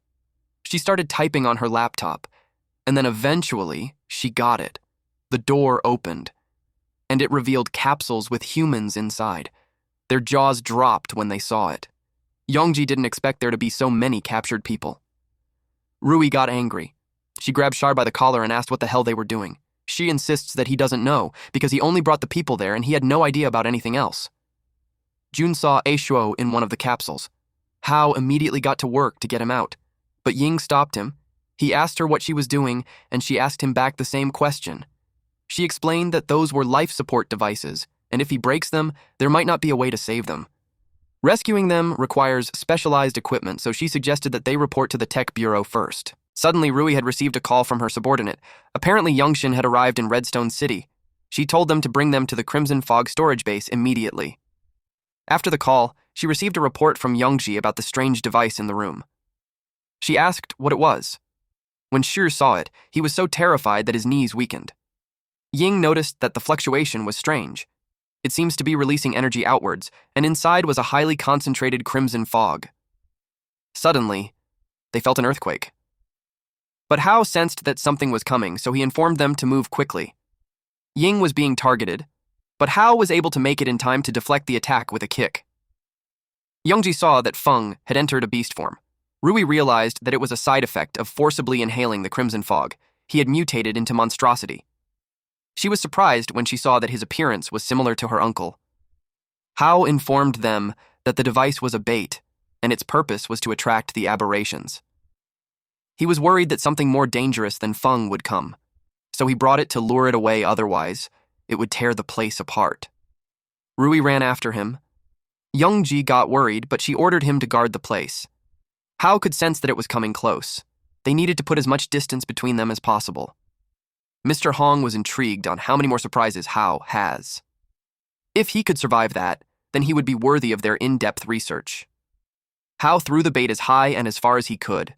She started typing on her laptop, and then eventually she got it. The door opened, and it revealed capsules with humans inside. Their jaws dropped when they saw it. Yongji didn't expect there to be so many captured people. Rui got angry. She grabbed Shar by the collar and asked what the hell they were doing. She insists that he doesn't know because he only brought the people there and he had no idea about anything else. Jun saw Aishuo in one of the capsules. Hao immediately got to work to get him out, but Ying stopped him. He asked her what she was doing, and she asked him back the same question. She explained that those were life support devices, and if he breaks them, there might not be a way to save them. Rescuing them requires specialized equipment, so she suggested that they report to the tech bureau first. Suddenly, Rui had received a call from her subordinate. Apparently, Youngshin had arrived in Redstone City. She told them to bring them to the Crimson Fog storage base immediately. After the call, she received a report from Yongji about the strange device in the room. She asked what it was. When Shir saw it, he was so terrified that his knees weakened. Ying noticed that the fluctuation was strange. It seems to be releasing energy outwards, and inside was a highly concentrated crimson fog. Suddenly, they felt an earthquake. But Hao sensed that something was coming, so he informed them to move quickly. Ying was being targeted, but Hao was able to make it in time to deflect the attack with a kick. Yongji saw that Feng had entered a beast form. Rui realized that it was a side effect of forcibly inhaling the crimson fog. He had mutated into monstrosity. She was surprised when she saw that his appearance was similar to her uncle. Hao informed them that the device was a bait, and its purpose was to attract the aberrations. He was worried that something more dangerous than Feng would come, so he brought it to lure it away, otherwise it would tear the place apart. Rui ran after him. Youngji got worried, but she ordered him to guard the place. Hao could sense that it was coming close. They needed to put as much distance between them as possible. Mr. Hong was intrigued on how many more surprises Hao has. If he could survive that, then he would be worthy of their in-depth research. Hao threw the bait as high and as far as he could.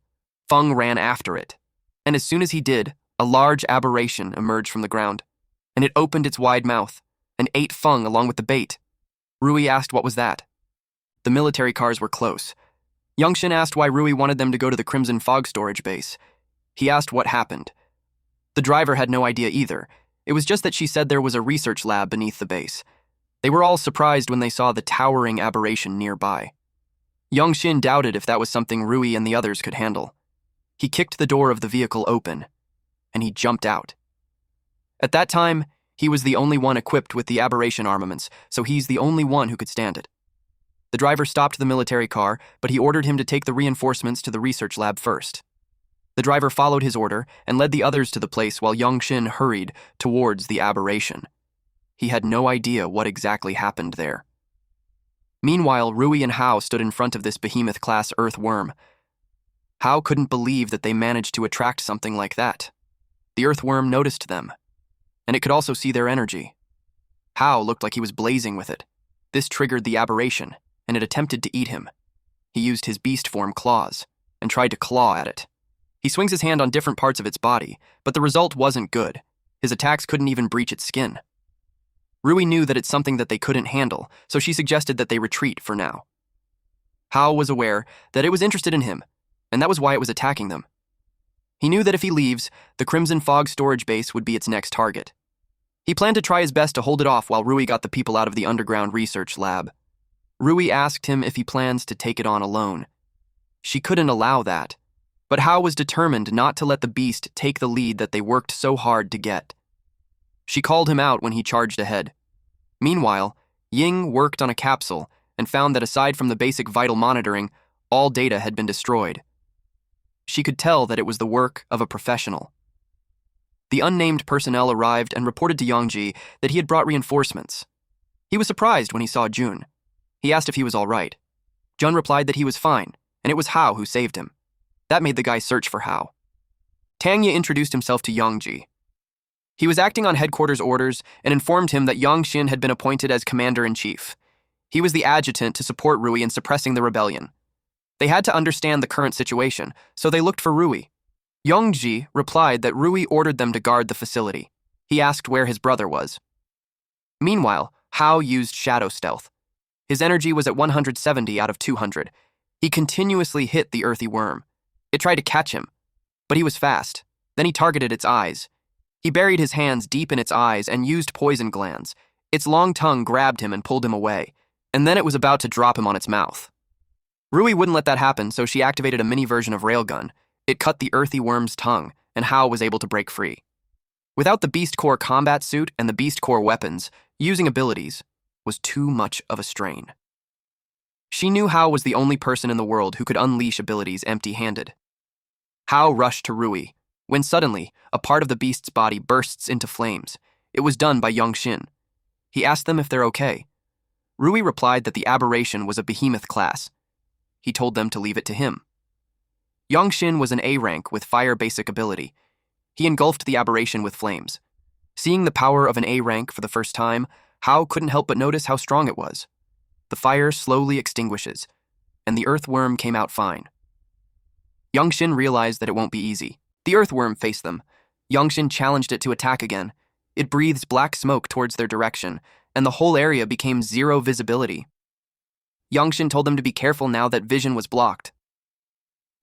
Feng ran after it, and as soon as he did, a large aberration emerged from the ground, and it opened its wide mouth and ate Feng along with the bait. Rui asked what was that. The military cars were close. Youngshin asked why Rui wanted them to go to the Crimson Fog storage base. He asked what happened. The driver had no idea either. It was just that she said there was a research lab beneath the base. They were all surprised when they saw the towering aberration nearby. Youngshin doubted if that was something Rui and the others could handle. He kicked the door of the vehicle open, and he jumped out. At that time, he was the only one equipped with the aberration armaments, so he's the only one who could stand it. The driver stopped the military car, but he ordered him to take the reinforcements to the research lab first. The driver followed his order and led the others to the place while Youngshin hurried towards the aberration. He had no idea what exactly happened there. Meanwhile, Rui and Hao stood in front of this behemoth-class earthworm. Hao couldn't believe that they managed to attract something like that. The earthworm noticed them, and it could also see their energy. Hao looked like he was blazing with it. This triggered the aberration, and it attempted to eat him. He used his beast form claws and tried to claw at it. He swings his hand on different parts of its body, but the result wasn't good. His attacks couldn't even breach its skin. Rui knew that it's something that they couldn't handle, so she suggested that they retreat for now. Hao was aware that it was interested in him, and that was why it was attacking them. He knew that if he leaves, the Crimson Fog storage base would be its next target. He planned to try his best to hold it off while Rui got the people out of the underground research lab. Rui asked him if he plans to take it on alone. She couldn't allow that, but Hao was determined not to let the beast take the lead that they worked so hard to get. She called him out when he charged ahead. Meanwhile, Ying worked on a capsule and found that aside from the basic vital monitoring, all data had been destroyed. She could tell that it was the work of a professional. The unnamed personnel arrived and reported to Yongji that he had brought reinforcements. He was surprised when he saw Jun. He asked if he was all right. Jun replied that he was fine, and it was Hao who saved him. That made the guy search for Hao. Tangya introduced himself to Yongji. He was acting on headquarters orders and informed him that Yongxin had been appointed as commander-in-chief. He was the adjutant to support Rui in suppressing the rebellion. They had to understand the current situation, so they looked for Rui. Yongji replied that Rui ordered them to guard the facility. He asked where his brother was. Meanwhile, Hao used shadow stealth. His energy was at 170 out of 200. He continuously hit the earthy worm. It tried to catch him, but he was fast. Then he targeted its eyes. He buried his hands deep in its eyes and used poison glands. Its long tongue grabbed him and pulled him away, and then it was about to drop him on its mouth. Rui wouldn't let that happen, so she activated a mini version of Railgun. It cut the earthy worm's tongue, and Hao was able to break free. Without the Beast Core combat suit and the Beast Core weapons, using abilities was too much of a strain. She knew Hao was the only person in the world who could unleash abilities empty-handed. Hao rushed to Rui, when suddenly, a part of the beast's body bursts into flames. It was done by Yongxin. He asked them if they're okay. Rui replied that the aberration was a behemoth class. He told them to leave it to him. Yongxin was an A rank with fire basic ability. He engulfed the aberration with flames. Seeing the power of an A rank for the first time, Hao couldn't help but notice how strong it was. The fire slowly extinguishes, and the earthworm came out fine. Yongxin realized that it won't be easy. The earthworm faced them. Yongxin challenged it to attack again. It breathes black smoke towards their direction, and the whole area became zero visibility. Yongxin told them to be careful now that vision was blocked.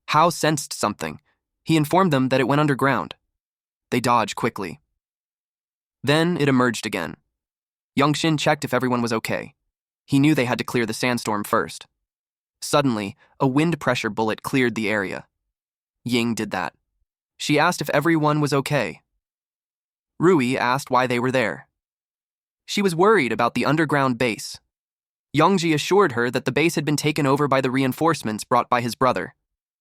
Hao sensed something. He informed them that it went underground. They dodged quickly. Then it emerged again. Yongxin checked if everyone was okay. He knew they had to clear the sandstorm first. Suddenly, a wind pressure bullet cleared the area. Ying did that. She asked if everyone was okay. Rui asked why they were there. She was worried about the underground base. Yongji assured her that the base had been taken over by the reinforcements brought by his brother.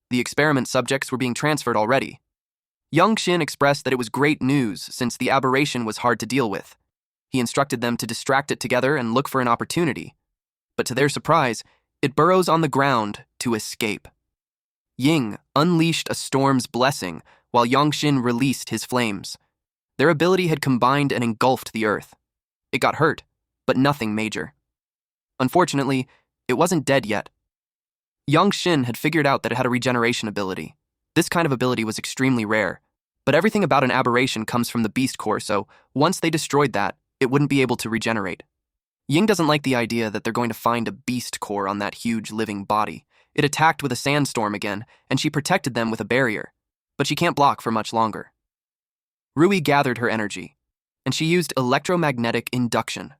The experiment subjects were being transferred already. Yongxin expressed that it was great news since the aberration was hard to deal with. He instructed them to distract it together and look for an opportunity. But to their surprise, it burrows on the ground to escape. Ying unleashed a storm's blessing while Yongxin released his flames. Their ability had combined and engulfed the earth. It got hurt, but nothing major. Unfortunately, it wasn't dead yet. Yongxin had figured out that it had a regeneration ability. This kind of ability was extremely rare, but everything about an aberration comes from the Beast Core, so once they destroyed that, it wouldn't be able to regenerate. Ying doesn't like the idea that they're going to find a Beast Core on that huge living body. It attacked with a sandstorm again, and she protected them with a barrier, but she can't block for much longer. Rui gathered her energy, and she used electromagnetic induction.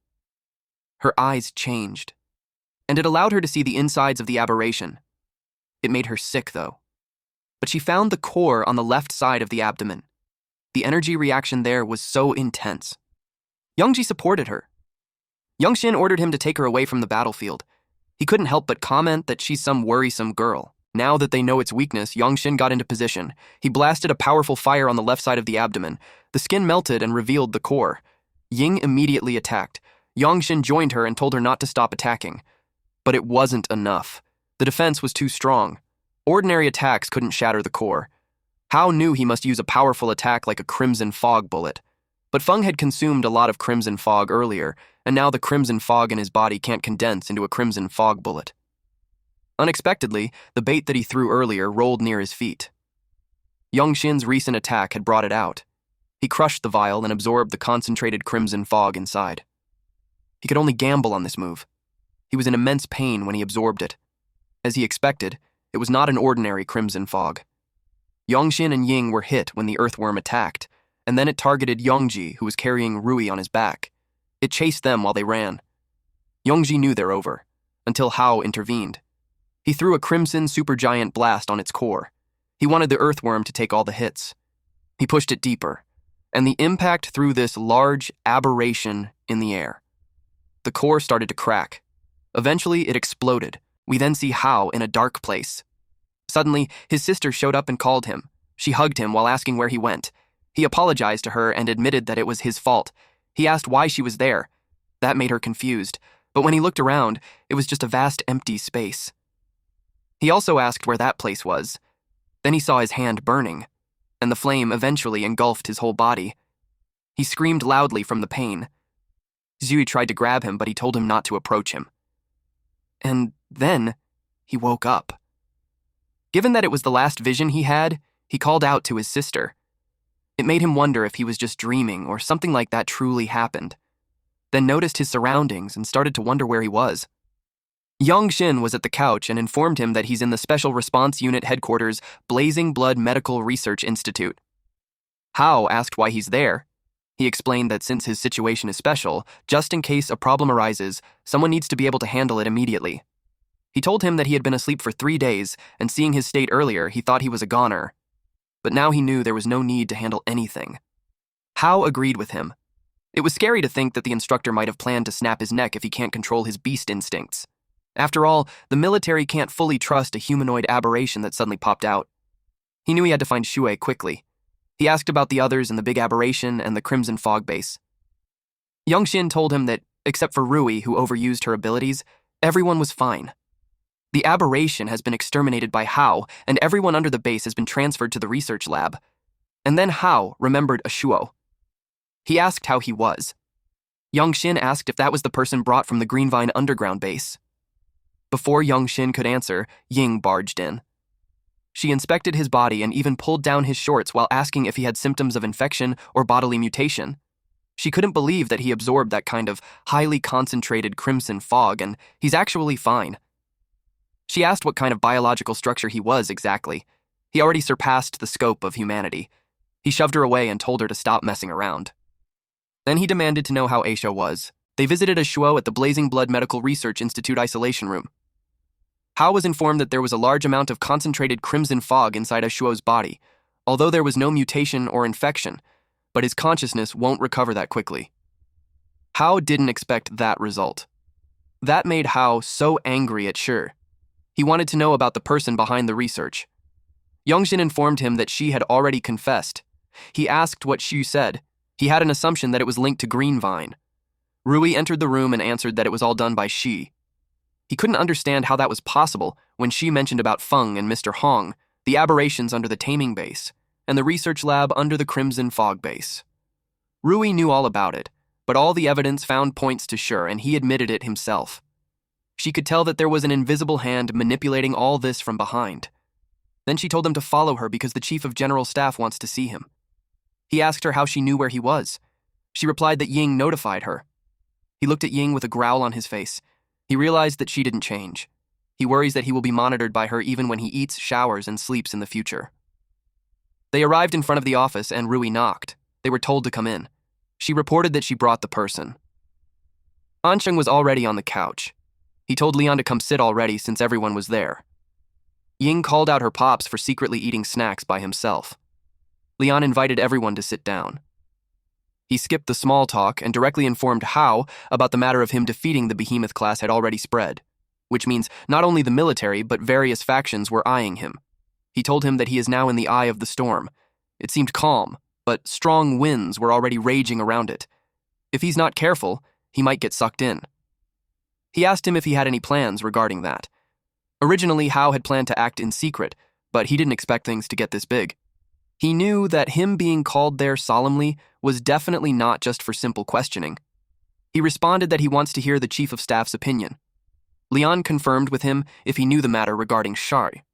Her eyes changed, and it allowed her to see the insides of the aberration. It made her sick, though. But she found the core on the left side of the abdomen. The energy reaction there was so intense. Yongji supported her. Yongxin ordered him to take her away from the battlefield. He couldn't help but comment that she's some worrisome girl. Now that they know its weakness, Yongxin got into position. He blasted a powerful fire on the left side of the abdomen. The skin melted and revealed the core. Ying immediately attacked. Yongxin joined her and told her not to stop attacking. But it wasn't enough. The defense was too strong. Ordinary attacks couldn't shatter the core. Hao knew he must use a powerful attack like a Crimson Fog bullet. But Feng had consumed a lot of Crimson Fog earlier, and now the Crimson Fog in his body can't condense into a Crimson Fog bullet. Unexpectedly, the bait that he threw earlier rolled near his feet. Yongxin's recent attack had brought it out. He crushed the vial and absorbed the concentrated Crimson Fog inside. He could only gamble on this move. He was in immense pain when he absorbed it. As he expected, It was not an ordinary crimson fog. Yongxin and Ying were hit when the earthworm attacked, and then it targeted Yongji, who was carrying Rui on his back. It chased them while they ran. Yongji knew they're over, until Hao intervened. He threw a crimson supergiant blast on its core. He wanted the earthworm to take all the hits. He pushed it deeper, and the impact threw this large aberration in the air. The core started to crack. Eventually, it exploded. We then see Hao in a dark place. Suddenly, his sister showed up and called him. She hugged him while asking where he went. He apologized to her and admitted that it was his fault. He asked why she was there. That made her confused, but when he looked around, it was just a vast empty space. He also asked where that place was. Then he saw his hand burning, and the flame eventually engulfed his whole body. He screamed loudly from the pain. Zui tried to grab him, but he told him not to approach him. And then, he woke up. Given that it was the last vision he had, he called out to his sister. It made him wonder if he was just dreaming or something like that truly happened. Then noticed his surroundings and started to wonder where he was. Yongxin was at the couch and informed him that he's in the Special Response Unit Headquarters Blazing Blood Medical Research Institute. Hao asked why he's there. He explained that since his situation is special, just in case a problem arises, someone needs to be able to handle it immediately. He told him that he had been asleep for 3 days, and seeing his state earlier, he thought he was a goner. But now he knew there was no need to handle anything. Hao agreed with him. It was scary to think that the instructor might have planned to snap his neck if he can't control his beast instincts. After all, the military can't fully trust a humanoid aberration that suddenly popped out. He knew he had to find Shuei quickly. He asked about the others in the big aberration and the Crimson Fog base. Yongxin told him that, except for Rui, who overused her abilities, everyone was fine. The aberration has been exterminated by Hao, and everyone under the base has been transferred to the research lab. And then Hao remembered Ashuo. He asked how he was. Yongxin asked if that was the person brought from the Greenvine underground base. Before Yongxin could answer, Ying barged in. She inspected his body and even pulled down his shorts while asking if he had symptoms of infection or bodily mutation. She couldn't believe that he absorbed that kind of highly concentrated crimson fog, and he's actually fine. She asked what kind of biological structure he was exactly. He already surpassed the scope of humanity. He shoved her away and told her to stop messing around. Then he demanded to know how Aisha was. They visited Ashuo at the Blazing Blood Medical Research Institute isolation room. Hao was informed that there was a large amount of concentrated crimson fog inside Ashuo's body, although there was no mutation or infection, but his consciousness won't recover that quickly. Hao didn't expect that result. That made Hao so angry at Shi. He wanted to know about the person behind the research. Yongxin informed him that she had already confessed. He asked what Shi said. He had an assumption that it was linked to Greenvine. Rui entered the room and answered that it was all done by Shi. He couldn't understand how that was possible when Shi mentioned about Feng and Mr. Hong, the aberrations under the taming base, and the research lab under the Crimson Fog base. Rui knew all about it, but all the evidence found points to Shi, and he admitted it himself. She could tell that there was an invisible hand manipulating all this from behind. Then she told him to follow her because the Chief of General Staff wants to see him. He asked her how she knew where he was. She replied that Ying notified her. He looked at Ying with a growl on his face. He realized that she didn't change. He worries that he will be monitored by her even when he eats, showers, and sleeps in the future. They arrived in front of the office and Rui knocked. They were told to come in. She reported that she brought the person. Ansheng was already on the couch. He told Leon to come sit already since everyone was there. Ying called out her pops for secretly eating snacks by himself. Leon invited everyone to sit down. He skipped the small talk and directly informed Hao about the matter of him defeating the Behemoth class had already spread, which means not only the military but various factions were eyeing him. He told him that he is now in the eye of the storm. It seemed calm, but strong winds were already raging around it. If he's not careful, he might get sucked in. He asked him if he had any plans regarding that. Originally, Hao had planned to act in secret, but he didn't expect things to get this big. He knew that him being called there solemnly was definitely not just for simple questioning. He responded that he wants to hear the Chief of Staff's opinion. Leon confirmed with him if he knew the matter regarding Shari.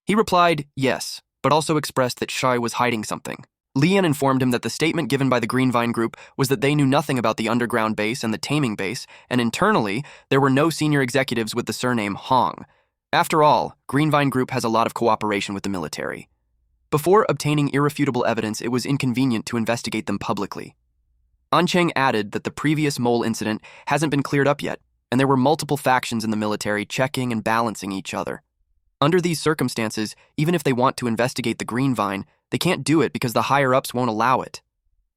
He replied yes, but also expressed that Shari was hiding something. Leon informed him that the statement given by the Greenvine group was that they knew nothing about the underground base and the taming base, and internally, there were no senior executives with the surname Hong. After all, Greenvine Group has a lot of cooperation with the military. Before obtaining irrefutable evidence, it was inconvenient to investigate them publicly. Ancheng added that the previous mole incident hasn't been cleared up yet, and there were multiple factions in the military checking and balancing each other. Under these circumstances, even if they want to investigate the Greenvine, they can't do it because the higher-ups won't allow it.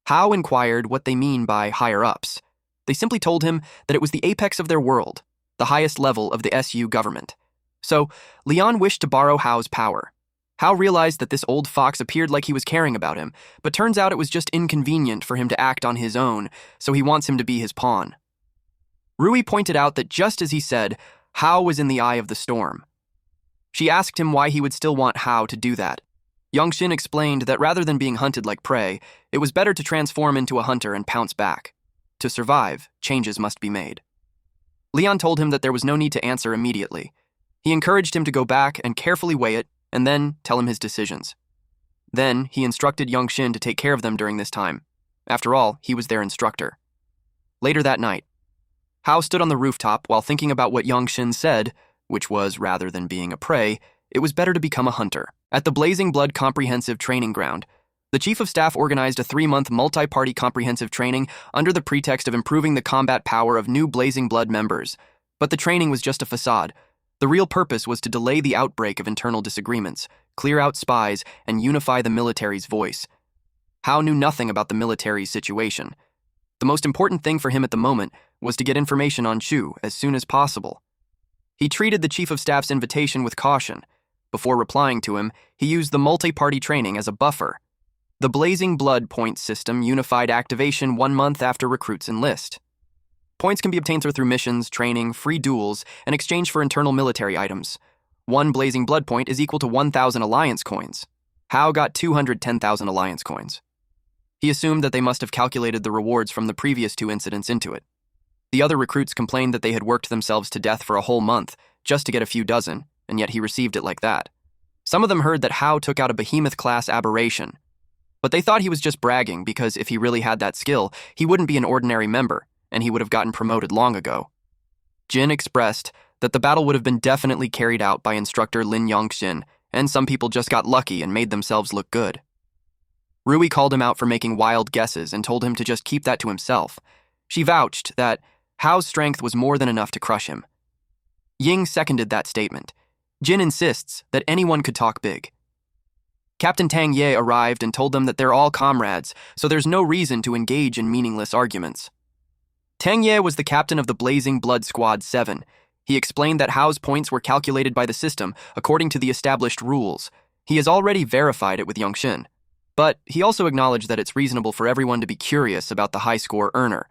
Hao inquired what they mean by higher-ups. They simply told him that it was the apex of their world, the highest level of the SU government. So, Leon wished to borrow Hao's power. Hao realized that this old fox appeared like he was caring about him, but turns out it was just inconvenient for him to act on his own, so he wants him to be his pawn. Rui pointed out that just as he said, Hao was in the eye of the storm. She asked him why he would still want Hao to do that. Yongxin explained that rather than being hunted like prey, it was better to transform into a hunter and pounce back. To survive, changes must be made. Leon told him that there was no need to answer immediately. He encouraged him to go back and carefully weigh it, and then tell him his decisions. Then, he instructed Yongxin to take care of them during this time. After all, he was their instructor. Later that night, Hao stood on the rooftop while thinking about what Yongxin said, which was, rather than being a prey, it was better to become a hunter. At the Blazing Blood Comprehensive Training Ground, the Chief of Staff organized a 3-month multi-party comprehensive training under the pretext of improving the combat power of new Blazing Blood members. But the training was just a facade. The real purpose was to delay the outbreak of internal disagreements, clear out spies, and unify the military's voice. Hao knew nothing about the military's situation. The most important thing for him at the moment was to get information on Chu as soon as possible. He treated the Chief of Staff's invitation with caution. Before replying to him, he used the multi-party training as a buffer. The Blazing Blood points system unified activation 1 month after recruits enlist. Points can be obtained through missions, training, free duels, and exchange for internal military items. 1 Blazing Blood point is equal to 1,000 Alliance coins. Hao got 210,000 Alliance coins. He assumed that they must have calculated the rewards from the previous 2 incidents into it. The other recruits complained that they had worked themselves to death for a whole month just to get a few dozen, and yet he received it like that. Some of them heard that Hao took out a behemoth-class aberration, but they thought he was just bragging because if he really had that skill, he wouldn't be an ordinary member, and he would have gotten promoted long ago. Jin expressed that the battle would have been definitely carried out by instructor Lin Yongxin, and some people just got lucky and made themselves look good. Rui called him out for making wild guesses and told him to just keep that to himself. She vouched that Hao's strength was more than enough to crush him. Ying seconded that statement. Jin insists that anyone could talk big. Captain Tang Ye arrived and told them that they're all comrades, so there's no reason to engage in meaningless arguments. Tang Ye was the captain of the Blazing Blood Squad 7. He explained that Hao's points were calculated by the system according to the established rules. He has already verified it with Yongxin. But he also acknowledged that it's reasonable for everyone to be curious about the high-score earner.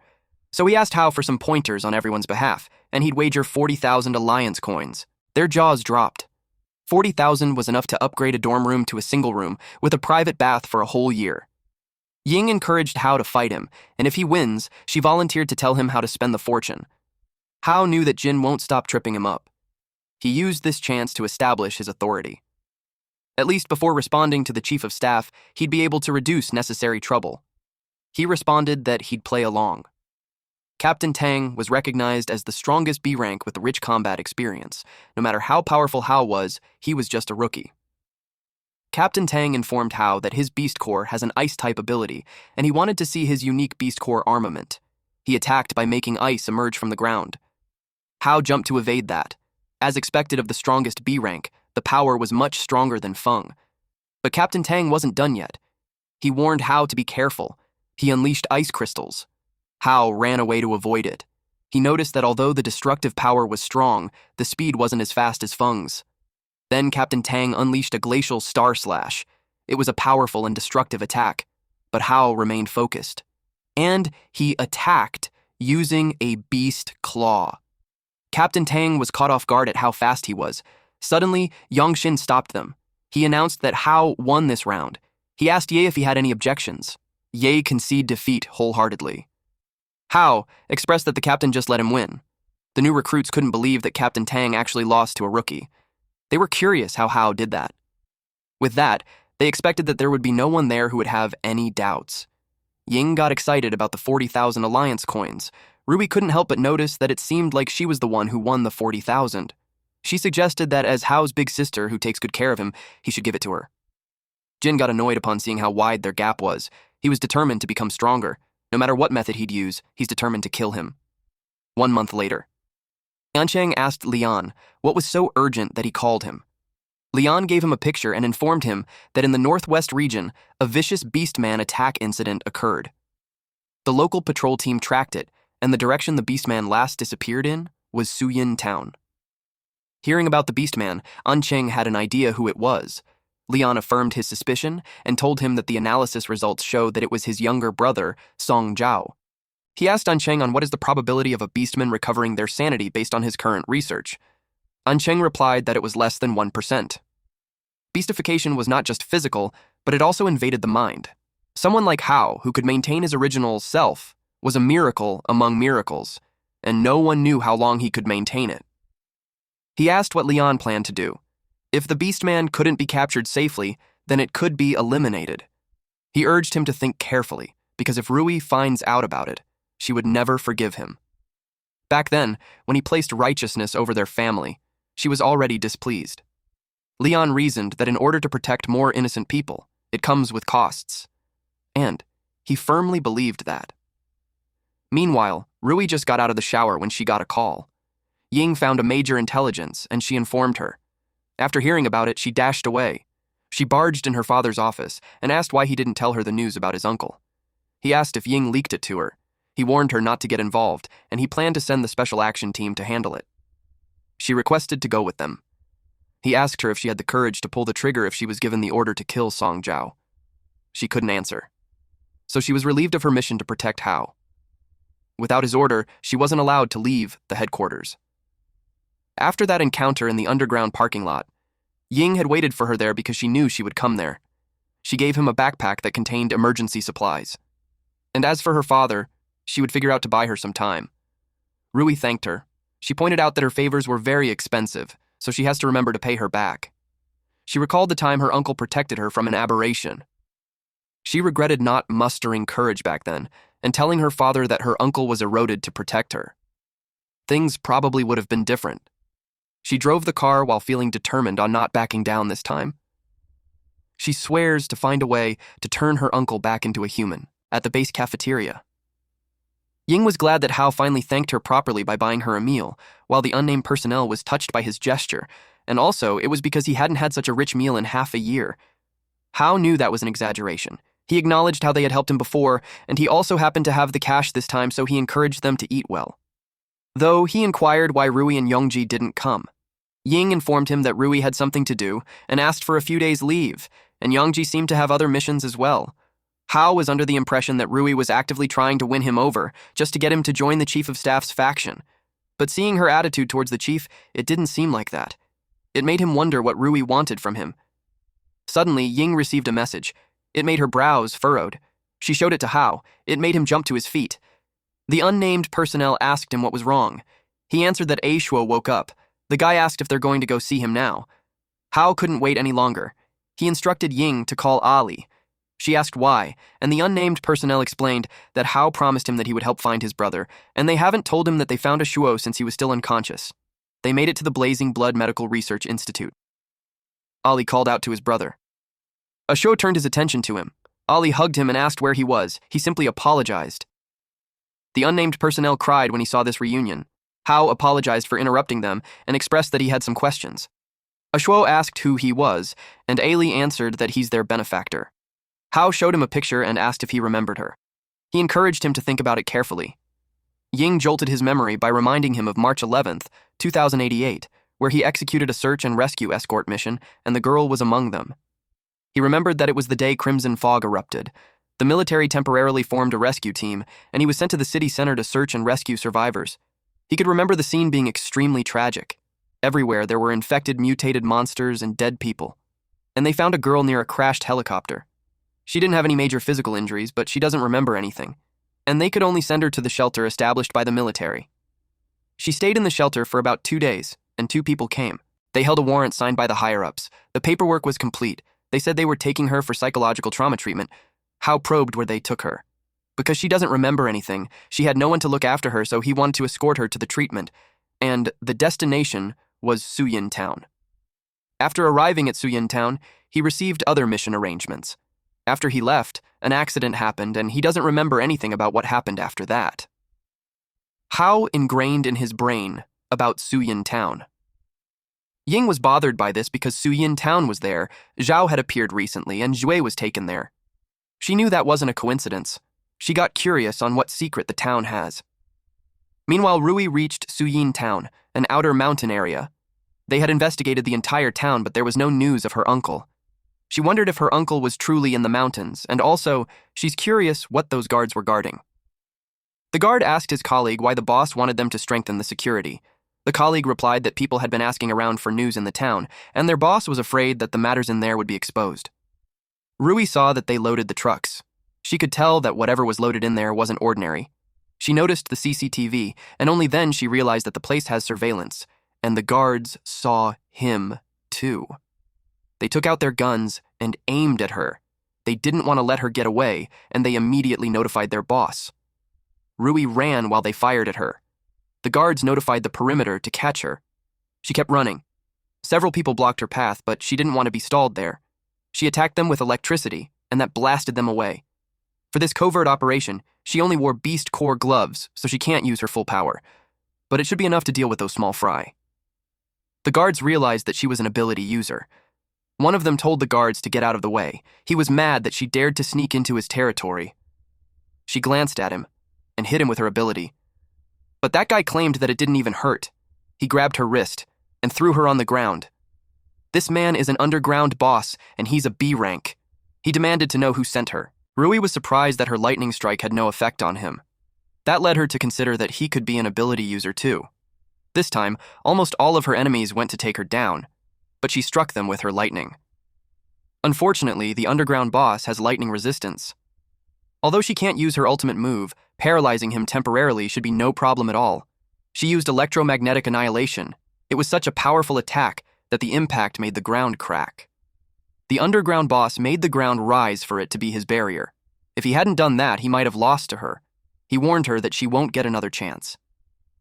So he asked Hao for some pointers on everyone's behalf, and he'd wager 40,000 Alliance coins. Their jaws dropped. 40,000 was enough to upgrade a dorm room to a single room with a private bath for a whole year. Ying encouraged Hao to fight him, and if he wins, she volunteered to tell him how to spend the fortune. Hao knew that Jin won't stop tripping him up. He used this chance to establish his authority. At least before responding to the Chief of Staff, he'd be able to reduce necessary trouble. He responded that he'd play along. Captain Tang was recognized as the strongest B rank with rich combat experience. No matter how powerful Hao was, he was just a rookie. Captain Tang informed Hao that his Beast Core has an ice-type ability, and he wanted to see his unique Beast Core armament. He attacked by making ice emerge from the ground. Hao jumped to evade that. As expected of the strongest B rank, the power was much stronger than Feng. But Captain Tang wasn't done yet. He warned Hao to be careful. He unleashed ice crystals. Hao ran away to avoid it. He noticed that although the destructive power was strong, the speed wasn't as fast as Feng's. Then Captain Tang unleashed a glacial star slash. It was a powerful and destructive attack, but Hao remained focused. And he attacked using a beast claw. Captain Tang was caught off guard at how fast he was. Suddenly, Yongxin stopped them. He announced that Hao won this round. He asked Ye if he had any objections. Ye conceded defeat wholeheartedly. Hao expressed that the captain just let him win. The new recruits couldn't believe that Captain Tang actually lost to a rookie. They were curious how Hao did that. With that, they expected that there would be no one there who would have any doubts. Ying got excited about the 40,000 Alliance coins. Rui couldn't help but notice that it seemed like she was the one who won the 40,000. She suggested that as Hao's big sister who takes good care of him, he should give it to her. Jin got annoyed upon seeing how wide their gap was. He was determined to become stronger. No matter what method he'd use, he's determined to kill him. 1 month later, Yancheng asked Lian what was so urgent that he called him. Lian gave him a picture and informed him that in the northwest region, a vicious beastman attack incident occurred. The local patrol team tracked it, and the direction the beastman last disappeared in was Suyin town. Hearing about the beastman, Ancheng had an idea who it was. Lian affirmed his suspicion and told him that the analysis results showed that it was his younger brother, Song Zhao. He asked Ancheng on what is the probability of a beastman recovering their sanity based on his current research. Ancheng replied that it was less than 1%. Beastification was not just physical, but it also invaded the mind. Someone like Hao, who could maintain his original self, was a miracle among miracles, and no one knew how long he could maintain it. He asked what Lian planned to do. If the beastman couldn't be captured safely, then it could be eliminated. He urged him to think carefully, because if Rui finds out about it, she would never forgive him. Back then, when he placed righteousness over their family, she was already displeased. Lian reasoned that in order to protect more innocent people, it comes with costs. And he firmly believed that. Meanwhile, Rui just got out of the shower when she got a call. Ying found a major intelligence, and she informed her. After hearing about it, she dashed away. She barged in her father's office and asked why he didn't tell her the news about his uncle. He asked if Ying leaked it to her. He warned her not to get involved, and he planned to send the special action team to handle it. She requested to go with them. He asked her if she had the courage to pull the trigger if she was given the order to kill Song Zhao. She couldn't answer. So she was relieved of her mission to protect Hao. Without his order, she wasn't allowed to leave the headquarters. After that encounter in the underground parking lot, Ying had waited for her there because she knew she would come there. She gave him a backpack that contained emergency supplies. And as for her father, she would figure out to buy her some time. Rui thanked her. She pointed out that her favors were very expensive, so she has to remember to pay her back. She recalled the time her uncle protected her from an aberration. She regretted not mustering courage back then and telling her father that her uncle was eroded to protect her. Things probably would have been different. She drove the car while feeling determined on not backing down this time. She swears to find a way to turn her uncle back into a human at the base cafeteria. Ying was glad that Hao finally thanked her properly by buying her a meal, while the unnamed personnel was touched by his gesture, and also it was because he hadn't had such a rich meal in half a year. Hao knew that was an exaggeration. He acknowledged how they had helped him before, and he also happened to have the cash this time, so he encouraged them to eat well. Though he inquired why Rui and Yongji didn't come. Ying informed him that Rui had something to do and asked for a few days' leave, and Yongji seemed to have other missions as well. Hao was under the impression that Rui was actively trying to win him over, just to get him to join the chief of staff's faction. But seeing her attitude towards the chief, it didn't seem like that. It made him wonder what Rui wanted from him. Suddenly, Ying received a message. It made her brows furrowed. She showed it to Hao. It made him jump to his feet. The unnamed personnel asked him what was wrong. He answered that A Shuo woke up. The guy asked if they're going to go see him now. Hao couldn't wait any longer. He instructed Ying to call Ali. She asked why, and the unnamed personnel explained that Hao promised him that he would help find his brother, and they haven't told him that they found a Shuo since he was still unconscious. They made it to the Blazing Blood Medical Research Institute. Ali called out to his brother. A Shuo turned his attention to him. Ali hugged him and asked where he was. He simply apologized. The unnamed personnel cried when he saw this reunion. Hao apologized for interrupting them and expressed that he had some questions. A Shuo asked who he was, and Ali answered that he's their benefactor. Hao showed him a picture and asked if he remembered her. He encouraged him to think about it carefully. Ying jolted his memory by reminding him of March 11th, 2088, where he executed a search and rescue escort mission, and the girl was among them. He remembered that it was the day Crimson Fog erupted. The military temporarily formed a rescue team, and he was sent to the city center to search and rescue survivors. He could remember the scene being extremely tragic. Everywhere there were infected, mutated monsters and dead people. And they found a girl near a crashed helicopter. She didn't have any major physical injuries, but she doesn't remember anything. And they could only send her to the shelter established by the military. She stayed in the shelter for about 2 days, and 2 people came. They held a warrant signed by the higher-ups. The paperwork was complete. They said they were taking her for psychological trauma treatment. How probed where they took her? Because she doesn't remember anything. She had no one to look after her, so he wanted to escort her to the treatment. And the destination was Suyin Town. After arriving at Suyin Town, he received other mission arrangements. After he left, an accident happened, and he doesn't remember anything about what happened after that. How ingrained in his brain about Suyin Town? Ying was bothered by this because Suyin Town was there, Zhao had appeared recently, and Jue was taken there. She knew that wasn't a coincidence. She got curious on what secret the town has. Meanwhile, Rui reached Suyin Town, an outer mountain area. They had investigated the entire town, but there was no news of her uncle. She wondered if her uncle was truly in the mountains, and also, she's curious what those guards were guarding. The guard asked his colleague why the boss wanted them to strengthen the security. The colleague replied that people had been asking around for news in the town, and their boss was afraid that the matters in there would be exposed. Rui saw that they loaded the trucks. She could tell that whatever was loaded in there wasn't ordinary. She noticed the CCTV, and only then she realized that the place has surveillance, and the guards saw him, too. They took out their guns and aimed at her. They didn't want to let her get away, and they immediately notified their boss. Rui ran while they fired at her. The guards notified the perimeter to catch her. She kept running. Several people blocked her path, but she didn't want to be stalled there. She attacked them with electricity, and that blasted them away. For this covert operation, she only wore beast core gloves, so she can't use her full power. But it should be enough to deal with those small fry. The guards realized that she was an ability user. One of them told the guards to get out of the way. He was mad that she dared to sneak into his territory. She glanced at him and hit him with her ability. But that guy claimed that it didn't even hurt. He grabbed her wrist and threw her on the ground. This man is an underground boss, and he's a B rank. He demanded to know who sent her. Rui was surprised that her lightning strike had no effect on him. That led her to consider that he could be an ability user too. This time, almost all of her enemies went to take her down, but she struck them with her lightning. Unfortunately, the underground boss has lightning resistance. Although she can't use her ultimate move, paralyzing him temporarily should be no problem at all. She used electromagnetic annihilation. It was such a powerful attack that the impact made the ground crack. The underground boss made the ground rise for it to be his barrier. If he hadn't done that, he might have lost to her. He warned her that she won't get another chance.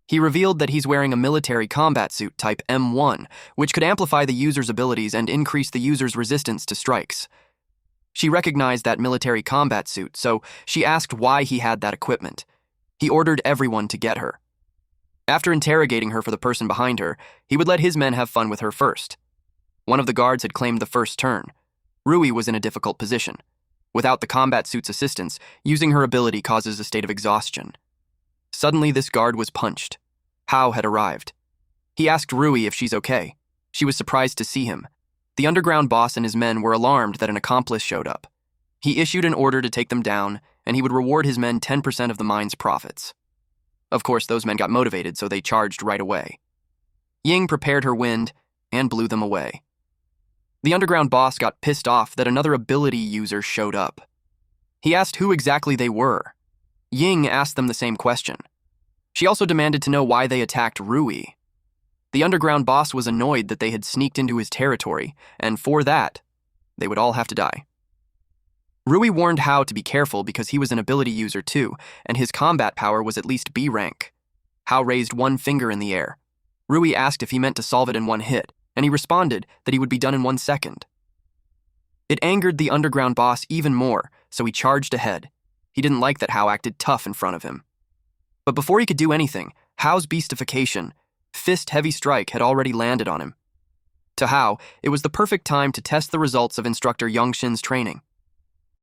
He revealed that he's wearing a military combat suit type M1, which could amplify the user's abilities and increase the user's resistance to strikes. She recognized that military combat suit, so she asked why he had that equipment. He ordered everyone to get her. After interrogating her for the person behind her, he would let his men have fun with her first. One of the guards had claimed the first turn. Rui was in a difficult position. Without the combat suit's assistance, using her ability causes a state of exhaustion. Suddenly, this guard was punched. Hao had arrived. He asked Rui if she's okay. She was surprised to see him. The underground boss and his men were alarmed that an accomplice showed up. He issued an order to take them down, and he would reward his men 10% of the mine's profits. Of course, those men got motivated, so they charged right away. Ying prepared her wind and blew them away. The underground boss got pissed off that another ability user showed up. He asked who exactly they were. Ying asked them the same question. She also demanded to know why they attacked Rui. The underground boss was annoyed that they had sneaked into his territory, and for that, they would all have to die. Rui warned Hao to be careful because he was an ability user too, and his combat power was at least B rank. Hao raised one finger in the air. Rui asked if he meant to solve it in one hit, and he responded that he would be done in 1 second. It angered the underground boss even more, so he charged ahead. He didn't like that Hao acted tough in front of him. But before he could do anything, Hao's beastification, Fist Heavy Strike, had already landed on him. To Hao, it was the perfect time to test the results of instructor Yongshin's training.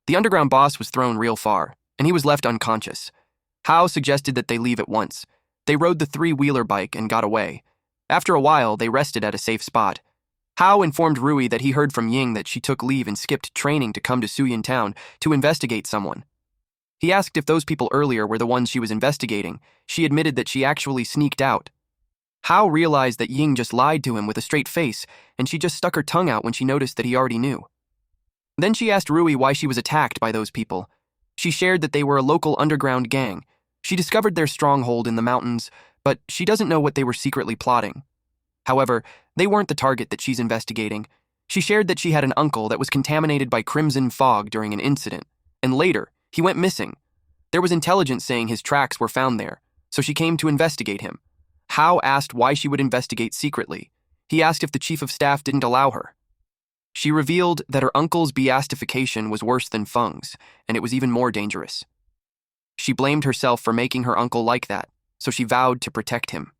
The underground boss was thrown real far, and he was left unconscious. Hao suggested that they leave at once. They rode the three-wheeler bike and got away. After a while, they rested at a safe spot. Hao informed Rui that he heard from Ying that she took leave and skipped training to come to Suyin Town to investigate someone. He asked if those people earlier were the ones she was investigating. She admitted that she actually sneaked out. Hao realized that Ying just lied to him with a straight face, and she just stuck her tongue out when she noticed that he already knew. Then she asked Rui why she was attacked by those people. She shared that they were a local underground gang. She discovered their stronghold in the mountains, but she doesn't know what they were secretly plotting. However, they weren't the target that she's investigating. She shared that she had an uncle that was contaminated by crimson fog during an incident, and later, he went missing. There was intelligence saying his tracks were found there, so she came to investigate him. Hao asked why she would investigate secretly. He asked if the chief of staff didn't allow her. She revealed that her uncle's beastification was worse than Feng's, and it was even more dangerous. She blamed herself for making her uncle like that, so she vowed to protect him.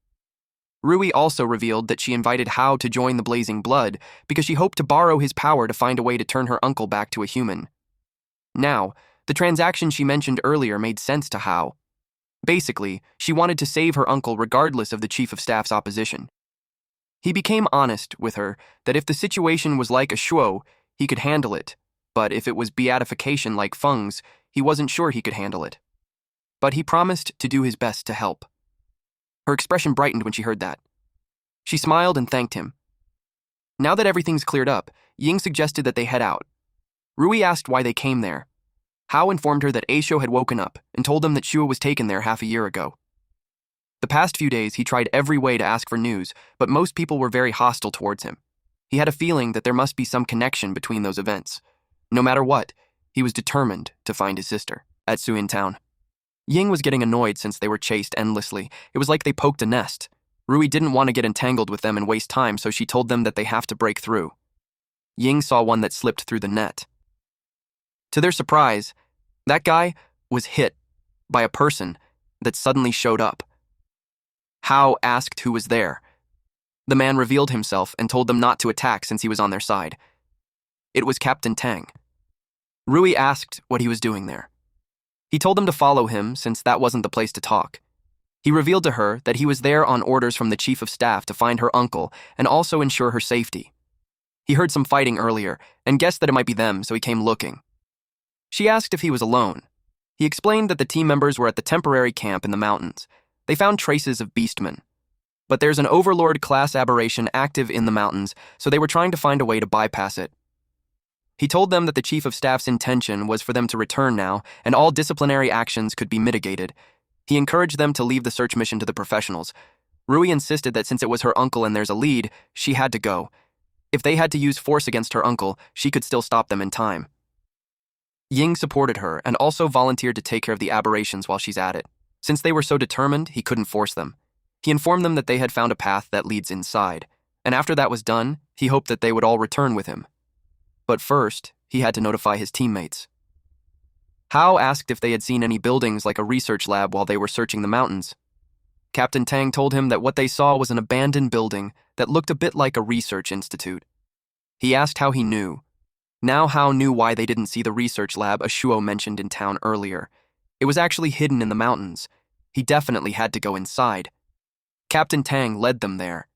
Rui also revealed that she invited Hao to join the Blazing Blood because she hoped to borrow his power to find a way to turn her uncle back to a human. Now, the transaction she mentioned earlier made sense to Hao. Basically, she wanted to save her uncle regardless of the chief of staff's opposition. He became honest with her that if the situation was like a shuo, he could handle it, but if it was beatification like Feng's, he wasn't sure he could handle it. But he promised to do his best to help. Her expression brightened when she heard that. She smiled and thanked him. Now that everything's cleared up, Ying suggested that they head out. Rui asked why they came there. Hao informed her that Aisho had woken up and told them that Shua was taken there half a year ago. The past few days, he tried every way to ask for news, but most people were very hostile towards him. He had a feeling that there must be some connection between those events. No matter what, he was determined to find his sister at Suin Town. Ying was getting annoyed since they were chased endlessly. It was like they poked a nest. Rui didn't want to get entangled with them and waste time, so she told them that they have to break through. Ying saw one that slipped through the net. To their surprise, that guy was hit by a person that suddenly showed up. Hao asked who was there. The man revealed himself and told them not to attack since he was on their side. It was Captain Tang. Rui asked what he was doing there. He told them to follow him since that wasn't the place to talk. He revealed to her that he was there on orders from the chief of staff to find her uncle and also ensure her safety. He heard some fighting earlier and guessed that it might be them, so he came looking. She asked if he was alone. He explained that the team members were at the temporary camp in the mountains. They found traces of beastmen. But there's an overlord-class aberration active in the mountains, so they were trying to find a way to bypass it. He told them that the chief of staff's intention was for them to return now, and all disciplinary actions could be mitigated. He encouraged them to leave the search mission to the professionals. Rui insisted that since it was her uncle and there's a lead, she had to go. If they had to use force against her uncle, she could still stop them in time. Ying supported her and also volunteered to take care of the aberrations while she's at it. Since they were so determined, he couldn't force them. He informed them that they had found a path that leads inside, and after that was done, he hoped that they would all return with him. But first, he had to notify his teammates. Hao asked if they had seen any buildings like a research lab while they were searching the mountains. Captain Tang told him that what they saw was an abandoned building that looked a bit like a research institute. He asked how he knew. Now Hao knew why they didn't see the research lab Ashuo mentioned in town earlier. It was actually hidden in the mountains. He definitely had to go inside. Captain Tang led them there.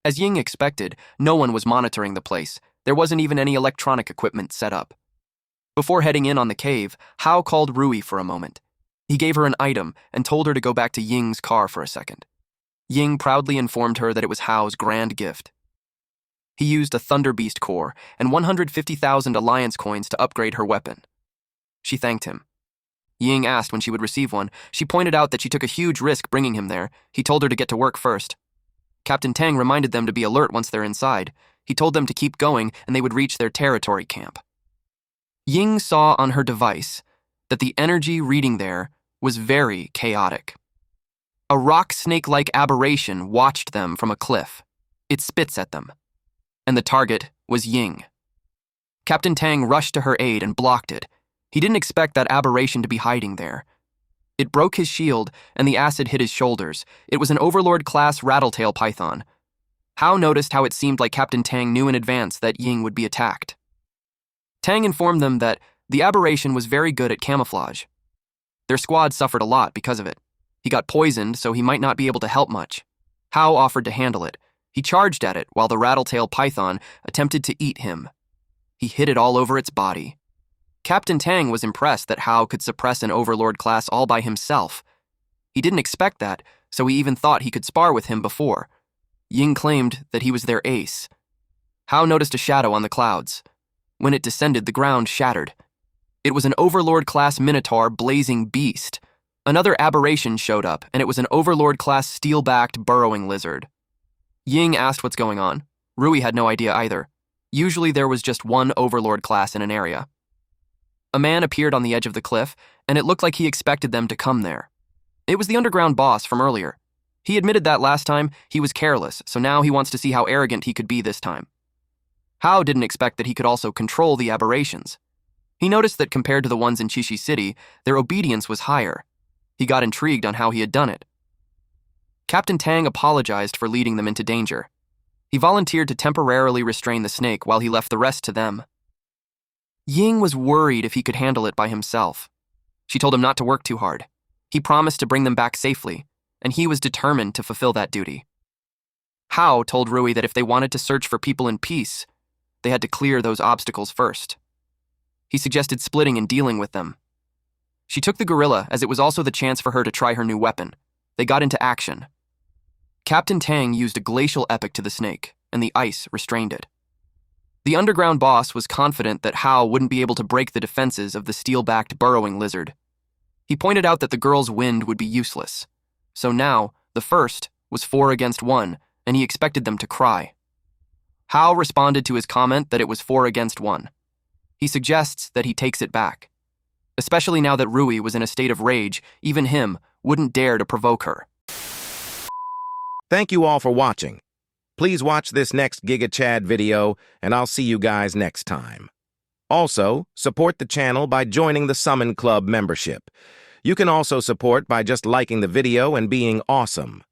As Ying expected, no one was monitoring the place. There wasn't even any electronic equipment set up. Before heading in on the cave, Hao called Rui for a moment. He gave her an item and told her to go back to Ying's car for a second. Ying proudly informed her that it was Hao's grand gift. He used a Thunder Beast core and 150,000 Alliance coins to upgrade her weapon. She thanked him. Ying asked when she would receive one. She pointed out that she took a huge risk bringing him there. He told her to get to work first. Captain Tang reminded them to be alert once they're inside. He told them to keep going and they would reach their territory camp. Ying saw on her device that the energy reading there was very chaotic. A rock snake-like aberration watched them from a cliff. It spits at them. And the target was Ying. Captain Tang rushed to her aid and blocked it. He didn't expect that aberration to be hiding there. It broke his shield, and the acid hit his shoulders. It was an Overlord-class Rattletail Python. Hao noticed how it seemed like Captain Tang knew in advance that Ying would be attacked. Tang informed them that the aberration was very good at camouflage. Their squad suffered a lot because of it. He got poisoned, so he might not be able to help much. Hao offered to handle it. He charged at it while the Rattletail Python attempted to eat him. He hit it all over its body. Captain Tang was impressed that Hao could suppress an Overlord class all by himself. He didn't expect that, so he even thought he could spar with him before. Ying claimed that he was their ace. Hao noticed a shadow on the clouds. When it descended, the ground shattered. It was an Overlord-class Minotaur blazing beast. Another aberration showed up, and it was an Overlord-class steel-backed burrowing lizard. Ying asked what's going on. Rui had no idea either. Usually there was just one Overlord class in an area. A man appeared on the edge of the cliff, and it looked like he expected them to come there. It was the underground boss from earlier. He admitted that last time he was careless, so now he wants to see how arrogant he could be this time. Hao didn't expect that he could also control the aberrations. He noticed that compared to the ones in Chishi City, their obedience was higher. He got intrigued on how he had done it. Captain Tang apologized for leading them into danger. He volunteered to temporarily restrain the snake while he left the rest to them. Ying was worried if he could handle it by himself. She told him not to work too hard. He promised to bring them back safely, and he was determined to fulfill that duty. Hao told Rui that if they wanted to search for people in peace, they had to clear those obstacles first. He suggested splitting and dealing with them. She took the gorilla as it was also the chance for her to try her new weapon. They got into action. Captain Tang used a glacial epic to the snake, and the ice restrained it. The underground boss was confident that Hao wouldn't be able to break the defenses of the steel-backed burrowing lizard. He pointed out that the girl's wind would be useless. So now, the first was 4 against 1, and he expected them to cry. Hao responded to his comment that it was 4 against 1. He suggests that he takes it back. Especially now that Rui was in a state of rage, even him wouldn't dare to provoke her. Thank you all for watching. Please watch this next Giga Chad video, and I'll see you guys next time. Also, support the channel by joining the Summon Club membership. You can also support by just liking the video and being awesome.